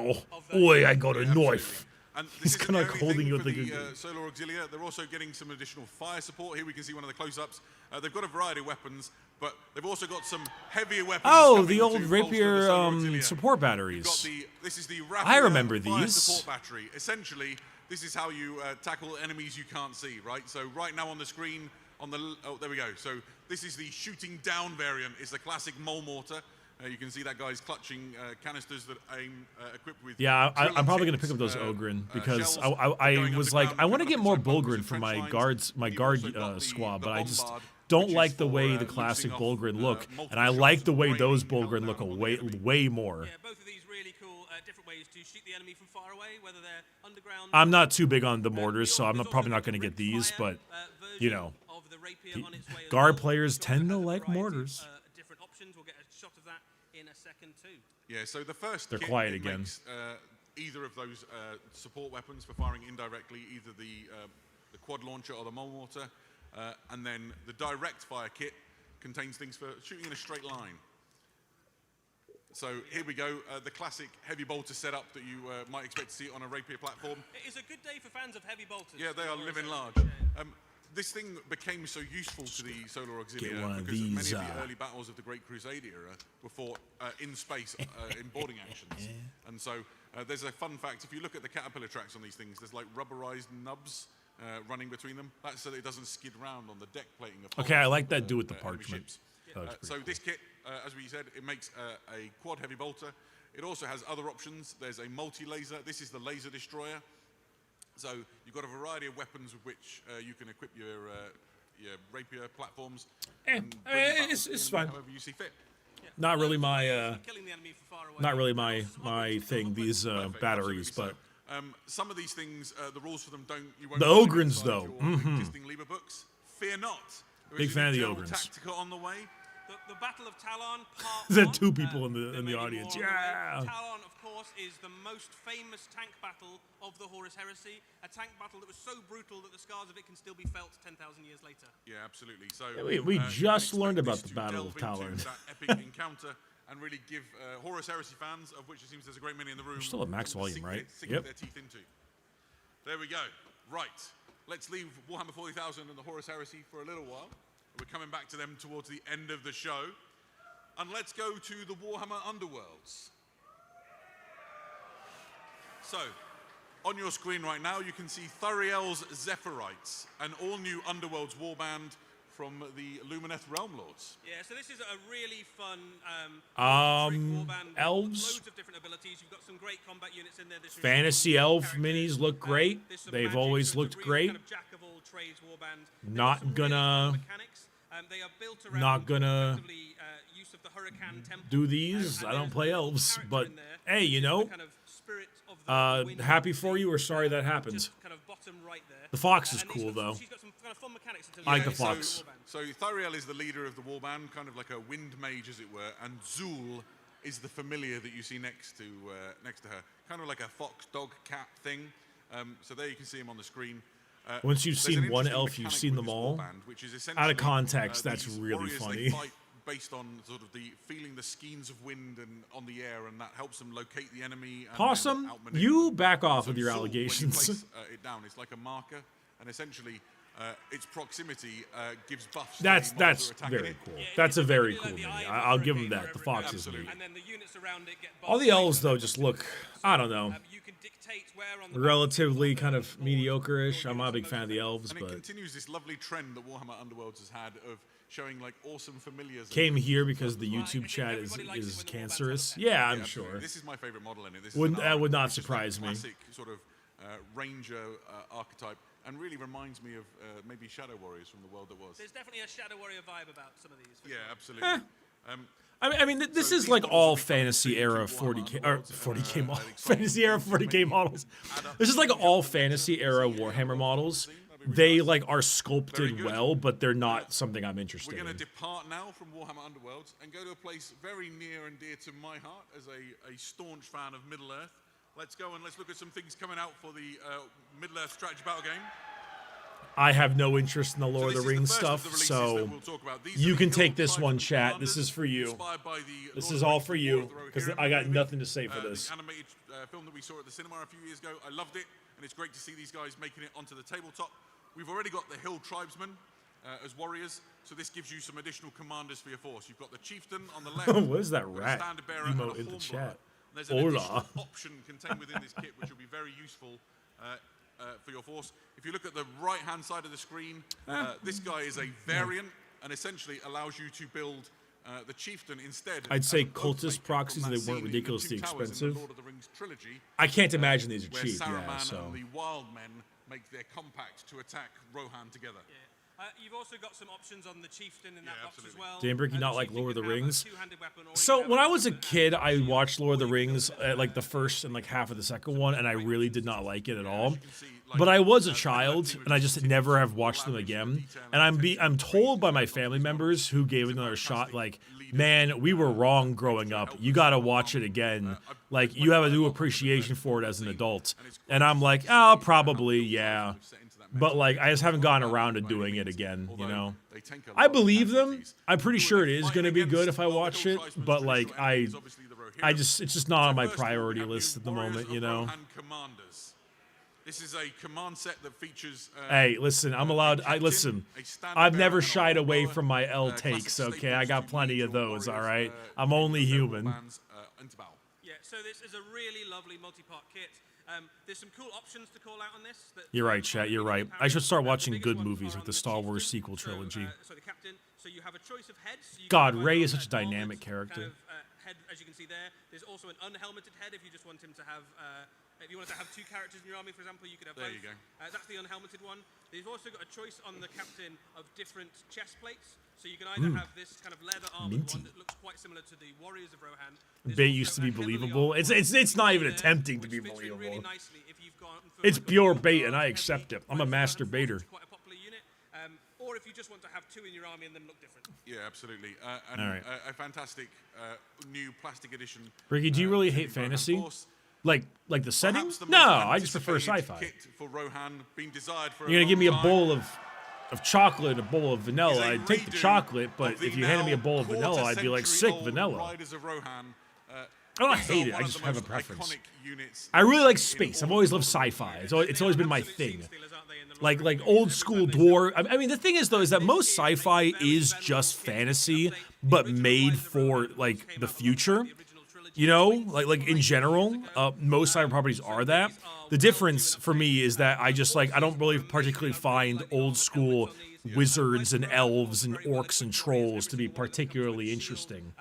got a knife. And this He's isn't kind the of only holding thing you for with the the. Solar Auxilia. They're also getting some additional fire support. Here we can see one of the close-ups. They've got a variety of weapons, but they've also got some heavier weapons. Oh, coming the to old bolster the rapier Solar Auxilia. support You've batteries. got this is the I remember fire these. support battery. Essentially, this is how you tackle enemies you can't see, right? So right now on the screen, oh, there we go. So this is the shooting down variant. It's the classic mole mortar. You can see that guy's clutching canisters that aim equipped with. Yeah, I'm probably gonna chips, pick up those Ogren because shells I going was like, underground, I want to going get up more inside bunkers Bulgrin and for trench my lines. my You've guard also got the squad, but I just bombard, don't which is like the for, way the loosing classic off, Bulgrin look, multiple and I shots like of the way brain those held Bulgrin down look on the way enemy. more. Yeah, both of these really cool different ways to shoot the enemy from far away, whether they're underground. I'm not too big on the mortars, so I'm probably not going to get these, but you know, of the rapier on its way as guard well. players We've got tend to a like variety of, mortars. Different options. We'll get a shot of that in a second too. Yeah, so the first They're kit, quiet it again. makes, either of those support weapons for firing indirectly, either the quad launcher or the mole mortar, and then the direct fire kit contains things for shooting in a straight line. So here we go, the classic heavy bolter setup that you might expect to see on a rapier platform. It is a good day for fans of heavy bolters. Yeah, they are Horus living Heresy. large. Yeah. This thing became so useful to the Solar Auxilia one of because these, many of the early battles of the Great Crusade era were fought in space in boarding actions. And so there's a fun fact, if you look at the caterpillar tracks on these things, there's like rubberized nubs running between them. That's so that it doesn't skid around on the deck plating of Okay, I hulls like of, that dude with the enemy parchment. ships. That looks So pretty this kit, as we said, it makes a quad heavy bolter. It also has other options. There's a multi-laser. This is the laser destroyer. So you've got a variety of weapons with which you can equip your rapier platforms. and bring your battles it's in fine. However you see fit. Not really my Killing the enemy from far away. not really my thing. These batteries, but Some of these things, the rules for them you won't The find Ogrins, inside though. your existing Liber books. Fear not. There Big is a fan of the Journal Ogrins. Tactica on the way. The Battle of Talon Part There's 1. two people in there the may be audience. more on the way. Yeah. Talon, of course, is the most famous tank battle of the Horus Heresy. A tank battle that was so brutal that the scars of it can still be felt 10,000 years later. Yeah, absolutely. So We you just can learned expect about the this to Battle of delve into Talon. that epic encounter and really give Horus Heresy fans, of which it seems there's a great many in the room, still at max something to volume, right? sink Yep. their teeth into. There we go. Right. Let's leave Warhammer 40,000 and the Horus Heresy for a little while. We're coming back to them towards the end of the show. And let's go to the Warhammer Underworlds. So, on your screen right now, you can see Thuriel's Zephyrite, an all-new Underworlds warband from the Lumineth Realm Lords. Yeah, so this is a really fun warband. elves? Loads of different abilities. You've got some great combat units in there. There's some Fantasy cool elf characters. minis look great. There's some They've magic, always so it's a looked real great. Kind of jack of all trades warband. They've Not got some really gonna- cool mechanics. They are built around not gonna effectively, use of the Hurricane Temple. Do these? And I don't there's play a little elves, character but in there, hey, you which is know, the kind of spirit of the wind happy and for sea, you or sorry that happened. just kind of bottom right there. The fox is And cool, though. She's got some kind of fun mechanics. I like the so- fox. So Thuriel is the leader of the warband, kind of like a wind mage, as it were, and Zool is the familiar that you see next to her, kind of like a fox, dog, cat thing. So there you can see him on the screen. Once you've There's seen an one interesting elf, you've mechanic seen with them this all. warband, which is Out of essentially, context, that's these really warriors, funny. They fight based on sort of the feeling the skeins of wind and on the air, and that helps them locate the enemy. And Possum, outmaneuver you them. back off So with your Zool, when you allegations. place, it down, it's like a marker, and essentially its proximity gives buffs. to That's the models that are attacking very it. cool. Yeah, That's a it's very really cool like the mini. eye of I'll give him hurricane that. The wherever it fox goes. is neat. And then the units around it get All the buffed elves based on though their just look, I don't know, you can dictate where on the relatively battlefield kind the of Lord mediocre-ish. I'm not a units big are fan of the most elves, And it but continues this lovely trend that Warhammer Underworlds has had of showing like awesome familiars. came here because the Right, I YouTube think chat everybody likes it is when the cancerous. warbands have Yeah, Yeah, I'm absolutely. sure. This is my favorite model in it. This Wouldn't- is that would not it's just surprise me. Classic sort of ranger archetype, and really reminds me of maybe Shadow Warriors from the world that was. There's definitely a Shadow Warrior vibe about some of these. for Yeah, sure. absolutely. I mean, this So is these like models all will be coming fantasy to era Warhammer 40k or Underworlds, 40k models. they're exciting Fantasy era things to 40k make models. people This is like all fantasy era Warhammer models. They like are sculpted good. well, but they're not something I'm interested We're going to in. depart now from Warhammer Underworlds and go to a place very near and dear to my heart as a staunch fan of Middle-earth. Let's go and let's look at some things coming out for the Middle-earth strategy battle game. I have no interest in the Lord So of the this is Rings first of stuff, the releases so that we'll talk about. These you are the can Hill take this Tribesmen one, chat. Commanders, This is for you. inspired by the This Lord is of the all Rings for War you of the because Rohirrim I got movie, nothing to say for this. The animated film that we saw at the cinema a few years ago. I loved it, and it's great to see these guys making it onto the tabletop. We've already got the Hill Tribesmen as warriors, so this gives you some additional commanders for your force. You've got the Chieftain on the left. What is that you've got a rat Standard Bearer and a emote in the Hornblower. chat? There's an Hola. additional option contained within this kit, which will be very useful for your force. If you look at the right-hand side of the screen, this guy is a variant and essentially allows you to build the Chieftain instead. I'd say as an oath cultist maker proxies, from they that weren't scene in the ridiculously Two Towers in expensive. the Lord of the Rings trilogy, I can't imagine these are where cheap. Saruman Yeah, so and the Wild Men make their compact to attack Rohan together. You've also got some options on the Chieftain in that box as absolutely. well. Didn't Bricky The not like Chieftain Lord of can the have a Rings? two-handed weapon, or you So can have when a I was a weapon that kid, has I shield, watched Lord of the or you can Rings have a like the first and like half of the second one, and I really did not like it at all. you can see, like, But I was a the child, activity and I just continues never have to watched them elaborate again. the detail And and I'm attention told by to my detail family of these members who gave it It's a another shot, fantastic like, leadership man, we were wrong growing to up. help You us gotta along. watch it again. I Like, went you have a quite new a lot with the appreciation for it as an scene, adult. and it's And great I'm to like, see oh, how probably, built yeah. we've set into that But meta. like, I just haven't It's not gone bad around to by any doing it means, again, you although know? they take a I lot of believe them. casualties. I'm pretty Who are sure they it is fighting going to be against? good if I Well, the watch Hill it, Tribesmen's but like, traditional enemy is obviously the Rohirrim. it's just not on my First of all, we priority have list new at the Warriors moment, of you know? Rohan Commanders. This is a command set that features. Hey, listen, I'm allowed. Listen, I've never shied away from my L takes. Okay, I got plenty of those. All right, I'm only human. Yeah, so this is a really lovely multi-part kit. There's some cool options to call out on this. You're right, chat. You're right. I should start watching good movies like the Star Wars sequel trilogy. So the captain. So you have a choice of heads. So you God, can Rey either is such a have dynamic helmet, character. Head, as you can see there. There's also an unhelmeted head if you just want him to have. If you wanted to have two characters in your army, for example, you could have There both. you go. That's the unhelmeted one. You've also got a choice on the captain of different chest plates. So you can either have this kind of leather armored Minty. one that looks quite similar to the Warriors of Rohan. Bait used to be believable. It's not even attempting to be Which fits in really believable. nicely if you've gone for It's like a pure full bait, and I heavy accept it. I'm a White master Dragon baiter. Force, quite a popular unit. Or if you just want to have 2 in your army and them look different. Yeah, absolutely. And All right. a fantastic new plastic edition. Ricky, do you really hate Rohan fantasy? Force. Like the Perhaps settings? the No, most I just prefer anticipated sci-fi. kit for Rohan, been desired for You're gonna give me a long time. bowl of chocolate, a bowl of vanilla. Is a I'd take the redo chocolate, of but the if you handed me a now bowl of vanilla, I'd be like, sick quarter-century-old vanilla. Riders of Rohan. I don't These hate are it. one I of just the have a most preference. iconic units I really like in space. all I've always of loved Warhammer. sci-fi. It's always been my thing. Like Like old school dwarf. I mean, the thing is though, is that most sci-fi is just fantasy, but made for like the future. You know, like in general, most sci-fi properties are that. The difference for me is that I don't really particularly find old school wizards and elves and orcs and trolls to be particularly interesting.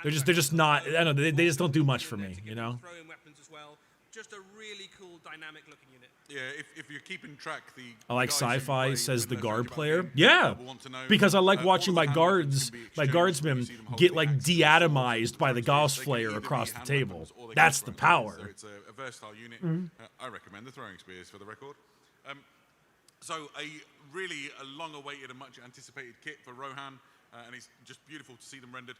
They're just not. I don't know. They just don't do much for me. You know. Throwing weapons as well. Just a really cool, dynamic looking unit. Yeah, if you're keeping track, I like guys who sci-fi, play says the and guard know player. about the game, Yeah, will want to know, because I like all watching of my the hand weapons guards, can be my exchanged. guardsmen You see them get holding like axes, deatomized by the swords, Gauss they can Flayer either across be the hand table. weapons or they can That's be the throwing power. spears. So it's a versatile unit. I recommend the throwing spears for the record. So a really long-awaited and much anticipated kit for Rohan, and it's just beautiful to see them rendered.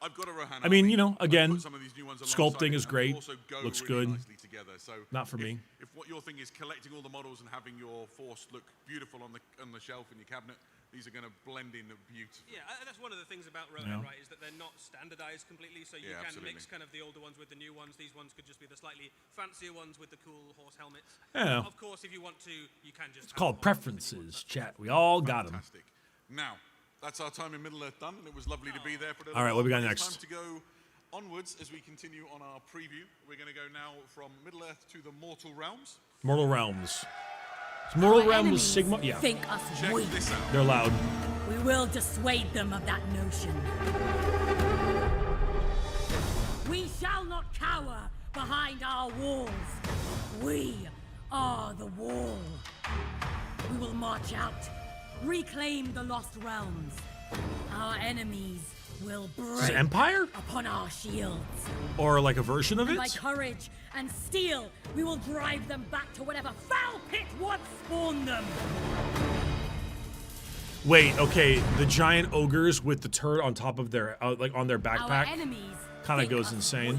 I've got a Rohan. I mean, army. you know, I've again, put some of these new ones sculpting alongside is it, and they great, also go looks really good. nicely together. So Not for me. If what your thing is collecting all the models and having your force look beautiful on the shelf in your cabinet, these are going to blend in beautifully. Yeah, that's one of the things about Rohan, Yeah. right, is that they're not standardized completely, so you Yeah, can absolutely. mix kind of the older ones with the new ones. These ones could just be the slightly fancier ones with the cool horse helmets. Yeah. Of course, if you want to, you can just It's called preferences, chat. We all got them. Fantastic. Now, that's our time in Middle Earth done, and it was lovely to be there for a little All right, what we got while. next? It's time to go onwards as we continue on our preview. We're going to go now from Middle Earth to the Mortal Realms. Mortal Realms. Is Mortal Our Realms enemies Sigmar? Yeah, think us Check weak. this out. they're loud. We will dissuade them of that notion. We shall not cower behind our walls. We are the wall. We will march out, reclaim the lost realms. Our enemies will Is it break Empire? upon our shields. Or like a version of And by it? courage and steel, we will drive them back to whatever foul pit once spawned them. Wait, okay, the giant ogres with the turret on top of their, like on their Our backpack, enemies kind of think goes us insane. weak.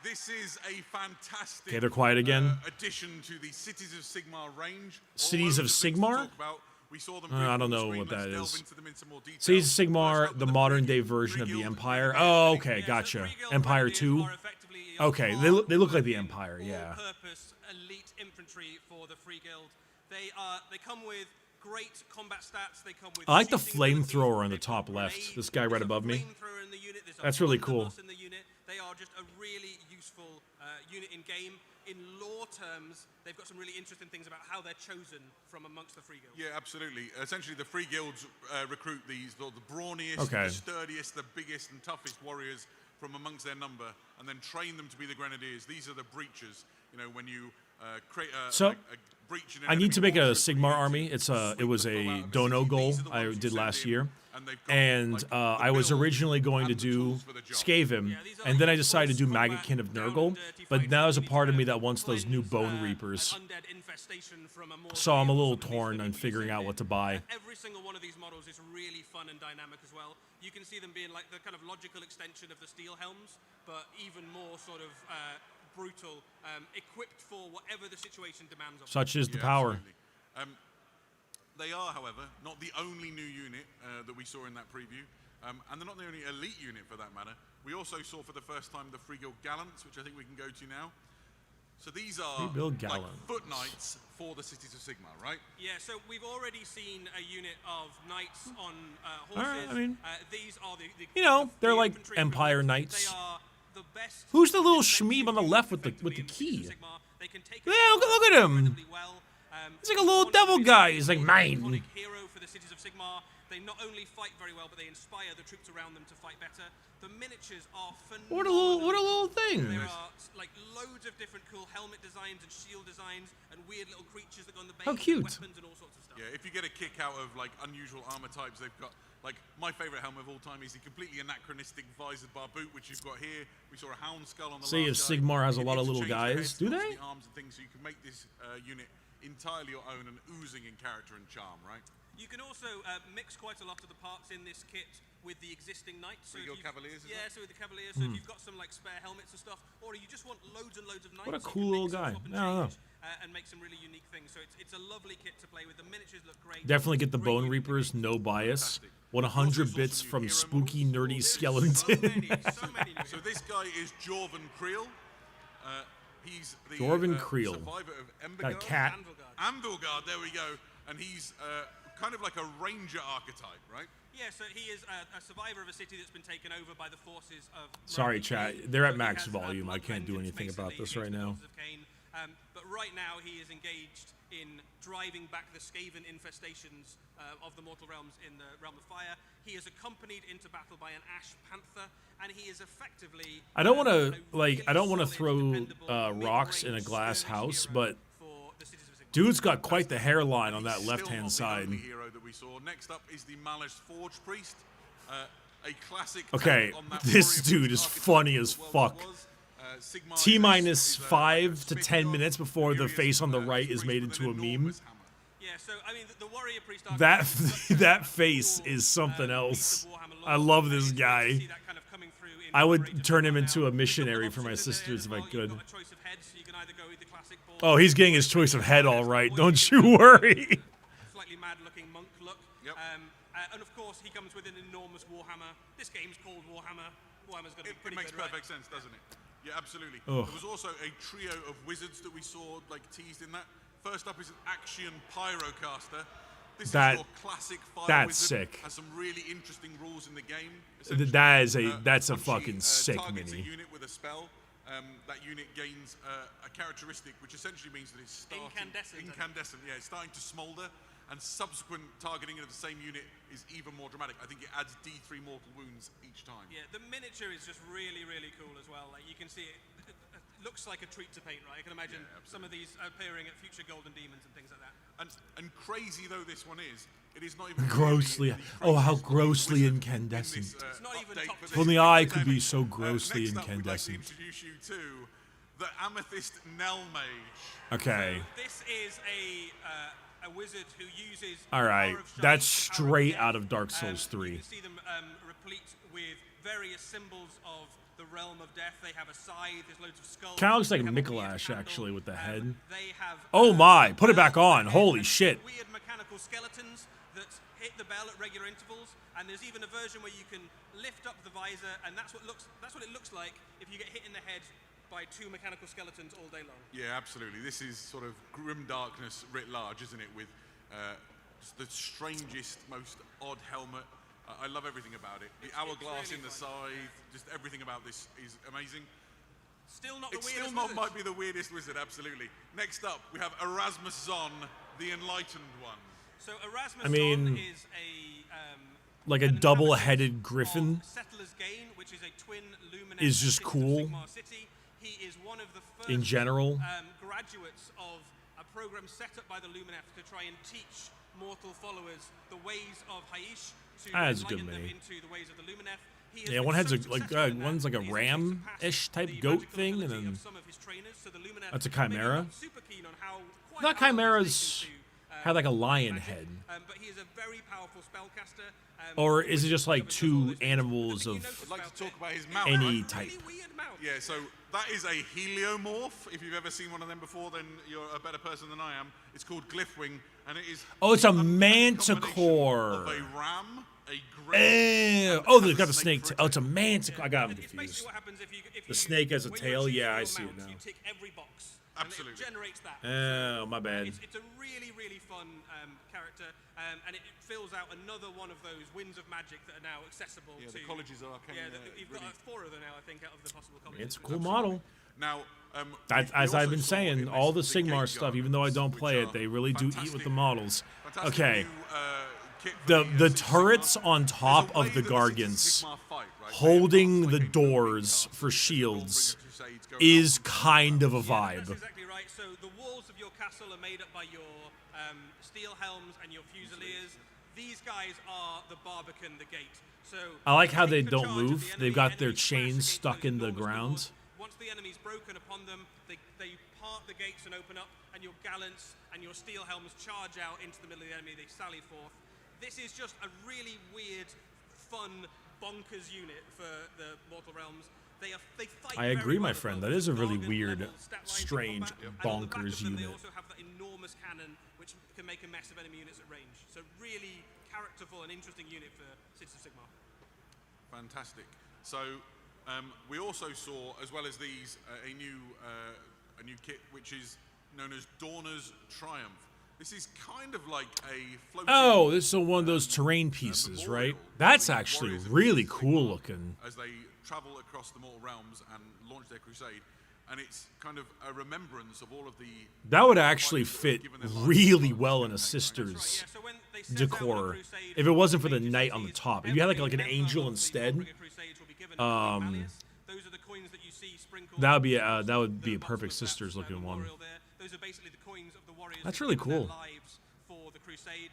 This is a fantastic Okay, they're quiet again. Addition to the Cities of Sigmar range. Cities All of those things to Sigmar? talk about. We saw them I don't briefly on know screen. what Let's that delve is. into them in some more detail. Cities of First Sigmar, up with the Free modern day Guild. version of Free the Guild Empire. Renegade. Oh, okay, Yeah, so gotcha. Free Guild Empire Renegades 2. are effectively a Okay, they look like the Empire, yeah. all-purpose elite infantry for the Free Guild. They come with great combat stats. They come with I like the shooting abilities, flamethrower on the they've got top left. grenades, This guy right there's a above me. flamethrower in the unit, there's a That's really blunderbuss cool. in the unit. They are just a really useful unit in game. In lore terms, they've got some really interesting things about how they're chosen from amongst the Free Guild. Yeah, absolutely. Essentially, the Free Guilds recruit these the brawniest, Okay. the sturdiest, the biggest and toughest warriors from amongst their number, and then train them to be the grenadiers. These are the breachers. You know, when you create a breach in an I need to make enemy a fortress, Sigmar you army. need to It sweep was the foe a out of the dono city. goal These are the I ones you did send last in, year. and they've got, And like, the I was build originally going to and the do tools for the job. Skaven, Yeah, these are and then I like decided to do close Maggotkin of combat, Nurgle, down and dirty but fighting. now there's a You need part to of me kind that wants those new cleanse, Bone an Reapers. undead infestation from a more So I'm a stable little some of these torn that on you figuring send out in. what to buy. Every single one of these models is really fun and dynamic as well. You can see them being like the kind of logical extension of the steel helms, but even more sort of brutal, equipped for whatever the situation demands of them. Such is the Yeah, power. absolutely. They are, however, not the only new unit that we saw in that preview, and they're not the only elite unit for that matter. We also saw for the first time the Free Guild Gallants, which I think we can go to now. So these are Free Guild like Gallants. foot knights for the Cities of Sigmar, right? Yeah, so we've already seen a unit of knights on horses. Alright, I mean, these are the you know, they're the like infantry Empire equivalent. Knights. They are the best. Who's the little defensive schmeeb on the unit left with the effectively in key? Cities of Sigmar. They can take Yeah, it look at him. incredibly well. He's like a little one devil of the guy. He's like, iconic mine. hero for the Cities of Sigmar. They not only fight very well, but they inspire the troops around them to fight better. The miniatures are phenomenal. What a little thing. There are like loads of different cool helmet designs and shield designs and weird little creatures that go on the base. How cute. Weapons and all sorts of stuff. Yeah, if you get a kick out of like unusual armor types, they've got like my favorite helmet of all time is the completely anachronistic visored bar boot, which you've got here. We saw a hound skull on the See if last guy. Sigmar has a You lot can of little interchange the guys. heads, Do lots of they? the arms and things, so you can make this unit entirely your own and oozing in character and charm, right? You can also mix quite a lot of the parts in this kit with the existing knights. So With your Cavaliers as well? so with the Cavaliers. So if you've got some like spare helmets and stuff, or you just want loads and loads of knights. What a you cool can little mix and guy. swap and I don't know. change, and make some really unique things. So it's a lovely kit to play with. The miniatures look great. Definitely get the Great Bone unit. Reapers, no bias. Fantastic. 100 bits from spooky, nerdy skeleton. So many. So this guy is Jorvan Creel. He's the Jorvan Creel. survivor of Got a Embergard. cat. Anvilgard, there we go. And he's kind of like a ranger archetype, right? Yeah, so he is a survivor of a city that's been taken over by the forces of... Sorry, Roman chat. Cain. They're at So he max has, volume. I blood can't do vengeance, anything about basically, this right against the now. forces of Cain. But right now he is engaged in driving back the Scaven infestations of the mortal realms in the Realm of Fire. He is accompanied into battle by an Ash Panther, and he is effectively... I don't want to really I don't want to solid, throw dependable, rocks in a mid-range glass skirmish house, hero but for the cities of Sigmar. dude's got quite the hairline on He's that still left-hand not the side. only hero that we saw. Next up is the Malish Forge Priest, a classic. Okay, take on that this warrior dude is archetype funny of as the world fuck. that was. Sigmar T is minus a 5 to smith 10 god, minutes before the furious, face on the right is priest made with into an a meme. enormous hammer. Yeah, so I mean, the warrior priest That archetype is such a that face cool, is something piece else. of Warhammer I lore. love And this it's great to guy. see that kind of coming through in I Rage would of turn him Sigmar into now. a You've got missionary for options my in there sisters as if I well. could. You've got a choice of heads, so you can either go with the classic ball. Oh, he's getting his choice of head all right. Don't you worry. Slightly mad-looking monk look. Yep. And of course, he comes with an enormous Warhammer. This game's called Warhammer. Warhammer's got to be It pretty makes good, right? perfect sense, doesn't it? Yeah, absolutely. Ugh. There was also a trio of wizards that we saw like teased in that. First up is an Axion Pyrocaster. This That- is your classic fire that's wizard. sick. Has some really interesting rules in the game. That's a that's a Once she, fucking sick targets mini. a unit with a spell. That unit gains a characteristic, which essentially means that it's starting Incandescent, I think. incandescent. Yeah, it's starting to smolder, and subsequent targeting of the same unit is even more dramatic. I think it adds D3 mortal wounds each time. Yeah, the miniature is just really, really cool as well. Like you can see it looks like a treat to paint, right? I can imagine some of these appearing at future Golden Demons and things like that. And crazy though this one is, it is not even Grossly. really the Oh, how craziest grossly wizard in incandescent. this, It's not even update top for two. this Only I epidemic. could be so grossly Next up, we'd like to incandescent. introduce you to the Amethyst Nell Mage. Okay. This is a wizard who uses. All right, Power of Shine, that's Power of straight Death. out of Dark Souls You 3. can see them replete with various symbols of the realm of death. They have a scythe. There's loads of skulls. Kinda looks like they have a weird Mikolash, candle, actually, with the head. They have. Oh my, put it back on. bells Holy and shit. Weird mechanical skeletons that hit the bell at regular intervals, and there's even a version where you can lift up the visor, and that's what it looks like if you get hit in the head by two mechanical skeletons all day long. Yeah, absolutely. This is sort of grim darkness writ large, isn't it? With just the strangest, most odd helmet. I love everything about it. The hourglass really in the fun. side, just everything about this is amazing. Still not the It weirdest still not wizard. might be the weirdest wizard, absolutely. Next up, we have Erasmus Zon, the Enlightened One. So Erasmus I mean, Zon is like a an double-headed inhabitant griffin of Settler's Gain, which is a twin luminous is just city of cool. Sigmar City. He is one of the first in general. graduates of a program set up by the Lumineth to try and teach mortal followers the ways of Haish to That's a good enlighten them mini. into the ways of the Lumineth. He has Yeah, been one has so a like successful in that one's like a that he's actually ram-ish surpassed type the goat magical thing, and ability then of some of his trainers, so the Lumineth that's a maybe chimera. not super keen on how quite Not how long chimeras it's taken to, had like a lion magic, head. but he is a very powerful spellcaster. Or is it which just like covers all two those things. animals The thing you of notice I'd like to about talk it- about his mouth. any right? type? Really weird mouth. Yeah, so that is a heliomorph. If you've ever seen one of them before, then you're a better person than I am. It's called Glyphwing, and it is. Oh, it's a the uncanny combination manticore. Of a ram, a griffin. Oh, and they've got the a snake. for a Oh, it's a tail. manticore. I got him It's basically confused. what happens if you The snake has a when you're tail? choosing Yeah, I your see it mount, now. You tick every box. Absolutely. And it generates that. Oh, my bad. It's a really, really fun character, and it fills out another one of those winds of magic that are now accessible Yeah, to. the colleges are arcane. Yeah, you've really. got 4 of them now, I think, out of the possible colleges. It's a cool model. Now, As we also I've been saw saying, in all the this Sigmar gate stuff, even though I don't garments, play which it, they are really do eat with fantastic- the models. fantastic Okay. new, kit for The Six turrets Sigmar. on There's a top way of the that Gargants Six Sigmar fight, right? They holding are the like doors a for shields Crusades go is out and kind of a That's vibe. exactly right. So the walls of your castle are made up by your steel helms and your fusiliers. These guys are the Barbican, the gate. So I like how they take don't charge of move. the enemy. They've got their Enemies chains crash against stuck those in the enormous ground. doors. Once the enemy's broken upon them, they part the gates and open up, and your gallants and your steel helms charge out into the middle of the enemy. They sally forth. This is just a really weird, fun, bonkers unit for the Mortal Realms. They fight I agree, very my well as friend. well. That is a There's really bargain weird, level stat lines in strange, combat, and on the back bonkers of them, They unit. also have that enormous cannon, which can make a mess of enemy units at range. So really characterful and interesting unit for Cities of Sigmar. Fantastic. So we also saw, as well as these, a new kit which is known as Dawners Triumph. This is kind of like a floating. Oh, this is one of those terrain pieces, right? memorial That's for the actually warriors of really Sigmar cool looking. as they travel across the mortal realms and launch their crusade. And it's kind of a remembrance of all of the. That would actually fighters that have fit given their lives really for well in a campaign, right? sister's Yeah, so when they set out on a decor. crusade If it wasn't for for the major knight on the cities, top. If you had like every an angel member of the instead, Warbringer Crusades will be given a malleus. Those are the coins that you see sprinkled that would be across that would the be a bottom perfect of that, sisters looking one. memorial there. Those are basically the coins of the warriors. That's who really gave their cool. lives for the crusade.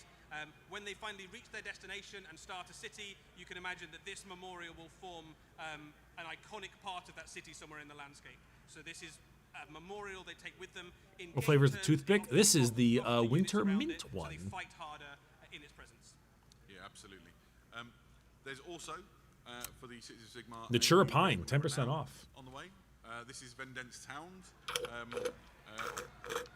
When they finally reach their destination and start a city, you can imagine that this memorial will form an iconic part of that city somewhere in the landscape. So this is a memorial they take with them. In What flavor is the terms, toothpick? often This is of the units winter around mint it, one. So they fight harder in its presence. Yeah, absolutely. There's also for the Cities of Sigmar. The a Chura new Pine, weapon 10% now off. on the way. This is Vendenst's Hound.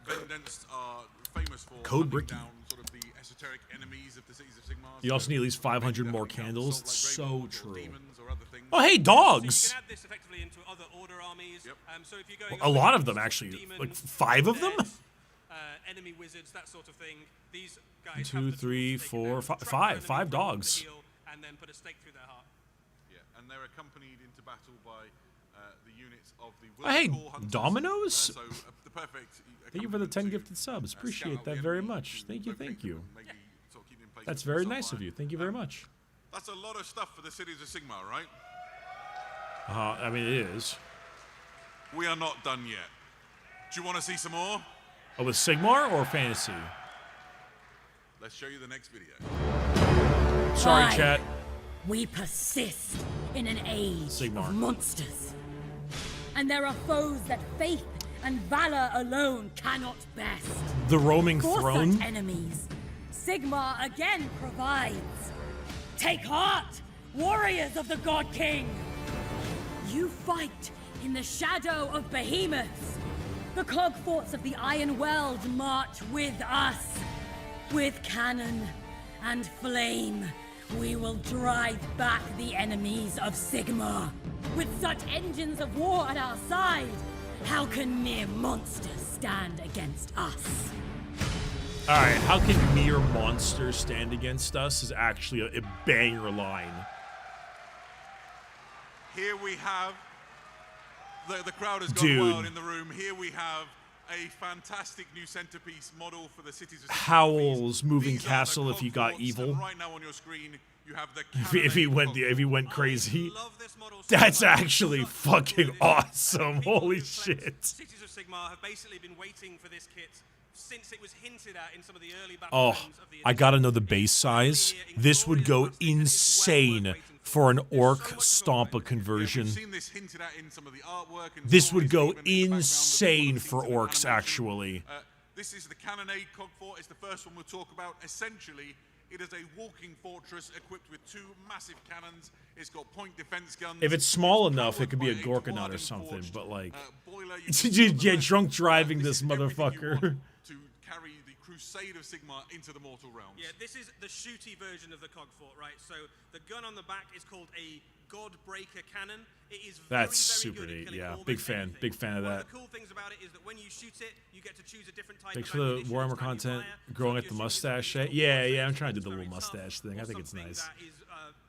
Vendenst are famous for Code hunting Bricky. down sort of the esoteric enemies of the Cities of Sigmar. You also need at least 500 more definitely candles. help So assault like true. Grey Lords or demons or other things. Oh, hey, So you dogs! can add this effectively into other order armies. Yep. So if you're going A lot of up them, against actually. demons, Like 5 of them? undead, enemy wizards, that sort of thing. These guys have 2, the 3, tools to take 4, them down, 5, trap 5, them, 5 and then dogs. heal, and then put a stake through their heart. Yeah, and they're accompanied into battle by the units of the Oh, hey, Wildercore Hunters. Dominoes? So the perfect. Thank you for the 10 accompaniment to, gifted subs. scout Appreciate out that the very enemy, much. to Thank you, locate thank them you. and maybe sort of keep them in place That's with very some nice of fire. you. Thank you very much. That's a lot of stuff for the Cities of Sigmar, right? I mean, it is. We are not done yet. Do you want to see some more? Oh, with Sigmar or fantasy? Let's show you the next video. Sorry, Why? chat. We persist in an age Sigmar. of monsters. And there are foes that faith and valor alone cannot best. The roaming For throne. such enemies, Sigmar again provides. Take heart, warriors of the God King! You fight in the shadow of behemoths. The cogforts of the Iron World march with us. With cannon and flame, we will drive back the enemies of Sigmar. With such engines of war at our side, how can mere monsters stand against us? All right, how can mere monsters stand against us is actually a banger line. Here we have the crowd has gone Dude. wild in the room. Here we have a fantastic new centerpiece model for the Cities of Sigmar. Howl's moving These are the castle if he got cogforts, evil. and right now on your screen, you have the If he went cannonade if he cogfort. went crazy. Love this model so That's much. actually Such fucking quality. awesome. People Holy who've played shit. Cities of Sigmar have basically been waiting for this kit since it was hinted at in some of the early battle Oh, frames of the I gotta know the edition. base size. Here in This would go glorious rustic, and it's well worth insane waiting for an There's orc so much to stompa talk about. conversion. We've seen this hinted at in some of the artwork. And This stories, would go even in the background of all the insane scenes for and orcs, animation. actually. This is the Cannonade Cogfort. It's the first one we'll talk about. Essentially, it is a walking fortress equipped with 2 massive cannons. It's got point defense guns. If it's small It's enough, it powered could be a by Gorkonaut or Dwarven something, forged, but like... boiler. You Yeah, can see on the drunk left. driving This this is everything you motherfucker. want to carry the Crusade of Sigmar into the mortal realms. Yeah, this is the shooty version of the Cogfort, right? So the gun on the back is called a Godbreaker cannon. It is very, That's very super good at neat, killing yeah. almost Big fan, anything. big fan of One that. of the cool things about it is that when you shoot it, you get to choose a different type Thanks of for the ammunition Warhammer each time you content. fire. Growing So at if the you're shooting mustache. something Yeah, that's yeah, I'm trying to do very the little tough, mustache thing. I or think it's something nice. that is,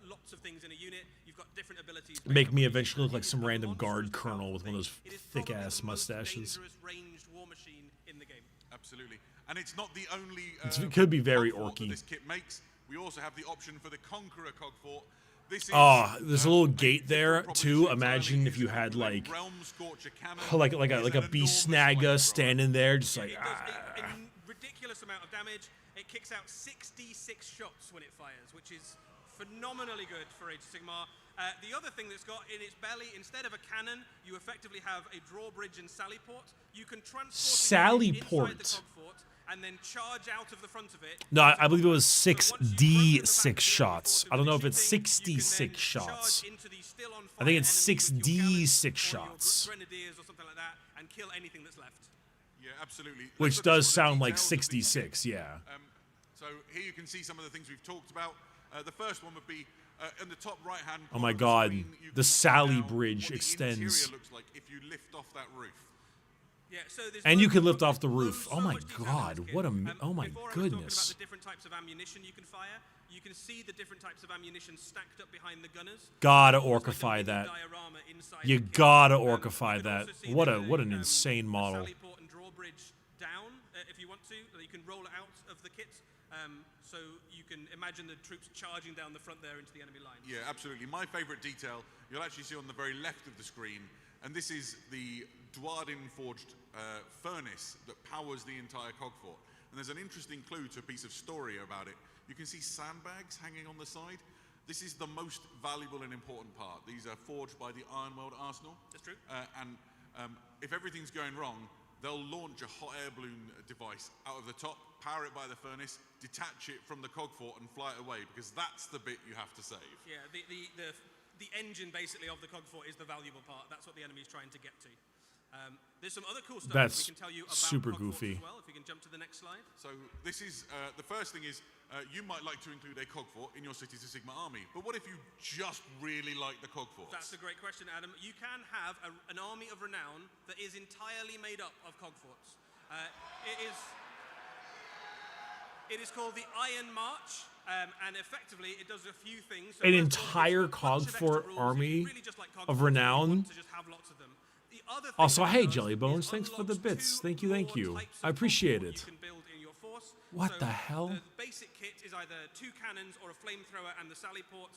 lots of things in a unit. You've got different abilities. Make me based on eventually look what like you some use. random Monster guard is a colonel powerful with one of thing. those It is thick probably ass the most mustaches. dangerous ranged war machine in the game. Absolutely. And it's not the only It could be very Cogfort that orky. this kit makes. We also have the option for the Conqueror Cogfort. This is, Oh, there's a little gate there probably too. shit Imagine timing. if you had like Realm Scorcher cannon. like a beast snagga standing there, just like It does a ridiculous amount of damage. It kicks out 66 shots when it fires, which is phenomenally good for Age of Sigmar. The other thing that's got in its belly, instead of a cannon, you effectively have a drawbridge and sallyport. You can transport it inside the Cogfort and then charge out of the front of it. No, I believe it was 6D6 shots. I don't know if it's 66 shots. I think it's 6D6 shots. Grenadiers or something like that, and kill anything that's left. Yeah, absolutely. Which does sound like 66, yeah. So here you can see some of the things we've talked about. The first one would be in the top right-hand. Oh my corner of God, screen, you the can Sally see now bridge what the extends. interior looks like if you lift off that roof. Yeah, so And you loads can of- lift off the loads- roof. so Oh my much detail in God, this kit. what a oh my Before I was talking about goodness. the different types of ammunition you can fire, you can see the different types of ammunition stacked up behind the gunners. Gotta Almost like a orcify mini that. diorama inside You the kit. gotta You orcify can that. also see What the, an insane model. The sallyport and drawbridge down, if you want to. You can roll it out of the kit, so you can imagine the troops charging down the front there into the enemy line. Yeah, absolutely. My favorite detail you'll actually see on the very left of the screen, and this is the Dwarden forged furnace that powers the entire Cogfort. And there's an interesting clue to a piece of story about it. You can see sandbags hanging on the side. This is the most valuable and important part. These are forged by the Ironworld Arsenal. That's true. And if everything's going wrong, they'll launch a hot air balloon device out of the top, power it by the furnace, detach it from the Cogfort and fly it away, because that's the bit you have to save. Yeah, the engine basically of the Cogfort is the valuable part. That's what the enemy's trying to get to. There's some other cool stuff That's we can tell you about super Cogforts goofy. as well. If we can jump to the next slide. So this is, the first thing is, you might like to include a Cogfort in your Cities of Sigmar army, but what if you just really like the Cogforts? That's a great question, Adam. You can have an army of renown that is entirely made up of Cogforts. It is called the Iron March, and effectively it does a few things. So An first of all, entire it's got a bunch of extra Cogfort rules. army It's really just like of Cogforts, renown? you want to just have lots of them. The other thing Also, that it hey, does Jelly is Bones, thanks for the unlocks bits. 2 Thank you. core types I of appreciate Cogfort it. You can build in your force. What So the hell? The basic kit is either 2 cannons or a flamethrower and the sallyport.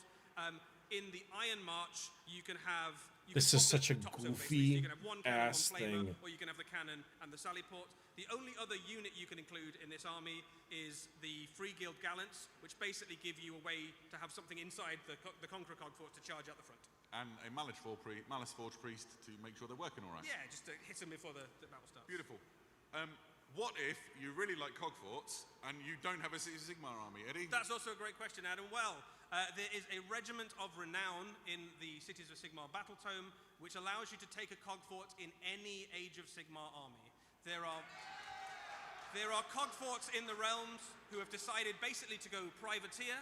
In the Iron March, you can have. This is such a goofy you can have 1 cannon, ass 1 flamer, thing. or you can have the cannon and the sallyport. The only other unit you can include in this army is the Free Guild Gallants, which basically give you a way to have something inside the Conqueror Cogfort to charge out the front. And a Malice Forge priest to make sure they're working all right. Yeah, just to hit them before the battle starts. Beautiful. What if you really like Cogforts and you don't have a Cities of Sigmar army, Eddie? That's also a great question, Adam. Well, there is a regiment of renown in the Cities of Sigmar battle tome, which allows you to take a Cogfort in any Age of Sigmar army. There are Cogforts in the realms who have decided basically to go privateer.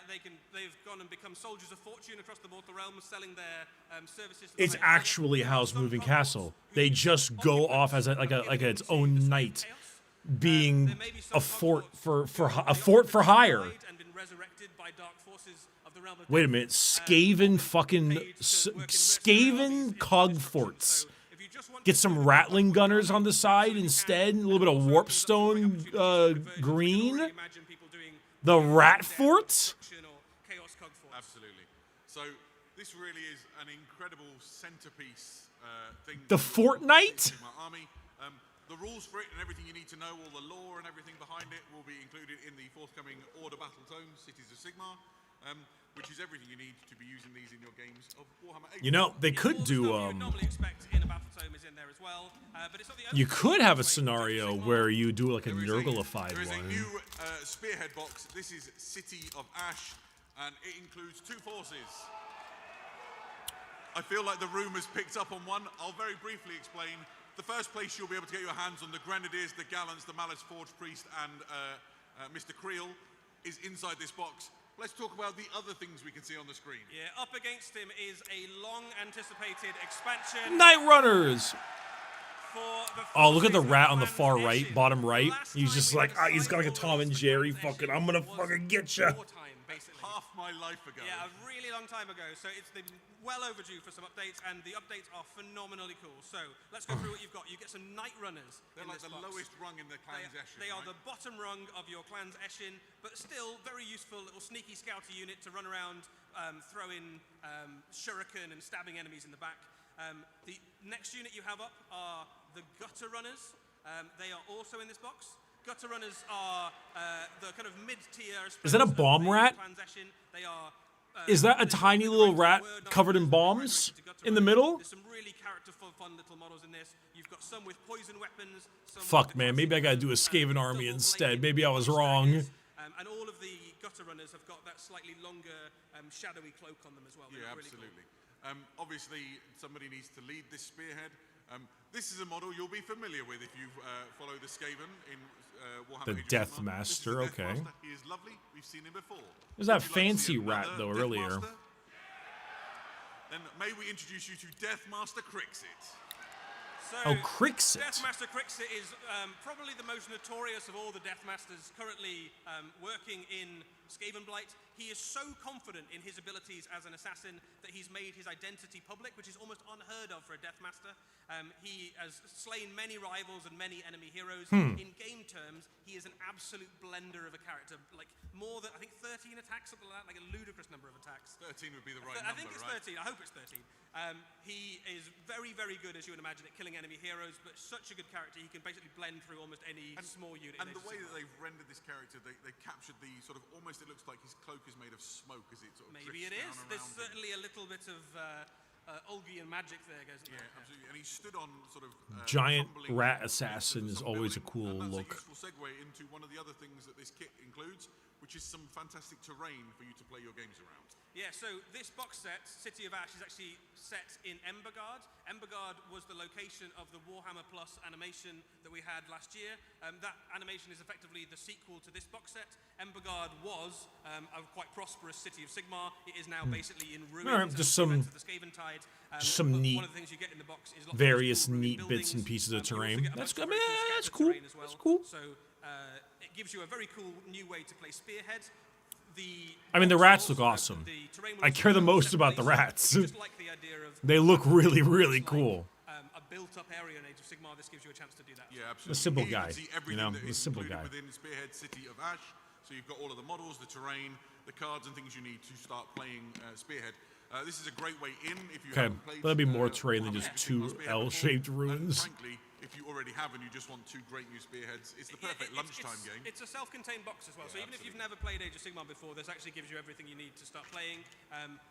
They've gone and become soldiers of fortune across the mortal realms, selling their services. To the It's High Elder. actually House Some Moving Cogforts Castle. who They become just go off as occupants like its into own the knight, chaos. being There may be some a fort Cogforts for who a fort for hire. died and been resurrected by dark forces of the realm of Wait a death. minute, Scaven fucking Paid to work in mercenary Scaven armies in cog destruction. forts. So if you just want Get to some do rattling Cogfort gunners army, on the side you instead, can. a little bit of Also opens up some warpstone great opportunities for conversions. You can green. already imagine people doing The rat death, fort? destruction, or chaos Cogforts. Absolutely. So this really is an incredible centerpiece thing. The for your Fortnite? Cities of Sigmar army. The rules for it and everything you need to know, all the lore and everything behind it, will be included in the forthcoming Order Battle Tome, Cities of Sigmar, which is everything you need to be using these in your games of Warhammer 80. You know, they could All the do stuff you would normally expect in a battle tome is in there as well, but it's not the only you thing could have a way to scenario Sigmar. where you do like a There is Nurglified there is a one. new spearhead box. This is City of Ash, and it includes 2 forces. I feel like the room has picked up on one. I'll very briefly explain. The first place you'll be able to get your hands on the Grenadiers, the Gallants, the Malice Forge Priest, and Mr. Creel is inside this box. Let's talk about the other things we can see on the screen. Yeah, up against him is a long-anticipated expansion. Night Runners. For the Oh, look at the forces rat of on the far Van right, Eschen. bottom The right. last He's time just we like, had he's got like a cycle Tom and wars for Jerry Van Eschen fucking, I'm gonna was fucking get ya. wartime, basically. half my life ago. Yeah, a really long time ago. So they've been well overdue for some updates, and the updates are phenomenally cool. So let's go through what you've got. You get some Night Runners. They're like the lowest rung in the clan's Eshin. They are the bottom rung of your clan's Eshin, but still very useful little sneaky scouter unit to run around, throwing shuriken and stabbing enemies in the back. The next unit you have up are the Gutter Runners. They are also in this box. Gutter Runners are the kind of mid-tier. Is that a bomb rat? They are. Is that a tiny little rat covered in bombs in the middle? There's some really characterful, fun little models in this. You've got some with poison weapons. Some Fuck, with man. Maybe I gotta do a Skaven army instead. Maybe I was wrong. And all of the Gutter Runners have got that slightly longer, shadowy cloak on them as well. Yeah, absolutely. Really cool. Obviously, somebody needs to lead this spearhead. This is a model you'll be familiar with if you follow the Scaven in Warhammer. The Death Master, okay. He is lovely. We've seen him before. There's that fancy rat though earlier. Then may we introduce you to Death Master Crixit. So, oh, Crixit. Deathmaster Crixit is probably the most notorious of all the Deathmasters currently working in Scaven Blight. He is so confident in his abilities as an assassin that he's made his identity public, which is almost unheard of for a Deathmaster. He has slain many rivals and many enemy heroes. In game terms, he is an absolute blender of a character. Like more than, I think, 13 attacks, something like that, like a ludicrous number of attacks. 13 would be the right number, I think it's 13. I hope it's 13. He is very, very good, as you would imagine, at killing enemy heroes, but such a good character, he can basically blend through almost any small unit. And the way that they've rendered this character, they captured the sort of, almost it looks like his cloak is made of smoke as it sort of maybe it is. There's certainly a little bit of Olgian magic there, goes. Yeah, absolutely. And he stood on sort of giant rat assassin is always a cool look. That's a useful segue into one of the other things that this kit includes, which is some fantastic terrain for you to play your games around. Yeah, so this box set, City of Ash, is actually set in Embergard. Embergard was the location of the Warhammer Plus animation that we had last year. That animation is effectively the sequel to this box set. Embergard was a quite prosperous city of Sigmar. It is now basically in ruins. All right, just some neat, one of the things you get in the box is various neat bits and pieces of terrain. That's good, man. That's cool. That's cool. So it gives you a very cool new way to play Spearhead. I mean, the rats look awesome. I care the most about the rats. They look really, really cool. A built-up area in Age of Sigmar. This gives you a chance to do that. Yeah, absolutely. The simple guy, you know, the simple guy. Within Spearhead City of Ash, so you've got all of the models, the terrain, the cards, and things you need to start playing Spearhead. This is a great way in if you haven't played. There'll be more terrain than just two L-shaped ruins. Frankly, if you already have and you just want two great new spearheads, it's the perfect lunchtime game. It's a self-contained box as well, so even if you've never played Age of Sigmar before, this actually gives you everything you need to start playing.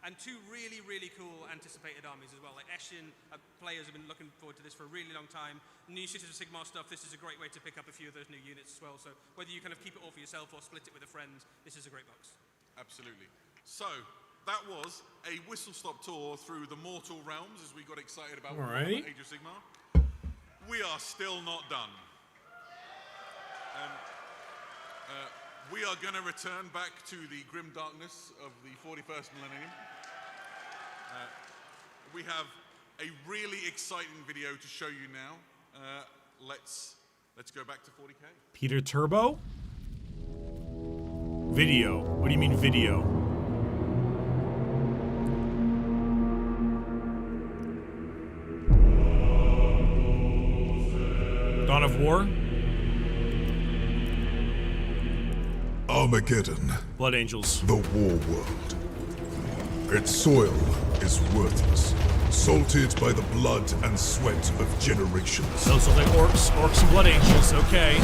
And two really, really cool anticipated armies as well. Like Eshin, players have been looking forward to this for a really long time. New Cities of Sigmar stuff, this is a great way to pick up a few of those new units as well. So whether you kind of keep it all for yourself or split it with a friend, this is a great box. Absolutely. So, that was a whistle-stop tour through the mortal realms as we got excited about Age of Sigmar. We are still not done. We are going to return back to the grim darkness of the 41st millennium. We have a really exciting video to show you now. Let's go back to 40K. Peter Turbo? Video. What do you mean video? Dawn of War? Armageddon. Blood Angels. The war world. Its soil is worthless, salted by the blood and sweat of generations. Those look like orcs and Blood Angels, okay.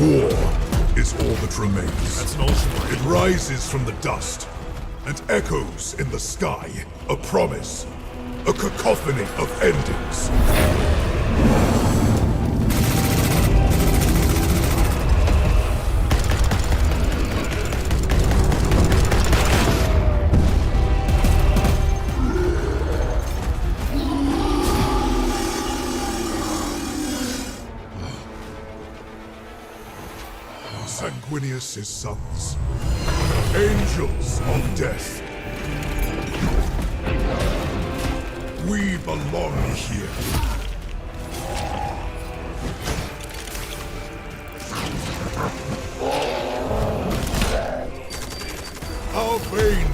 War is all that remains. That's an ocean. It rises from the dust and echoes in the sky, a promise, a cacophony of endings. Sanguinius' sons, angels of death. We belong here.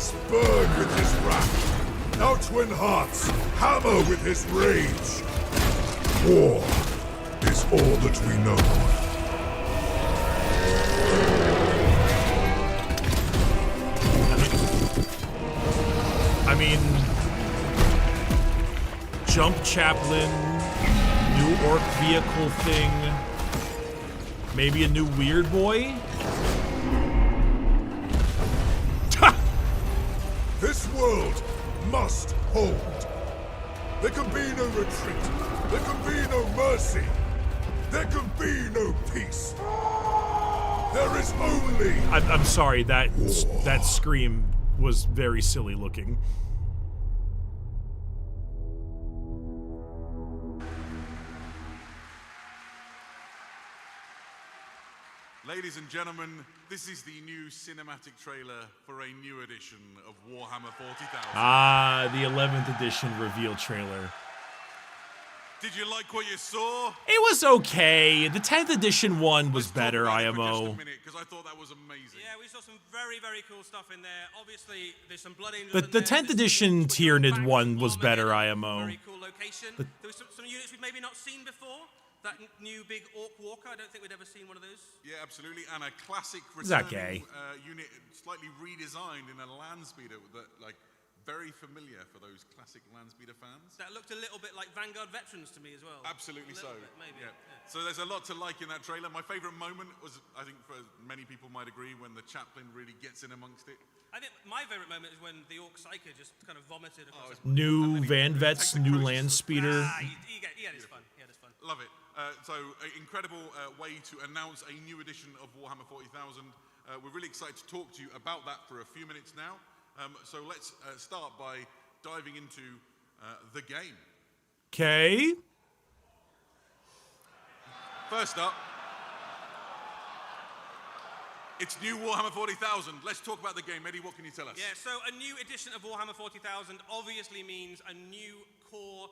must burn with his wrath. Now twin hearts hammer with his rage. War is all that we know. I mean, jump chaplain, new orc vehicle thing, maybe a new weird boy? This world must hold. There can be no retreat. There can be no mercy. There can be no peace. There is only... I'm sorry, that scream was very silly looking. Ladies and gentlemen, this is the new cinematic trailer for a new edition of Warhammer 40,000. Ah, the 11th edition reveal trailer. Did you like what you saw? It was okay. The 10th edition one was better, IMO. Because I thought that was amazing. Yeah, we saw some very, very cool stuff in there. Obviously, there's some Blood Angels The 10th edition Tyranid one was better, IMO. Very cool location. There was some units we've maybe not seen before. That new big Orc Walker, I don't think we'd ever seen one of those. Yeah, absolutely. And a classic Is that gay? Unit, slightly redesigned in a land speeder that, like, very familiar for those classic land speeder fans. That looked a little bit like Vanguard veterans to me as well. Absolutely so. Bit, maybe. Yeah. So there's a lot to like in that trailer. My favorite moment was, I think for many people might agree, when the chaplain really gets in amongst it. I think my favorite moment is when the Orc Psyker just kind of vomited across New Van Vets, new land speeder. He had his fun. He had his fun. Love it. So, an incredible way to announce a new edition of Warhammer 40,000. We're really excited to talk to you about that for a few minutes now. So let's start by diving into the game. Okay. First up, it's new Warhammer 40,000. Let's talk about the game. Eddie, what can you tell us? Yeah, so a new edition of Warhammer 40,000 obviously means a new core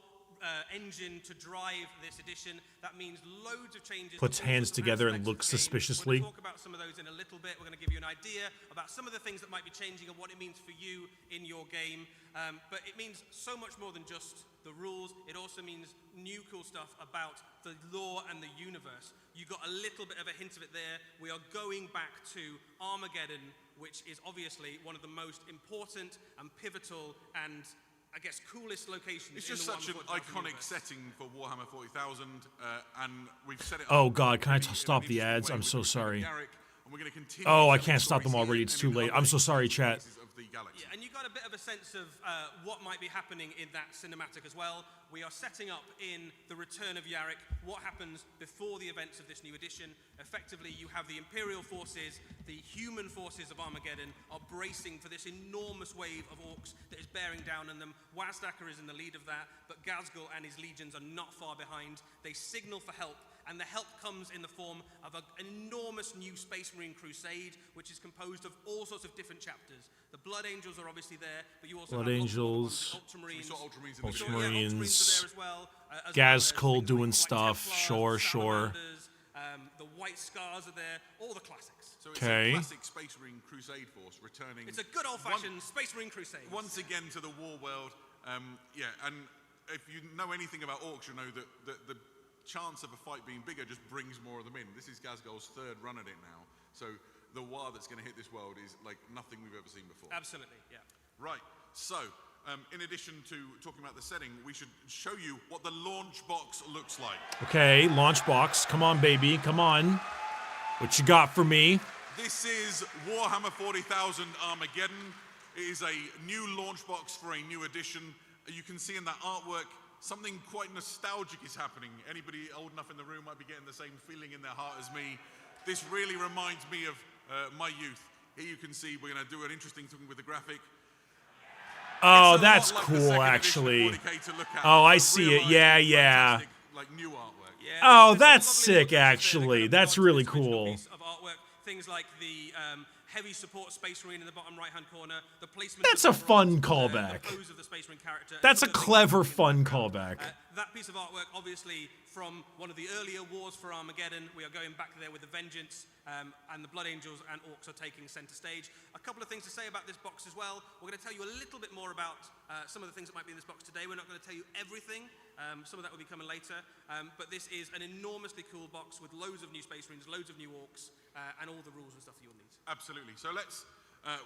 engine to drive this edition. That means loads of changes. Puts hands together and looks suspiciously. We'll talk about some of those in a little bit. We're going to give you an idea about some of the things that might be changing and what it means for you in your game. But it means so much more than just the rules. It also means new cool stuff about the lore and the universe. You got a little bit of a hint of it there. We are going back to Armageddon, which is obviously one of the most important and pivotal and, I guess, coolest locations. It's just such an iconic setting for Warhammer 40,000, and we've set it. Oh God, can I stop the ads? I'm so sorry. Oh, I can't stop them already. It's too late. I'm so sorry, chat. Yeah, and you got a bit of a sense of what might be happening in that cinematic as well. We are setting up in the return of Yarrick what happens before the events of this new edition. Effectively, you have the Imperial forces, the human forces of Armageddon are bracing for this enormous wave of orcs that is bearing down on them. Wazdacker is in the lead of that, but Ghazghkull and his legions are not far behind. They signal for help, and the help comes in the form of an enormous new Space Marine crusade, which is composed of all sorts of different chapters. The Blood Angels are obviously there, but you also Blood have Angels, Ultramarines. Ultramarines, as well, Ghazghkull doing stuff. Sure. The White Scars are there, all the classics. So it's a classic Space Marine crusade force returning. It's a good old-fashioned Space Marine crusade. Once again to the war world. Yeah, and if you know anything about orcs, you know that the chance of a fight being bigger just brings more of them in. This is Ghazghkull's third run at it now. So the war that's going to hit this world is like nothing we've ever seen before. Absolutely, yeah. Right, so in addition to talking about the setting, we should show you what the launch box looks like. Okay, launch box. Come on, baby. Come on. What you got for me? This is Warhammer 40,000 Armageddon. It is a new launch box for a new edition. You can see in that artwork something quite nostalgic is happening. Anybody old enough in the room might be getting the same feeling in their heart as me. This really reminds me of my youth. Here you can see we're going to do an interesting thing with the graphic. Oh, that's cool, actually. Oh, I see it. Yeah. Like new artwork. Yeah, oh, that's sick, actually. That's really cool. Piece of artwork. Things like the heavy support Space Marine in the bottom right-hand corner. The placement. That's a fun callback. The pose of the Space Marine character. That's a clever, fun callback. That piece of artwork, obviously, from one of the earlier wars for Armageddon. We are going back there with the Vengeance, and the Blood Angels and Orcs are taking center stage. A couple of things to say about this box as well. We're going to tell you a little bit more about some of the things that might be in this box today. We're not going to tell you everything. Some of that will be coming later. But this is an enormously cool box with loads of new Space Marines, loads of new Orcs, and all the rules and stuff that you'll need. Absolutely. So let's,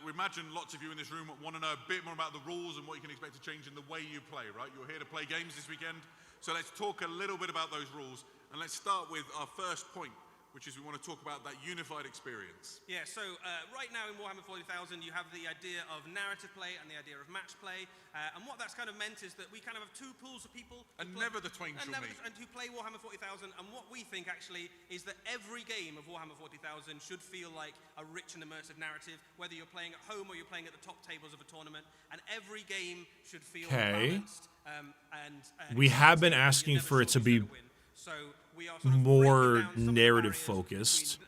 we imagine lots of you in this room want to know a bit more about the rules and what you can expect to change in the way you play, right? You're here to play games this weekend. So let's talk a little bit about those rules. And let's start with our first point, which is we want to talk about that unified experience. Yeah, so right now in Warhammer 40,000, you have the idea of narrative play and the idea of match play. And what that's kind of meant is that we kind of have two pools of people. And never the twain shall meet. And who play Warhammer 40,000. And what we think, actually, is that every game of Warhammer 40,000 should feel like a rich and immersive narrative, whether you're playing at home or you're playing at the top tables of a tournament. And every game should feel balanced. We have been asking for it to be more narrative focused.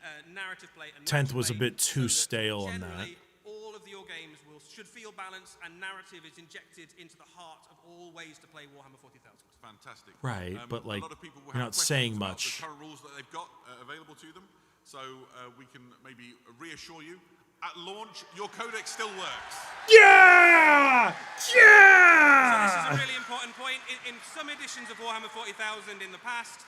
10th was a bit too stale on that. All of your games should feel balanced, and narrative is injected into the heart of all ways to play Warhammer 40,000. Fantastic. Right, but like, a lot of people will you're have not saying questions about much. the current rules that they've got available to them. So we can maybe reassure you. At launch, your codex still works. Yeah! Yeah! So this is a really important point. In some editions of Warhammer 40,000 in the past,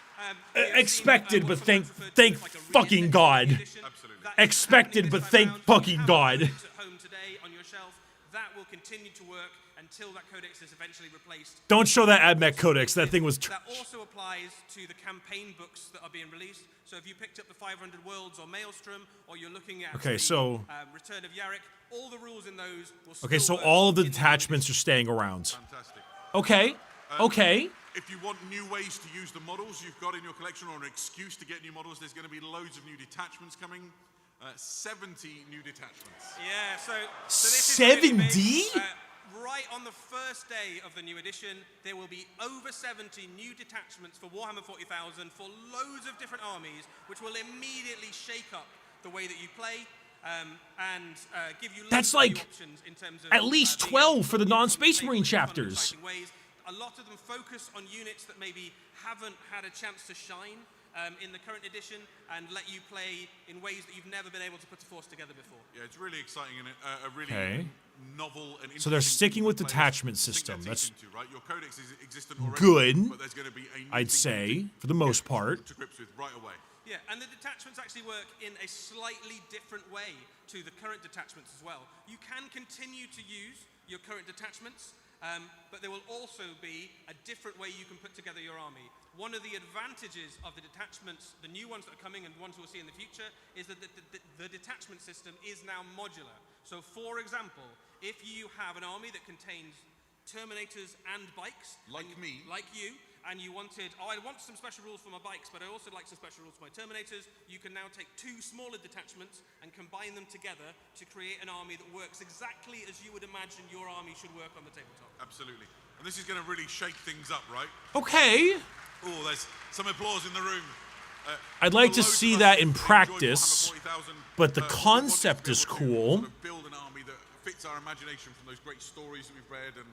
expected, but thank fucking God. Absolutely. Expected, but thank fucking God. At home today on your shelf, that will continue to work until that codex is eventually replaced. Don't show that AdMech codex. That thing was That also applies to the campaign books that are being released. So if you picked up the 500 Worlds or Maelstrom, or you're looking at okay. the, So Return of Yarrick, all the rules in those will okay. still So work all of the in detachments are staying around. Fantastic. Okay. Okay. If you want new ways to use the models you've got in your collection, or an excuse to get new models, there's going to be loads of new detachments coming. 70 new detachments. Yeah, so this is really 70? big. Right on the first day of the new edition, there will be over 70 new detachments for Warhammer 40,000 for loads of different armies, which will immediately shake up the way that you play and give you loads That's of like new options in terms of at least 12 for the non-Space Marine chapters. A lot of them focus on units that maybe haven't had a chance to shine in the current edition, and let you play in ways that you've never been able to put a force together before. Yeah, it's really exciting and a really novel and So they're interesting sticking with thing for detachment players to system. sink their That's teeth into, right? Your codex is existent already, good, but there's going to be a new I'd thing say, for the most part. to grips with right away. Yeah, and the detachments actually work in a slightly different way to the current detachments as well. You can continue to use your current detachments, but there will also be a different way you can put together your army. One of the advantages of the detachments, the new ones that are coming and ones we'll see in the future, is that the detachment system is now modular. So for example, if you have an army that contains Terminators and bikes, like me, like you, and you wanted, I want some special rules for my bikes, but I also like some special rules for my Terminators, you can now take two smaller detachments and combine them together to create an army that works exactly as you would imagine your army should work on the tabletop. Absolutely. And this is going to really shake things up, right? Okay. Oh, there's some applause in the room. I'd like to see that in practice, 40,000, but the we want concept to be is able to cool. sort of build an army that fits our imagination from those great stories that we've read and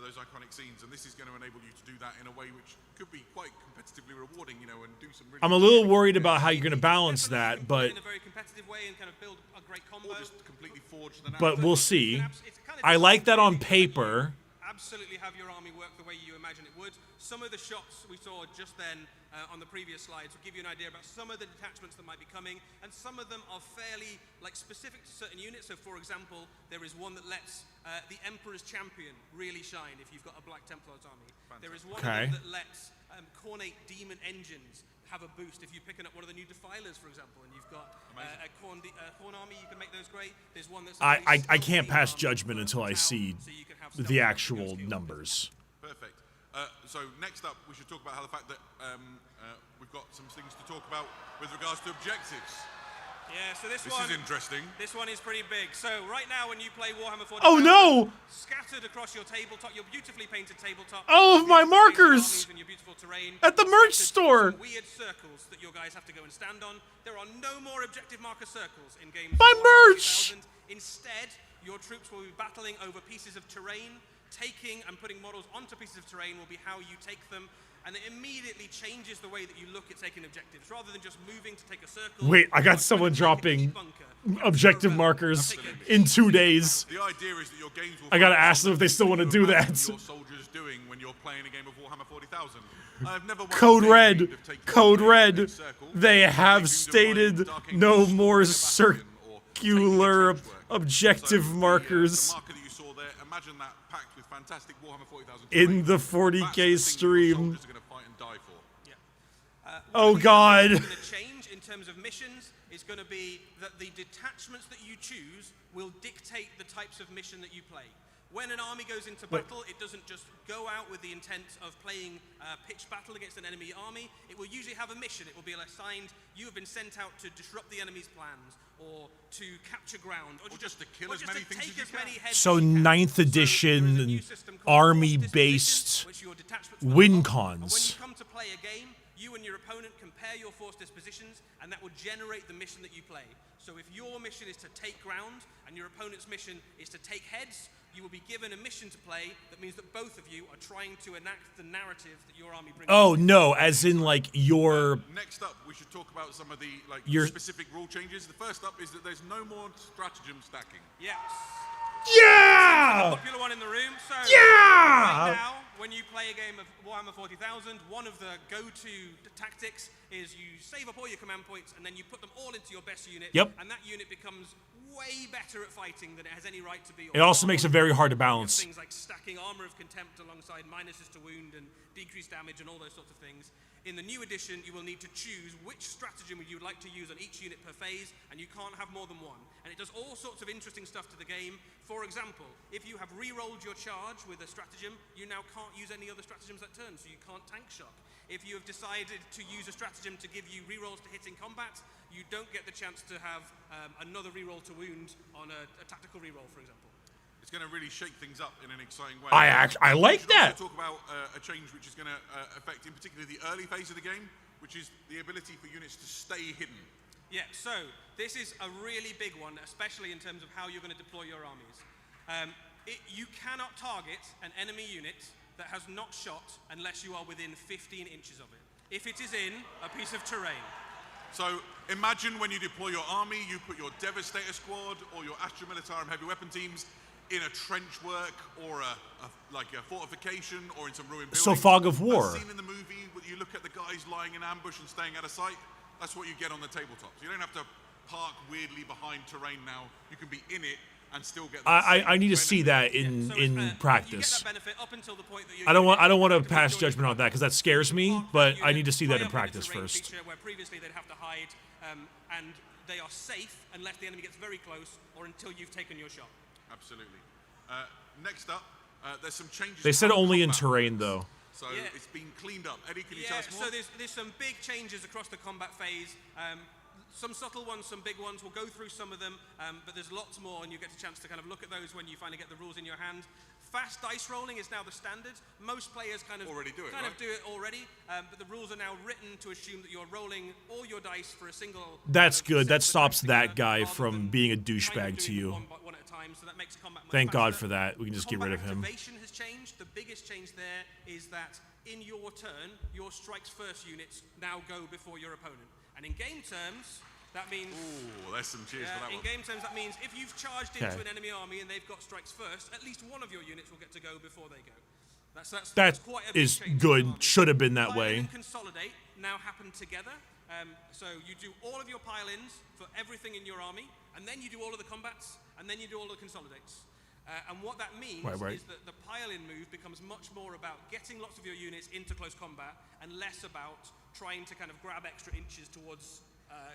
those iconic scenes, and this is going to enable you to do that in a way which could be quite competitively rewarding, you know, and do some really... I'm a little worried about how you're going to balance that, but in a very competitive way and kind of build a great combo. Or just completely forge the but narrative. we'll see. I like that on paper. Absolutely have your army work the way you imagine it would. Some of the shots we saw just then on the previous slides will give you an idea about some of the detachments that might be coming, and some of them are fairly specific to certain units. So for example, there is one that lets the Emperor's Champion really shine if you've got a Black Templar's army. Fantastic. There is one that lets Cornate Demon Engines have a boost if you're picking up one of the new Defilers, for example, and you've got a Khorne army, you can make those great. There's one that's I can't pass judgment until I see the actual numbers. Perfect. So next up, we should talk about how the fact that we've got some things to talk about with regards to objectives. Yeah, so this is interesting. This one is pretty big. So right now when you play Warhammer 40,000, oh no! Scattered across your tabletop, your beautifully painted tabletop. All of my markers! And your beautiful terrain, at the merch store! Weird circles that your guys have to go and stand on. There are no more objective marker circles in games. My merch! Instead, your troops will be battling over pieces of terrain. Taking and putting models onto pieces of terrain will be how you take them. and it immediately changes the way that you look at taking objectives. Rather than just moving to take a circle. Wait, I got someone dropping objective markers in 2 days. The idea is that your games will I gotta ask them if they still want to do that. Your soldiers doing when you're playing a game of Warhammer 40,000. I've never once Code played a Red, game of taking Code a Red. circle, They taking have the stated Dark no Angels more in a bastion, or taking circular a trench work. objective So markers the marker that you saw there, imagine that packed with fantastic Warhammer 40,000 in terrain. the That's 40K the thing that your stream. soldiers are gonna fight and die for. Oh God. The change in terms of missions is going to be that the detachments that you choose will dictate the types of mission that you play. When an army goes into battle, it doesn't just go out with the intent of playing pitched battle against an enemy army. It will usually have a mission. It will be assigned, you have been sent out to disrupt the enemy's plans, or to capture ground, or just to kill or as just many to things take as you as can. many heads So as you can. 9th So there is a edition new system called Force army-based Dispositions, which your detachments will win unlock. And when cons. you come to play a game, you and your opponent compare your force dispositions, and that will generate the mission that you play. So if your mission is to take ground, and your opponent's mission is to take heads, you will be given a mission to play that means that both of you are trying to enact the narrative that your army brings. Oh no, as in like your Next up, we should talk about some of the Your- specific rule changes. The first up is that there's no more stratagem stacking. Yes. Yeah! Popular one in the room. So Yeah! right now, when you play a game of Warhammer 40,000, one of the go-to tactics is you save up all your command points and then you put them all into your best unit. Yep. And that unit becomes way better at fighting than it has any right to be. It also makes it very hard to balance. Things like stacking armor of contempt alongside minuses to wound and decreased damage and all those sorts of things. In the new edition, you will need to choose which stratagem you would like to use on each unit per phase, and you can't have more than one. And it does all sorts of interesting stuff to the game. For example, if you have re-rolled your charge with a stratagem, you now can't use any other stratagems that turn, so you can't tank shock. If you have decided to use a stratagem to give you re-rolls to hit in combat, you don't get the chance to have another re-roll to wound on a tactical re-roll, for example. It's going to really shake things up in an exciting way. I like We should that. also talk about a change which is going to affect, in particular, the early phase of the game, which is the ability for units to stay hidden. Yeah, so this is a really big one, especially in terms of how you're going to deploy your armies. You cannot target an enemy unit that has not shot unless you are within 15 inches of it. If it is in a piece of terrain. So imagine when you deploy your army, you put your Devastator squad or your Astra Militarum heavy weapon teams in a trench work or like a fortification or in some ruined building. So Fog of War. That scene in the movie where you look at the guys lying in ambush and staying out of sight, that's what you get on the tabletop. So you don't have to park weirdly behind terrain now. You can be in it and still get I need to see that in practice. You get that benefit up until the point that you I don't want to pass judgment on that because that scares me, but I need to see that in practice first. Where previously they'd have to hide, and they are safe unless the enemy gets very close or until you've taken your shot. Absolutely. Next up, there's some changes. They said to only in combat terrain modes. though. So Yeah. it's been cleaned up. Eddie, can you tell us more? So there's some big changes across the combat phase. Some subtle ones, some big ones. We'll go through some of them, but there's lots more, and you get a chance to kind of look at those when you finally get the rules in your hand. Fast dice rolling is now the standard. Most players kind of Already do it, kind right? of do it already, but the rules are now written to assume that you're rolling all your dice for a single. That's kind of good. That set of stops attacks that together, guy rather from than being a kind of douchebag to doing you. them one at a time, so that makes combat much Thank God faster. for that. We can just get rid of him. Activation has changed. The biggest change there is that in your turn, your strikes first units now go before your opponent. And in game terms, that means. Ooh, there's some cheers for that in one. game terms, that means if you've charged into Okay. an enemy army and they've got strikes first, at least one of your units will get to go before they go. That That's quite a big is change in good. the army. Should have been that Pile way. in and consolidate now happen together. So you do all of your pile-ins for everything in your army, and then you do all of the combats, and then you do all of the consolidates. And what that means Right. is that the pile-in move becomes much more about getting lots of your units into close combat and less about trying to kind of grab extra inches towards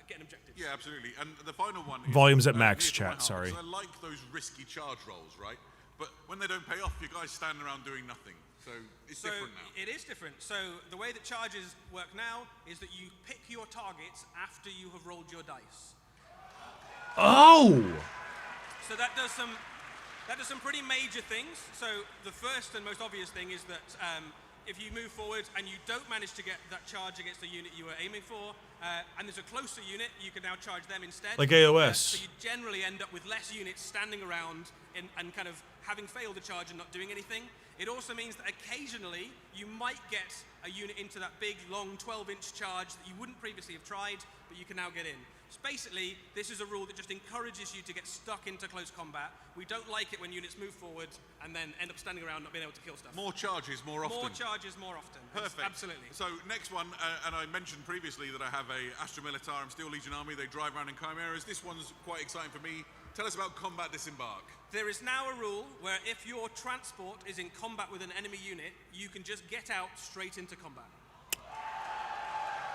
getting objectives. Yeah, absolutely. And the final one is, Volume's at max, near to my chat, heart, sorry. because I like those risky charge rolls, right? But when they don't pay off, you guys standing around doing nothing. So it's So different now. it is different. So the way that charges work now is that you pick your targets after you have rolled your dice. Oh! So that does some pretty major things. So the first and most obvious thing is that if you move forward and you don't manage to get that charge against the unit you were aiming for, and there's a closer unit, you can now charge them instead. Like AoS. So you generally end up with less units standing around and kind of having failed a charge and not doing anything. It also means that occasionally you might get a unit into that big, long 12-inch charge that you wouldn't previously have tried, but you can now get in. So basically, this is a rule that just encourages you to get stuck into close combat. We don't like it when units move forward and then end up standing around not being able to kill stuff. More charges, more often. More charges, more often. Perfect. Absolutely. So next one, and I mentioned previously that I have a Astra Militarum Steel Legion army. They drive around in chimeras. This one's quite exciting for me. Tell us about combat disembark. There is now a rule where if your transport is in combat with an enemy unit, you can just get out straight into combat.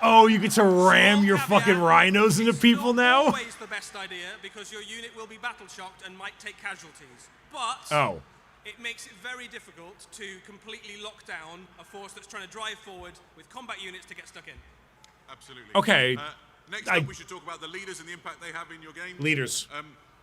Oh, you get to ram your fucking rhinos into people now? It's always the best idea because your unit will be battle shocked and might take casualties. But it makes it very difficult to completely lock down a force that's trying to drive forward with combat units to get stuck in. Absolutely. Okay. Next up, we should talk about the leaders and the impact they have in your game. Leaders.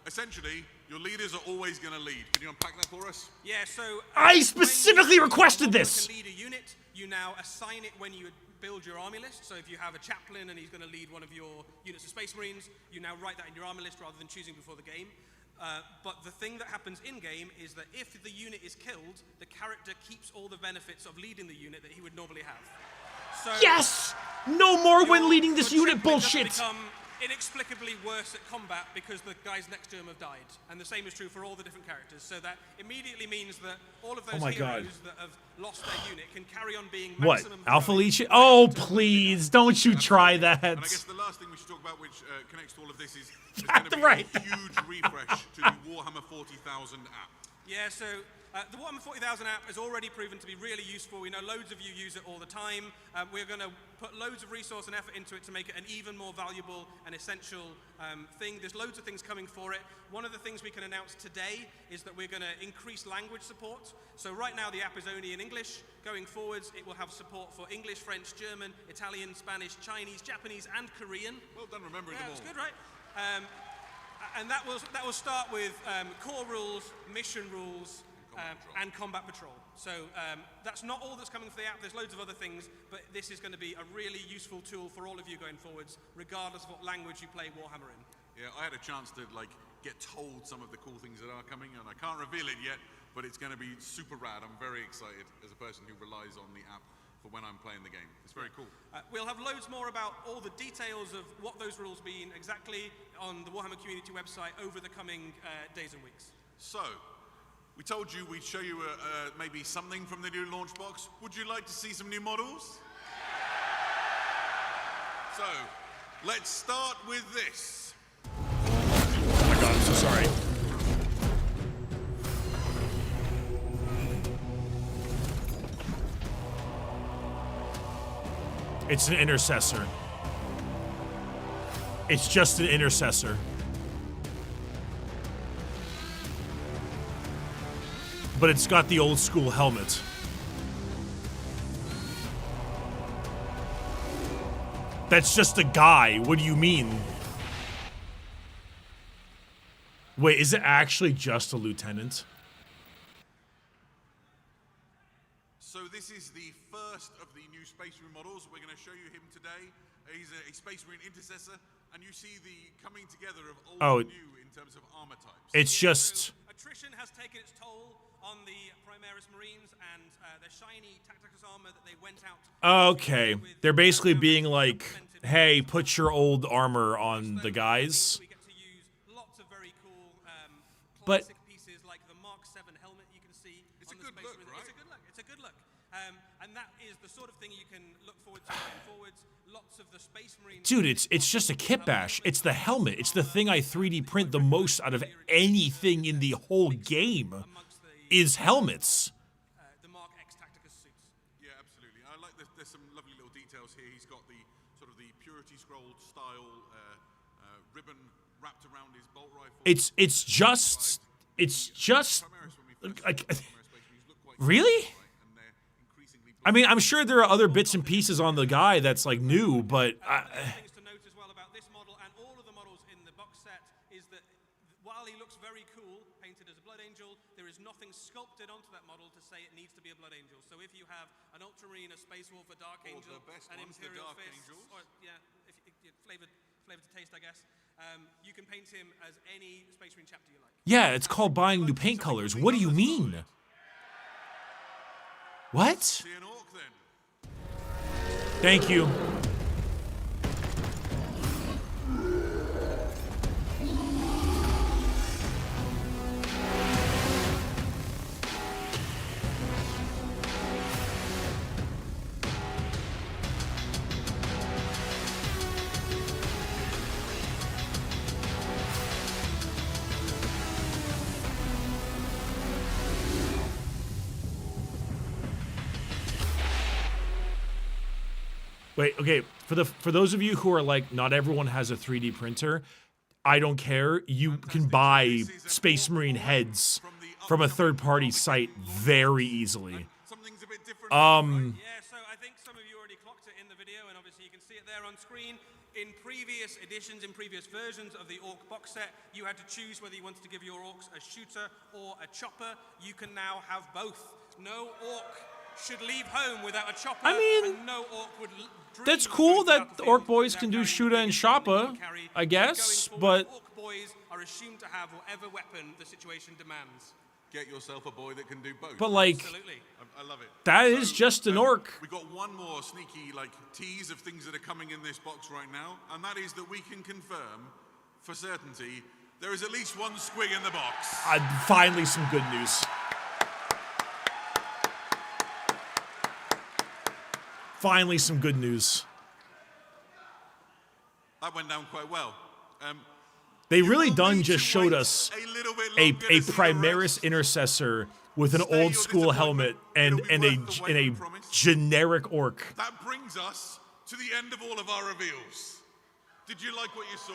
Essentially, your leaders are always going to lead. Can you unpack that for us? Yeah, so... I specifically requested this! When you lead a unit, you now assign it when you build your army list. So if you have a chaplain and he's going to lead one of your units of Space Marines, you now write that in your army list rather than choosing before the game. But the thing that happens in-game is that if the unit is killed, the character keeps all the benefits of leading the unit that he would normally have. So yes! No more when leading this unit bullshit! Become inexplicably worse at combat because the guys next to him have died. And the same is true for all the different characters. So that immediately means that all of those heroes that have lost their unit can carry on being maximum... What? Alpha Leech? Oh, please, don't you try that. And I guess the last thing we should talk about, which connects to all of this, is there's going to be a huge refresh to the Warhammer 40,000 app. Yeah, so the Warhammer 40,000 app has already proven to be really useful. We know loads of you use it all the time. We're going to put loads of resource and effort into it to make it an even more valuable and essential thing. There's loads of things coming for it. One of the things we can announce today is that we're going to increase language support. So right now the app is only in English. Going forwards, it will have support for English, French, German, Italian, Spanish, Chinese, Japanese, and Korean. Well done remembering them all. That's good, right? And that will start with core rules, mission rules, and combat patrol. So that's not all that's coming for the app. There's loads of other things, but this is going to be a really useful tool for all of you going forwards, regardless of what language you play Warhammer in. Yeah, I had a chance to get told some of the cool things that are coming, and I can't reveal it yet, but it's going to be super rad. I'm very excited as a person who relies on the app for when I'm playing the game. It's very cool. We'll have loads more about all the details of what those rules mean exactly on the Warhammer community website over the coming days and weeks. So, we told you we'd show you maybe something from the new launch box. Would you like to see some new models? So, let's start with this. Oh my god, I'm so sorry. It's an intercessor. It's just an intercessor. But it's got the old school helmet. That's just a guy. What do you mean? Wait, is it actually just a lieutenant? So this is the first of the new Space Marine models. We're going to show you him today. He's a Space Marine intercessor, and you see the coming together of old and new in terms of armor types. It's just... Attrition has taken its toll on the Primaris Marines and their shiny Tacticus armor that they went out... Okay, they're basically being like, hey, put your old armor on the guys. We get to use lots of very cool But... pieces like the Mark 7 helmet you can see. It's a good look, right? It's a good look. It's a good look. And that is the sort of thing you can look forward to going forwards. Lots of the Space Marines... Dude, it's just a kit bash. It's the helmet. It's the thing I 3D print the most out of anything in the whole game is helmets. The Mark X Tacticus suits. Yeah, absolutely. I like there's some lovely little details here. He's got the sort of the Purity Scroll style ribbon wrapped around his bolt rifle. It's just like, really? I mean, I'm sure there are other bits and pieces on the guy that's like new, but Things to note as well about this model and all of the models in the box set is that while he looks very cool, painted as a Blood Angel, there is nothing sculpted onto that model to say it needs to be a Blood Angel. So if you have an Ultramarine, a Space Wolf, a Dark Angel, an Imperial Fist, or if flavored to taste, I guess, you can paint him as any Space Marine chapter you like. yeah, it's called buying new paint colors. What do you mean? What? See an orc then. Thank you. Wait, okay, for those of you who are like, not everyone has a 3D printer, I don't care. You can buy Space Marine heads from a third-party site very easily. Something's a bit different. Yeah, so I think some of you already clocked it in the video, and obviously you can see it there on screen. In previous editions, in previous versions of the Orc box set, you had to choose whether you wanted to give your Orcs a shooter or a chopper. You can now have both. No Orc should leave home without a chopper. I mean, and no Orc would that's cool that the Orc boys can do shooter and chopper, I guess, but Orc boys are assumed to have whatever weapon the situation demands. Get yourself a boy that can do both. but like Absolutely. I love it. that is just an orc. We got one more sneaky like tease of things that are coming in this box right now, and that is that we can confirm for certainty there is at least one squig in the box. Finally, some good news. Finally, some good news. That went down quite well. They really will done need just to showed wait us a little bit a longer to see the Primaris rest. intercessor with an Stay old your school helmet disappointment. and It'll be worth the wait, I a promise. generic orc. That brings us to the end of all of our reveals. Did you like what you saw?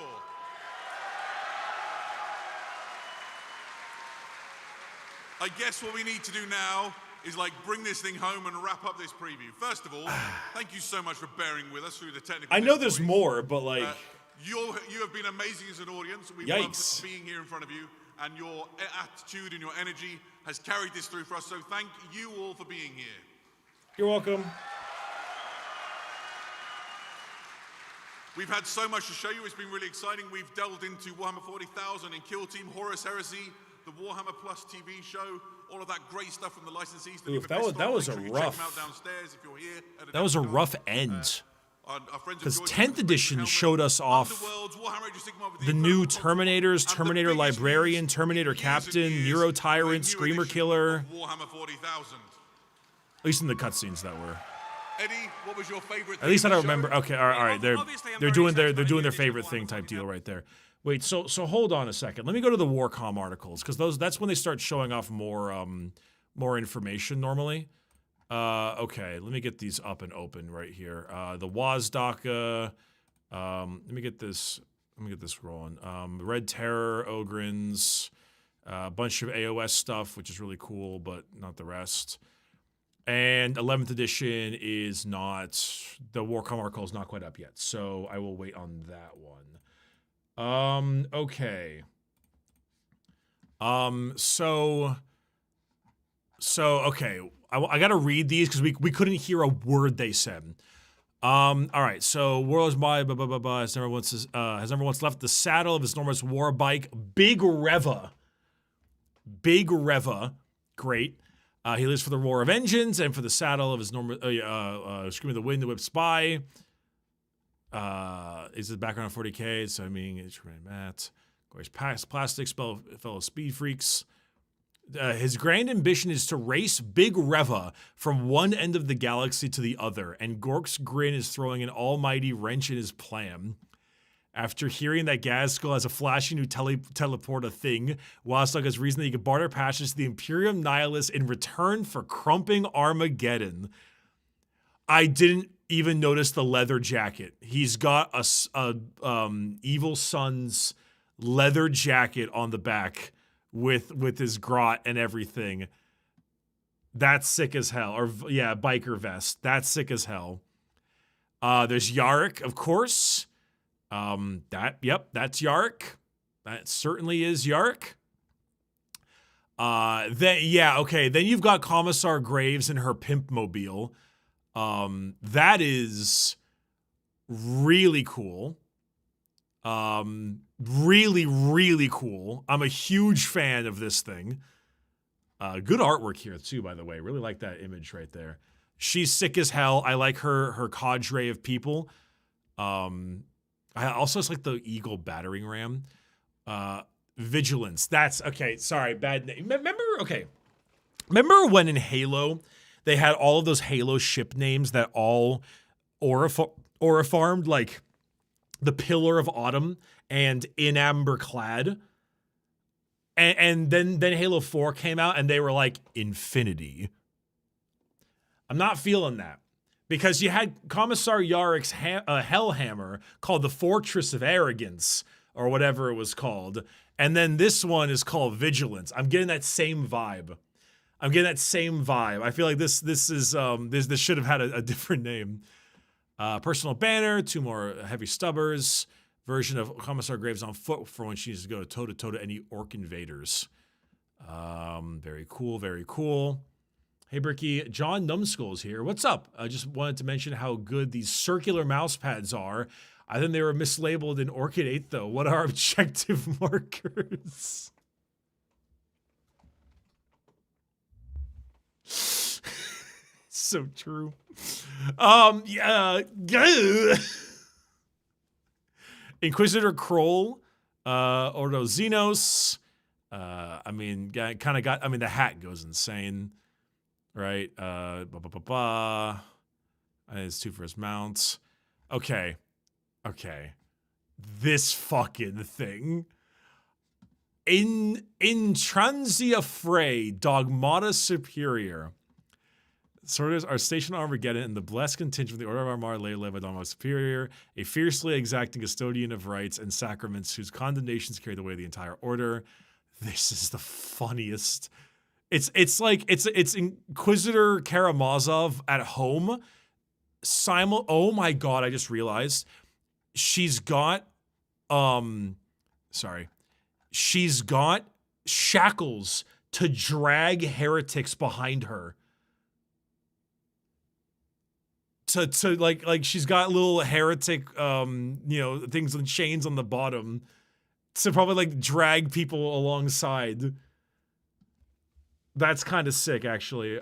I guess what we need to do now is like bring this thing home and wrap up this preview. First of all, thank you so much for bearing with us through the technical I know there's difficulties. more, but like, You have been amazing as an audience. We've Yikes. loved being here in front of you, and your attitude and your energy has carried this through for us. So thank you all for being here. you're welcome. We've had so much to show you. It's been really exciting. We've delved into Warhammer 40,000 and Kill Team, Horus Heresy, the Warhammer Plus TV show, all of that great stuff from the licensees. Oof, you've that was- missed that on. was Make a sure you check rough- them out downstairs if you're here at That was a Adepticon. rough end. Our friends Because enjoyed 10th the edition helmet, showed us off Underworlds, Warhammer Age of Sigmar with the new incredible Terminators, and the Terminator biggest Librarian, news Terminator in years and Captain, years, Neuro the Tyrant, new Screamer edition Killer. of Warhammer 40,000. At least in the cutscenes that were. Eddie, what was your favorite? At least I thing don't of the remember. show? Okay, all right. They're Obviously, I'm they're very doing excited their about they're the doing new their edition favorite of thing Warhammer type deal 40,000. right there. Wait, so hold on a second. Let me go to the Warcom articles because that's when they start showing off more information normally. Okay, let me get these up and open right here. The Wazdaka. Let me get this rolling. Red Terror, Ogrins, a bunch of AoS stuff, which is really cool, but not the rest. And 11th edition is not, the Warcom article is not quite up yet, so I will wait on that one. Okay. So okay, I gotta read these because we couldn't hear a word they said. All right, so World's by blah blah blah blah has never once left the saddle of his enormous war bike, Big Reva, great. He lives for the roar of engines and for the saddle of his normal Scream of the Wind, the Whip Spy. Is the background of 40K? So I mean, it's Matt, Glorious Plastics, fellow speed freaks. His grand ambition is to race Big Reva from one end of the galaxy to the other, and Gork's grin is throwing an almighty wrench in his plan. After hearing that Gazskull has a flashy new teleporter thing, Wasdog has reason that he could barter passage to the Imperium Nihilus in return for crumping Armageddon. I didn't even notice the leather jacket. He's got a Evil Sun's leather jacket on the back with his grot and everything. That's sick as hell. Or yeah, biker vest. That's sick as hell. There's Yarrick, of course. That's Yarrick. That certainly is Yarrick. Then you've got Commissar Graves and her pimp mobile. That is really cool. Really, really cool. I'm a huge fan of this thing. Good artwork here too, by the way. Really like that image right there. She's sick as hell. I like her cadre of people. I also just like the Eagle battering ram. Vigilance. That's okay. Sorry, bad name. Remember when in Halo they had all of those Halo ship names that all aura farmed, like the Pillar of Autumn and In Amber Clad. And then Halo 4 came out and they were like Infinity. I'm not feeling that. Because you had Commissar Yarick's Hellhammer called the Fortress of Arrogance, or whatever it was called. And then this one is called Vigilance. I'm getting that same vibe. I feel like this should have had a different name. Personal banner, 2 more heavy stubbers. Version of Commissar Graves on foot for when she needs to go toe-to-toe to any orc invaders. Very cool, very cool. Hey, Bricky, John Numbskull's here. What's up? I just wanted to mention how good these circular mouse pads are. I think they were mislabeled in Orchid 8, though. What are objective markers? So true. Inquisitor Kroll, Ordo Xenos. I mean, the hat goes insane, right? It's 2 for his mounts. Okay. This fucking thing. In Transia Fray, Dogmata Superior. Sorters are stationed on Armageddon in the blessed contingent of the Order of Armar led by Dogmata Superior, a fiercely exacting custodian of rites and sacraments whose condemnations carry the weight of the entire order. This is the funniest. It's Inquisitor Karamazov at home. Oh my god, I just realized. She's got shackles to drag heretics behind her. To like she's got little heretic things and chains on the bottom to probably like drag people alongside. That's kind of sick, actually.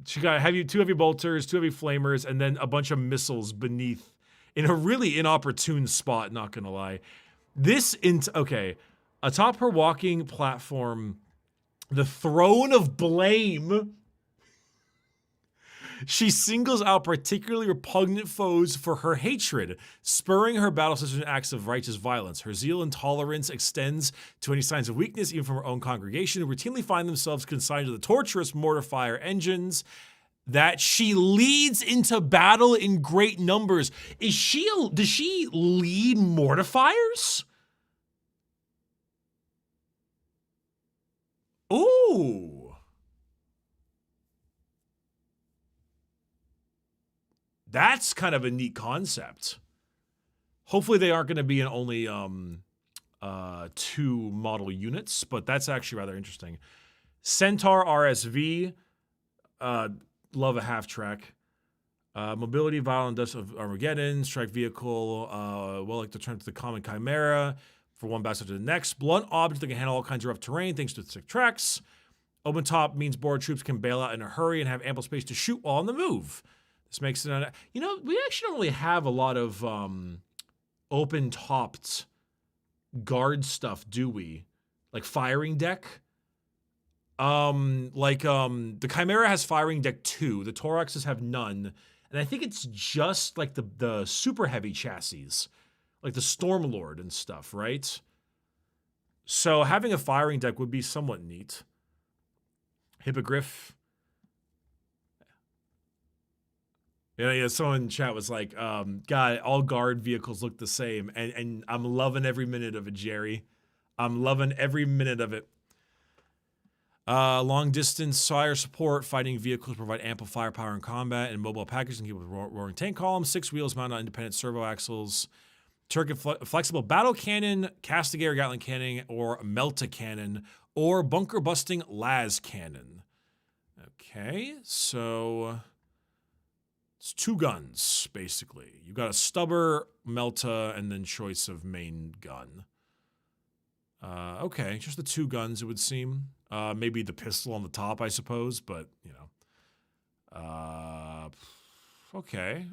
She got 2 heavy bolters, 2 heavy flamers, and then a bunch of missiles beneath in a really inopportune spot, not gonna lie. Atop her walking platform, the throne of blame. She singles out particularly repugnant foes for her hatred, spurring her battle sisters in acts of righteous violence. Her zeal and tolerance extends to any signs of weakness, even from her own congregation, who routinely find themselves consigned to the torturous mortar-fire engines that she leads into battle in great numbers. Does she lead mortifiers? Ooh. That's kind of a neat concept. Hopefully they aren't going to be in only 2 model units, but that's actually rather interesting. Centaur RSV, love a half track. Mobility, violent dust of Armageddon, strike vehicle, like to turn to the common chimera for one battle to the next. Blunt object that can handle all kinds of rough terrain thanks to its thick tracks. Open top means board troops can bail out in a hurry and have ample space to shoot while on the move. This makes it, we actually don't really have a lot of open-topped guard stuff, do we? Like firing deck? The Chimera has firing deck 2. The Toraxes have none. And I think it's just like the super heavy chassis, like the Stormlord and stuff, right? So having a firing deck would be somewhat neat. Hippogriff. Yeah, someone in chat was like, God, all guard vehicles look the same. And I'm loving every minute of it, Jerry. I'm loving every minute of it. Long distance fire support. Fighting vehicles provide ample firepower in combat, and mobile packages can keep with roaring tank columns. 6 wheels mounted on independent servo axles. Turret flexible battle cannon, Castigator Gatling cannon, or Melta cannon, or bunker busting las cannon. Okay, so it's 2 guns, basically. You've got a stubber, Melta, and then choice of main gun. Okay, just the 2 guns, it would seem. Maybe the pistol on the top, I suppose, but, you know. Okay.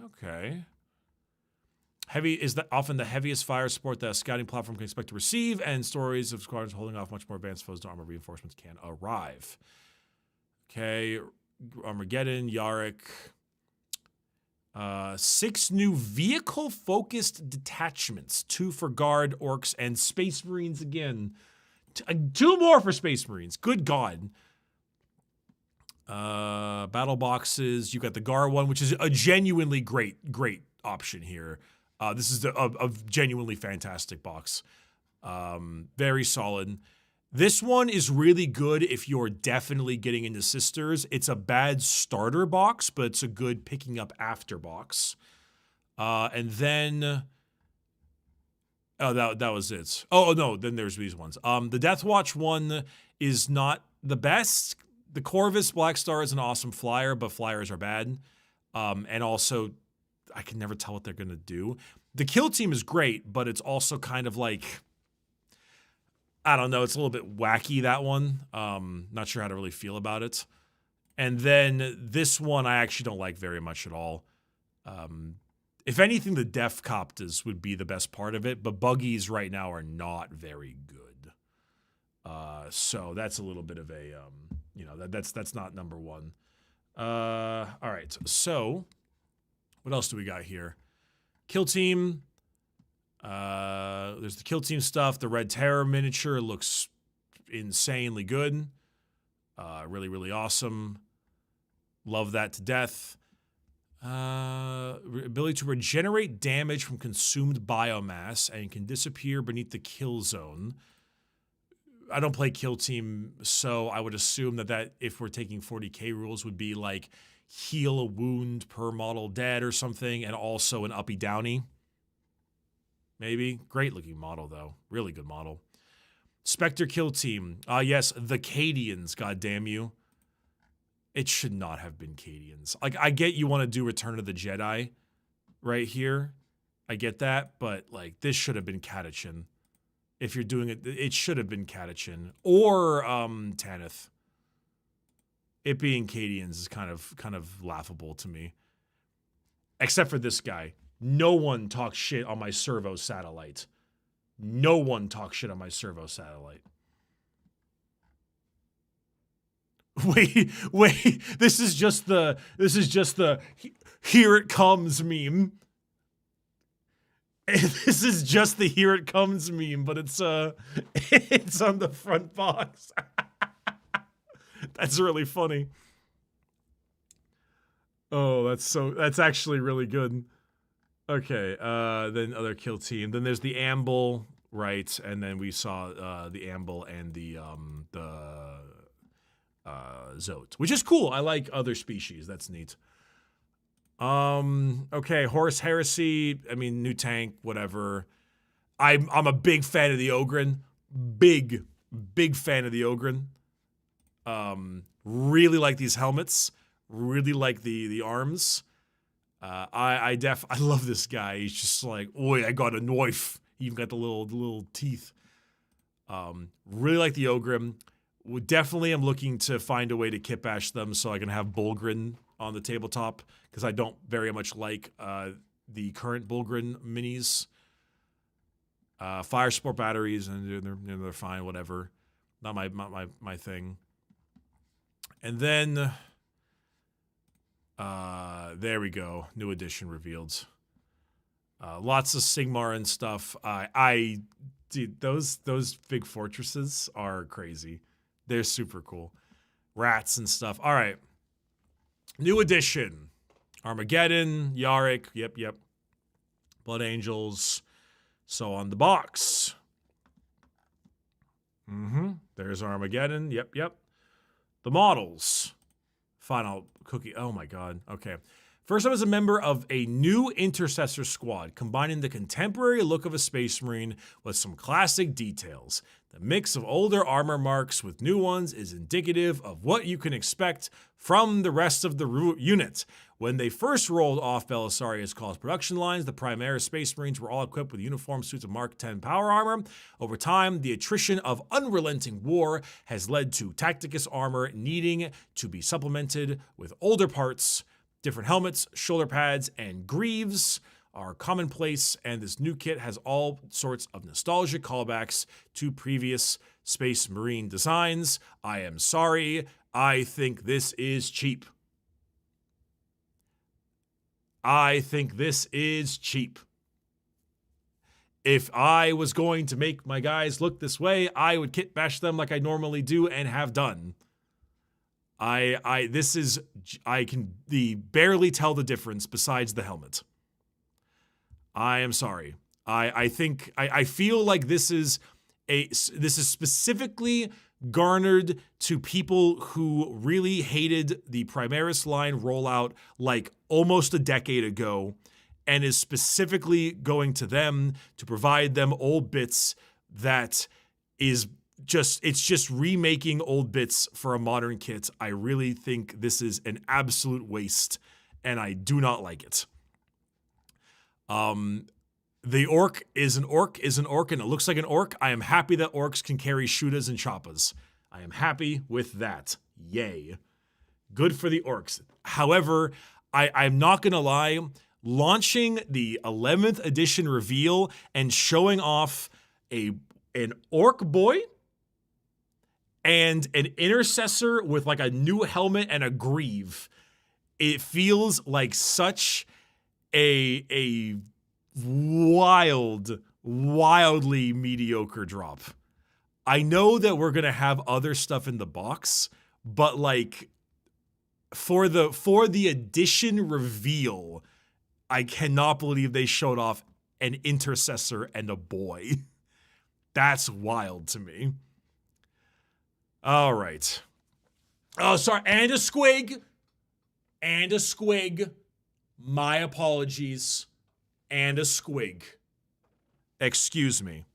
Heavy is often the heaviest fire support that a scouting platform can expect to receive, and stories of squadrons holding off much more advanced foes to armor reinforcements can arrive. Okay, Armageddon, Yarick. 6 new vehicle-focused detachments. 2 for Guard, Orcs, and Space Marines again. 2 more for Space Marines. Good God. Battle boxes. You got the Gar one, which is a genuinely great option here. This is a genuinely fantastic box. Very solid. This one is really good if you're definitely getting into Sisters. It's a bad starter box, but it's a good picking up after box. And then... Oh, that was it. Oh, no, then there's these ones. The Death Watch one is not the best. The Corvus Black Star is an awesome flyer, but flyers are bad. And also, I can never tell what they're going to do. The Kill Team is great, but it's also kind of like... I don't know, it's a little bit wacky, that one. Not sure how to really feel about it. And then this one I actually don't like very much at all. If anything, the Def Coptas would be the best part of it, but buggies right now are not very good. So that's a little bit of a, you know, that's not number 1. All right, so what else do we got here? Kill Team. There's the Kill Team stuff. The Red Terror miniature looks insanely good. Really, really awesome. Love that to death. Ability to regenerate damage from consumed biomass and can disappear beneath the kill zone. I don't play Kill Team, so I would assume that if we're taking 40k rules would be like heal a wound per model dead or something, and also an uppy downy. Maybe. Great looking model, though. Really good model. Spectre Kill Team. Yes, the Cadians, goddamn you. It should not have been Cadians. Like, I get you want to do Return of the Jedi right here. I get that, but, like, this should have been Catachin. If you're doing it, it should have been Catachin. Or, Tanith. It being Cadians is kind of laughable to me. Except for this guy. No one talks shit on my servo satellite. No one talks shit on my servo satellite. Wait. This is just the here it comes meme. This is just the here it comes meme, but it's it's on the front box. That's really funny. Oh, that's actually really good. Okay, then other Kill Team. Then there's the Amble, right? And then we saw the Amble and the Zote, which is cool. I like other species. That's neat. Okay, Horus Heresy. I mean, new tank, whatever. I'm a big fan of the Ogren. Big fan of the Ogren. Really like these helmets. Really like the arms. I love this guy. He's just like, oi, I got a knife. He even got the little teeth. Really like the Ogrim. Definitely am looking to find a way to kit bash them so I can have Bulgrin on the tabletop, because I don't very much like the current Bulgrin minis. Fire support batteries, and they're fine, whatever. Not my thing. And then there we go. New edition revealed. Lots of Sigmar and stuff. Dude, those big fortresses are crazy. They're super cool. Rats and stuff. All right. New edition. Armageddon, Yarick, yep. Blood Angels. So on the box. There's Armageddon, yep. The models. Final cookie. Oh my god. Okay. First up is a member of a new Intercessor squad, combining the contemporary look of a Space Marine with some classic details. The mix of older armor marks with new ones is indicative of what you can expect from the rest of the unit. When they first rolled off Belisarius' cost production lines, the Primaris Space Marines were all equipped with uniform suits of Mark 10 power armor. Over time, the attrition of unrelenting war has led to Tacticus armor needing to be supplemented with older parts. Different helmets, shoulder pads, and greaves are commonplace, and this new kit has all sorts of nostalgic callbacks to previous Space Marine designs. I am sorry, I think this is cheap. I think this is cheap. If I was going to make my guys look this way, I would kit bash them like I normally do and have done. I can barely tell the difference besides the helmet. I am sorry. I feel like this is specifically garnered to people who really hated the Primaris line rollout like almost a decade ago, and is specifically going to them to provide them old bits that is just remaking old bits for a modern kit. I really think this is an absolute waste, and I do not like it. The orc is an orc, and it looks like an orc. I am happy that orcs can carry shootas and choppas. I am happy with that. Yay. Good for the orcs. However, I'm not going to lie, launching the 11th edition reveal and showing off an orc boy and an intercessor with like a new helmet and a greave, it feels like such a wildly mediocre drop. I know that we're gonna have other stuff in the box, but like for the edition reveal, I cannot believe they showed off an intercessor and a boy. That's wild to me. All right. Oh, sorry, and a squig. And a squig. My apologies. And a squig. Excuse me.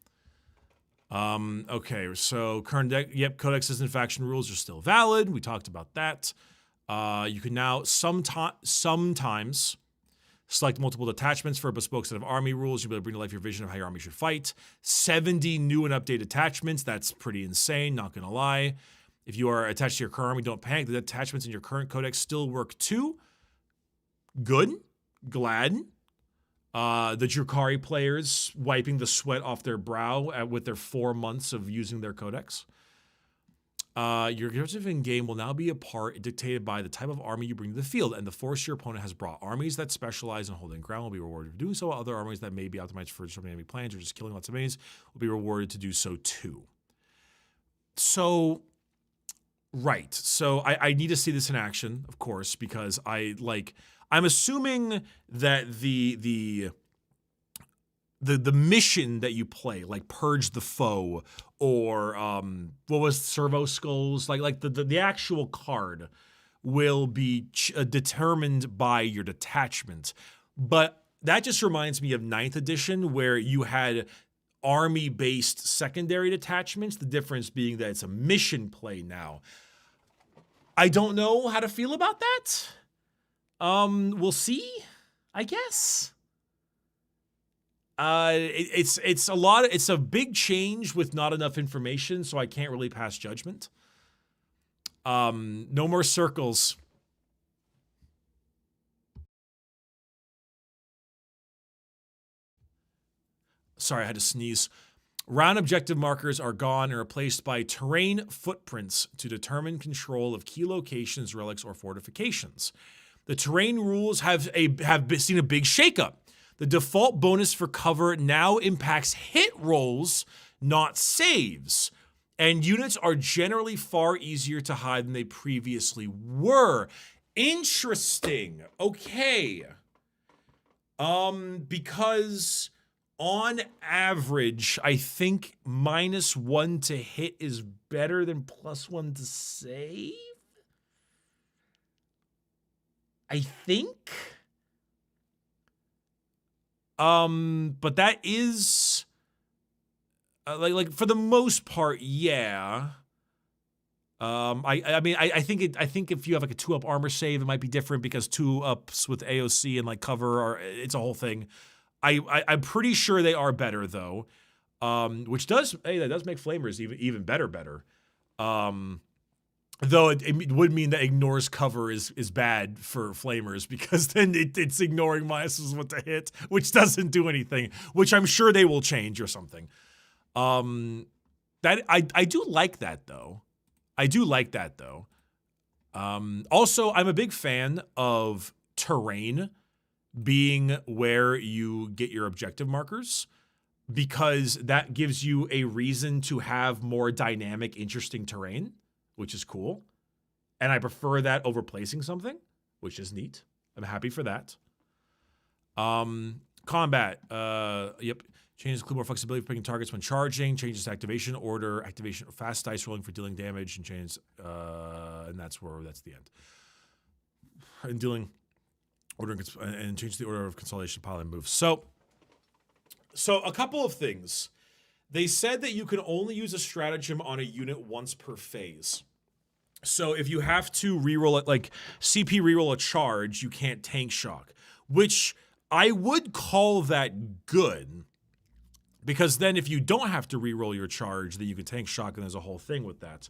Okay, so current deck, yep, codexes and faction rules are still valid. We talked about that. You can now sometimes select multiple detachments for a bespoke set of army rules. You'll be able to bring to life your vision of how your army should fight. 70 new and updated attachments. That's pretty insane, not gonna lie. If you are attached to your current army, don't panic. The attachments in your current codex still work too. Good. Glad. The Drukhari players wiping the sweat off their brow with their 4 months of using their codex. Your objective in game will now be a part dictated by the type of army you bring to the field and the force your opponent has brought. Armies that specialize in holding ground will be rewarded for doing so, while other armies that may be optimized for disrupting enemy plans or just killing lots of enemies will be rewarded to do so too. So, right. So I need to see this in action, of course, because I'm assuming that the mission that you play, like Purge the Foe or what was Servo Skulls, like the actual card will be determined by your detachment. But that just reminds me of 9th edition, where you had army-based secondary detachments, the difference being that it's a mission play now. I don't know how to feel about that. We'll see, I guess. It's a big change with not enough information, so I can't really pass judgment. No more circles. Sorry, I had to sneeze. Round objective markers are gone and replaced by terrain footprints to determine control of key locations, relics, or fortifications. The terrain rules have seen a big shakeup. The default bonus for cover now impacts hit rolls, not saves. And units are generally far easier to hide than they previously were. Interesting. Okay. Because on average, I think -1 to hit is better than +1 to save. I think. But that is like for the most part, yeah. I mean, I think if you have like a 2-up armor save, it might be different because 2-ups with AOC and like cover it's a whole thing. I'm pretty sure they are better though, which does that does make flamers even better. Though it would mean that ignores cover is bad for flamers because then it's ignoring minuses with the hit, which doesn't do anything. Which I'm sure they will change or something. That I do like that though. Also, I'm a big fan of terrain being where you get your objective markers because that gives you a reason to have more dynamic, interesting terrain, which is cool. And I prefer that over placing something, which is neat. I'm happy for that. Combat. Yep. Changes include more flexibility for picking targets when charging, changes activation order, activation fast dice rolling for dealing damage, and changes, and that's the end. And dealing order and change the order of consolidation pile and moves. So a couple of things. They said that you can only use a stratagem on a unit once per phase. So if you have to reroll it, like CP reroll a charge, you can't tank shock, which I would call that good. Because then if you don't have to reroll your charge, then you can tank shock, and there's a whole thing with that.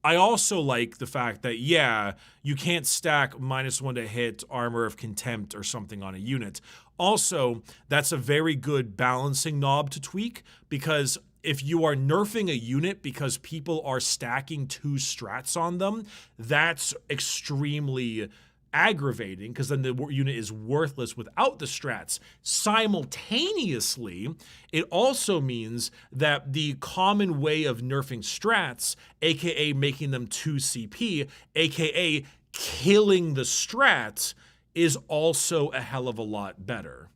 I also like the fact that, yeah, you can't stack -1 to hit Armor of Contempt or something on a unit. Also, that's a very good balancing knob to tweak, because if you are nerfing a unit because people are stacking 2 strats on them, that's extremely aggravating because then the unit is worthless without the strats. Simultaneously, it also means that the common way of nerfing strats, aka making them 2 CP, aka killing the strat, is also a hell of a lot better.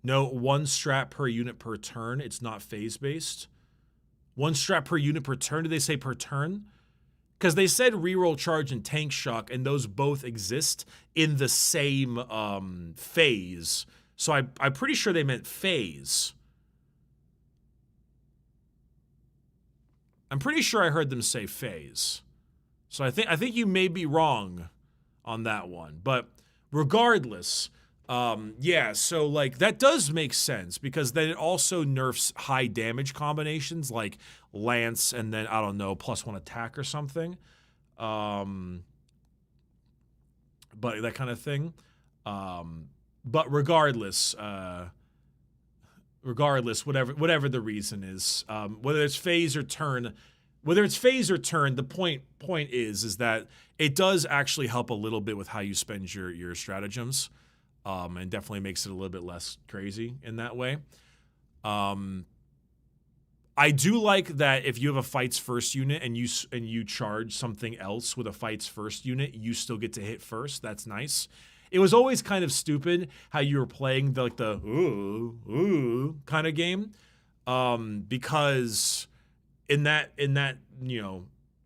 No, 1 strat per unit per turn. It's not phase-based. 1 strat per unit per turn. Did they say per turn? Because they said reroll charge and tank shock, and those both exist in the same phase. So I'm pretty sure they meant phase. I'm pretty sure I heard them say phase. So I think you may be wrong on that one. But regardless, yeah, so like that does make sense because then it also nerfs high damage combinations like Lance and then, I don't know, +1 attack or something. But that kind of thing. But regardless, whatever the reason is, whether it's phase or turn, the point is that it does actually help a little bit with how you spend your stratagems. And definitely makes it a little bit less crazy in that way. I do like that if you have a fights first unit and you charge something else with a fights first unit, you still get to hit first. That's nice. It was always kind of stupid how you were playing the ooh kind of game, because in that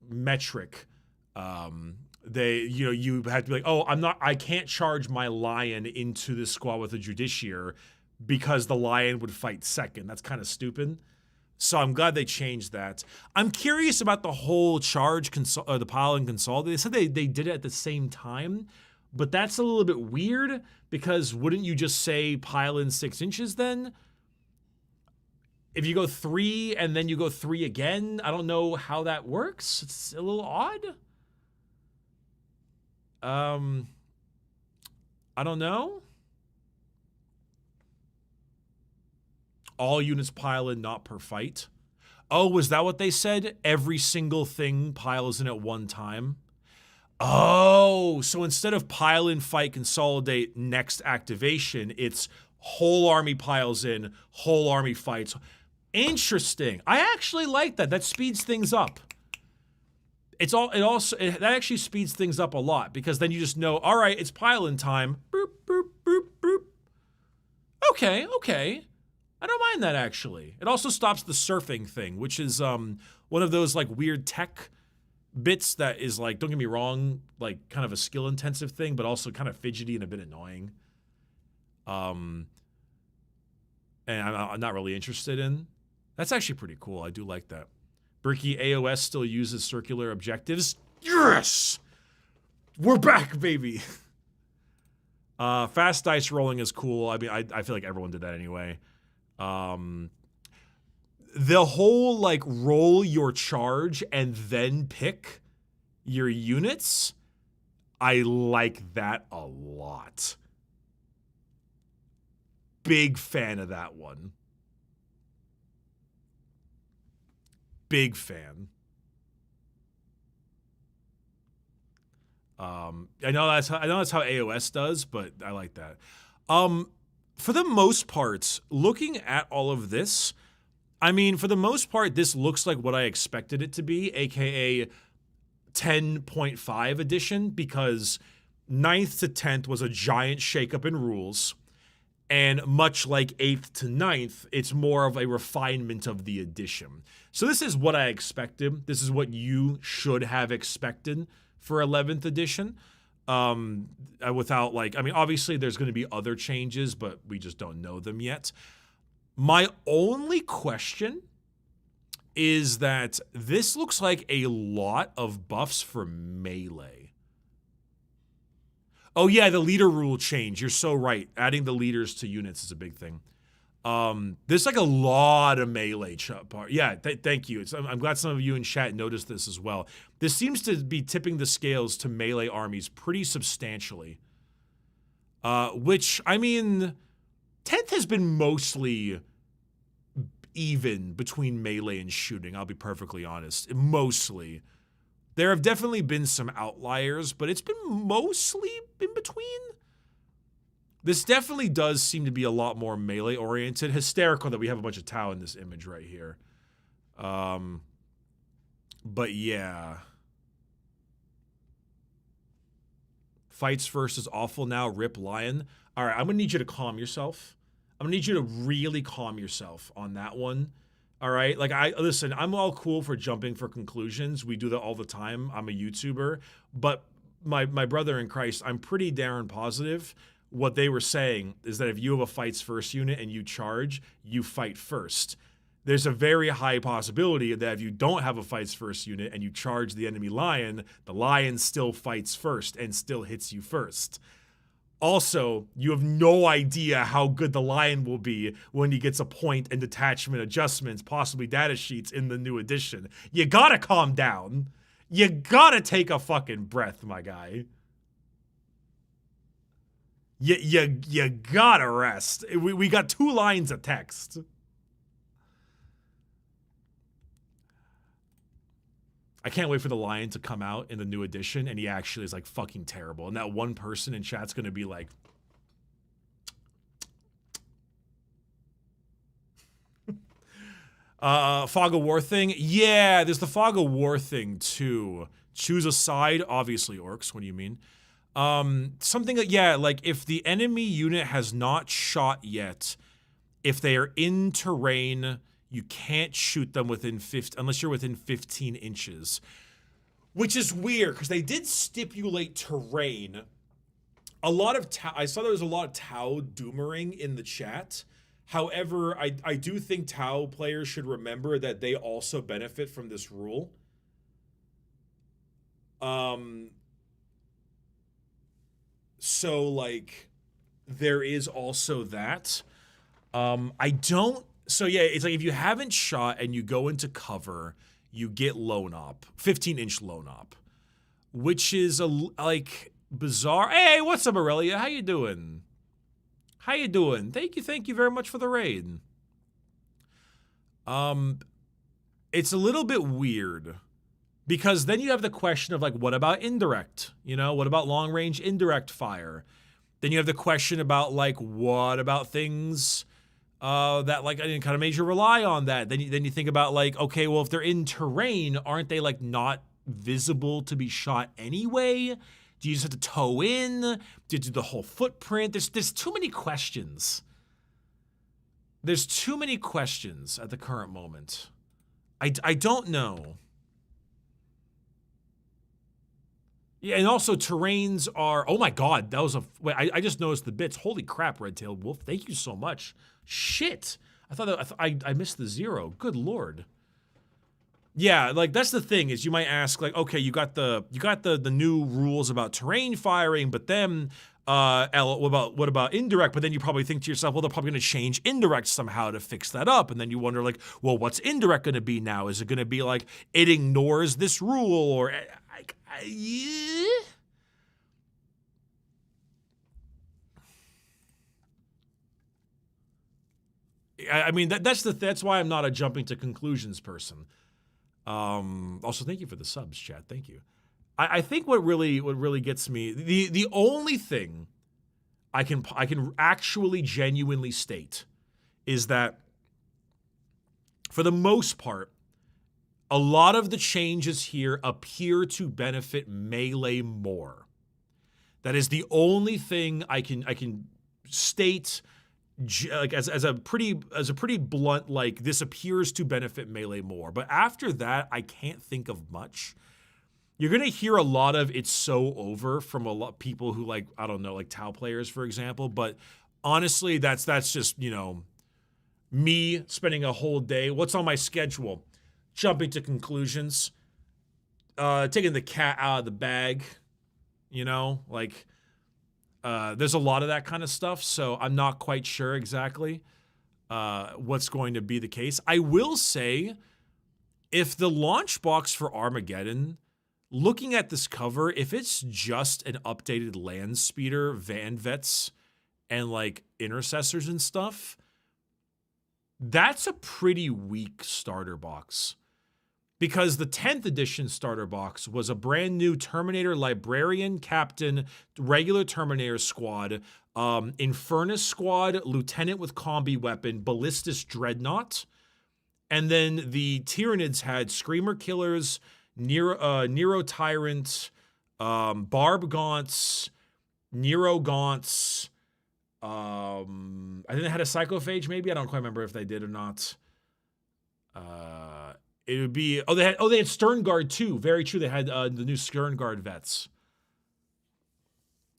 metric, you had to be like, oh, I can't charge my lion into this squad with a Judiciary because the lion would fight second. That's kind of stupid. So I'm glad they changed that. I'm curious about the whole charge, the pile and consolidate. They said they did it at the same time, but that's a little bit weird because wouldn't you just say pile in 6 inches then? If you go 3 and then you go 3 again, I don't know how that works. It's a little odd. I don't know. All units pile in, not per fight. Oh, was that what they said? Every single thing piles in at one time? Oh, so instead of pile in, fight, consolidate, next activation, it's whole army piles in, whole army fights. Interesting. I actually like that. That speeds things up. That actually speeds things up a lot because then you just know, all right, it's pile-in time. Boop, boop, boop, boop. Okay. I don't mind that actually. It also stops the surfing thing, which is one of those like weird tech bits that is like, don't get me wrong, like kind of a skill intensive thing, but also kind of fidgety and a bit annoying. and I'm not really interested in. That's actually pretty cool. I do like that. Bricky AoS still uses circular objectives. Yes! We're back, baby! Fast dice rolling is cool. I mean, I feel like everyone did that anyway. The whole, like, roll your charge and then pick your units, I like that a lot. Big fan of that one. Big fan. I know that's how AoS does, but I like that. For the most part, looking at all of this, I mean, for the most part, this looks like what I expected it to be, aka 10.5 edition, because 9th to 10th was a giant shakeup in rules. And much like 8th to 9th, it's more of a refinement of the edition. So this is what I expected. This is what you should have expected for 11th edition. Without, like, I mean, obviously there's going to be other changes, but we just don't know them yet. My only question is that this looks like a lot of buffs for melee. Oh yeah, the leader rule change. You're so right. Adding the leaders to units is a big thing. There's like a lot of melee part. Yeah, thank you. I'm glad some of you in chat noticed this as well. This seems to be tipping the scales to melee armies pretty substantially. Which, I mean, 10th has been mostly even between melee and shooting, I'll be perfectly honest. Mostly. There have definitely been some outliers, but it's been mostly in between. This definitely does seem to be a lot more melee-oriented. Hysterical that we have a bunch of Tau in this image right here. But yeah. Fights first is awful now. Rip Lion. All right, I'm going to need you to calm yourself. I'm going to need you to really calm yourself on that one. All right? Like, listen, I'm all cool for jumping for conclusions. We do that all the time. I'm a YouTuber. But my brother in Christ, I'm pretty darn positive what they were saying is that if you have a fights first unit and you charge, you fight first. There's a very high possibility that if you don't have a fights first unit and you charge the enemy lion, the lion still fights first and still hits you first. Also, you have no idea how good the lion will be when he gets a point and detachment adjustments, possibly data sheets in the new edition. You gotta calm down. You gotta take a fucking breath, my guy. You gotta rest. We got 2 lines of text. I can't wait for the lion to come out in the new edition, and he actually is like fucking terrible. And that one person in chat's gonna be like, Fog of War thing. Yeah, there's the Fog of War thing too. Choose a side, obviously orcs. What do you mean? Something that, yeah, like if the enemy unit has not shot yet, if they are in terrain, you can't shoot them within unless you're within 15 inches. Which is weird, because they did stipulate terrain. A lot of I saw there was a lot of Tau doomering in the chat. However, I do think Tau players should remember that they also benefit from this rule. So, like, there is also that. So yeah, it's like if you haven't shot and you go into cover, you get lone op, 15-inch lone op, which is like bizarre. Hey, what's up, Aurelia? How you doing? How you doing? Thank you very much for the raid. It's a little bit weird because then you have the question of like, what about indirect? You know, what about long range indirect fire? Then you have the question about like, what about things that like kind of made you rely on that. Then you think about like, okay, well, if they're in terrain, aren't they like not visible to be shot anyway? Do you just have to toe in? Do you do the whole footprint? There's too many questions. There's too many questions at the current moment. I don't know. Yeah, and also terrains are, oh my God, that was a, wait, I just noticed the bits. Holy crap, Red-tailed Wolf, thank you so much. Shit, I thought that, I missed the 0, good Lord. Yeah, like that's the thing is you might ask like, okay, you got the new rules about terrain firing, but then what about indirect? But then you probably think to yourself, well, they're probably going to change indirect somehow to fix that up, and then you wonder like, well, what's indirect going to be now? Is it going to be like it ignores this rule or yeah? I mean that's why I'm not a jumping to conclusions person. Also, thank you for the subs, chat. Thank you. I think what really gets me, the only thing I can actually genuinely state is that for the most part, a lot of the changes here appear to benefit melee more. That is the only thing I can state like as a pretty blunt, like this appears to benefit melee more. But after that, I can't think of much. You're gonna hear a lot of it's so over from a lot of people who like, I don't know, like Tau players, for example. But honestly, that's just, you know, me spending a whole day. What's on my schedule? Jumping to conclusions, taking the cat out of the bag, you know, like there's a lot of that kind of stuff. So I'm not quite sure exactly what's going to be the case. I will say, if the launch box for Armageddon, looking at this cover, if it's just an updated land speeder, van vets, and like intercessors and stuff, that's a pretty weak starter box. Because the 10th edition starter box was a brand new Terminator Librarian Captain, regular Terminator squad, Infernus squad, Lieutenant with combi weapon, Ballistus Dreadnought. And then the Tyranids had Screamer Killers, Nero Tyrant, Barb Gaunts, Nero Gaunts. I think they had a Psychophage maybe. I don't quite remember if they did or not. It would be, they had Sternguard too. Very true. They had the new Sternguard vets.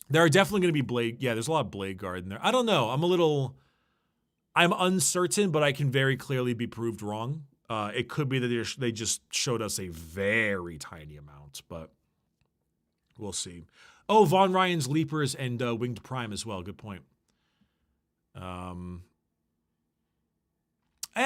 There are definitely going to be Blade. Yeah, there's a lot of Blade Guard in there. I don't know. I'm uncertain, but I can very clearly be proved wrong. It could be that they just showed us a very tiny amount, but we'll see. Oh, Von Ryan's Leapers and Winged Prime as well. Good point. I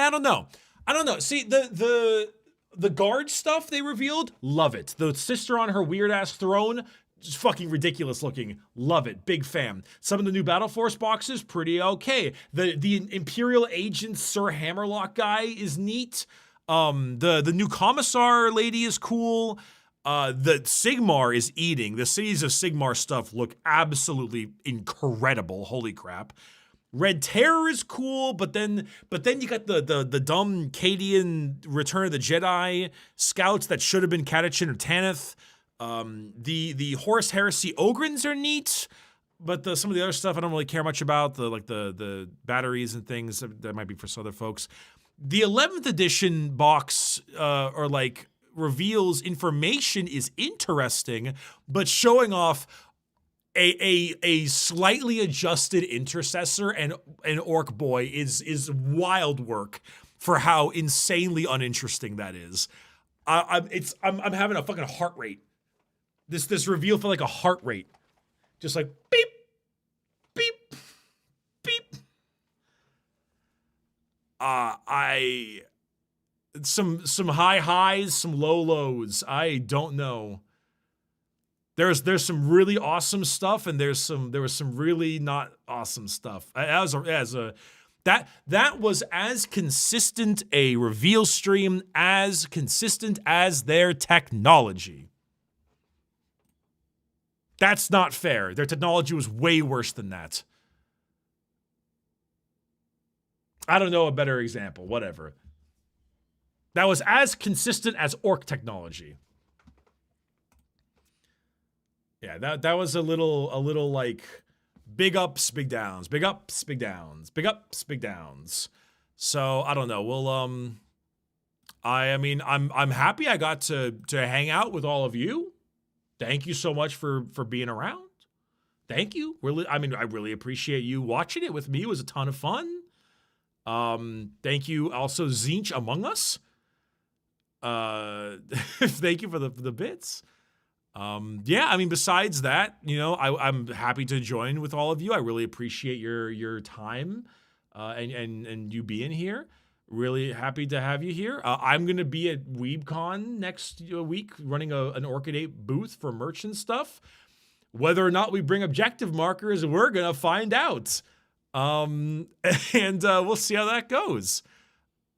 don't know. See, the guard stuff they revealed, love it. The sister on her weird ass throne, just fucking ridiculous looking. Love it. Big fan. Some of the new Battle Force boxes, pretty okay. The Imperial agent Sir Hammerlock guy is neat. The new Commissar lady is cool. The Sigmar is eating. The Cities of Sigmar stuff look absolutely incredible. Holy crap. Red Terror is cool, but then you got the dumb Cadian Return of the Jedi scouts that should have been Catachin or Tanith. The Horus Heresy Ogrins are neat, but some of the other stuff I don't really care much about. The batteries and things that might be for some other folks. The 11th edition box or like reveals information is interesting, but showing off a slightly adjusted intercessor and an orc boy is wild work for how insanely uninteresting that is. I'm having a fucking heart rate. This reveal felt like a heart rate, just like beep, beep, beep. Some high highs, some low lows. I don't know. There's some really awesome stuff, and there was some really not awesome stuff. That was as consistent a reveal stream as consistent as their technology. That's not fair. Their technology was way worse than that. I don't know a better example. Whatever. That was as consistent as orc technology. Yeah, that was a little like big ups, big downs, big ups, big downs, big ups, big downs. So I don't know. We'll I'm happy I got to hang out with all of you. thank you so much for being around. Thank you. Really, I mean, I really appreciate you watching it with me. It was a ton of fun. Thank you also, Zinch Among Us. Thank you for the bits. Yeah, I mean, besides that, you know, I'm happy to join with all of you. I really appreciate your time and you being here. Really happy to have you here. I'm going to be at WeebCon next week running an Orchid 8 booth for merch and stuff. Whether or not we bring objective markers, we're going to find out. And we'll see how that goes.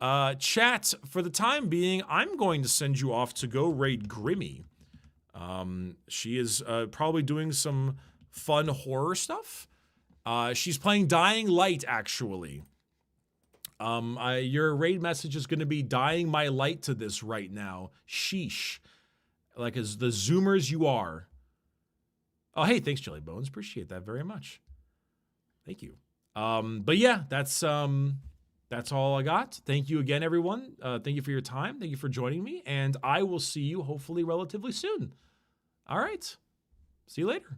Chat, for the time being, I'm going to send you off to go raid Grimmy. She is probably doing some fun horror stuff. She's playing Dying Light, actually. Your raid message is going to be dying my light to this right now. Sheesh. Like as the Zoomers you are. Oh, hey, thanks, Jelly Bones. Appreciate that very much. Thank you. But yeah, that's all I got. Thank you again, everyone. Thank you for your time. Thank you for joining me. And I will see you hopefully relatively soon. All right. See you later.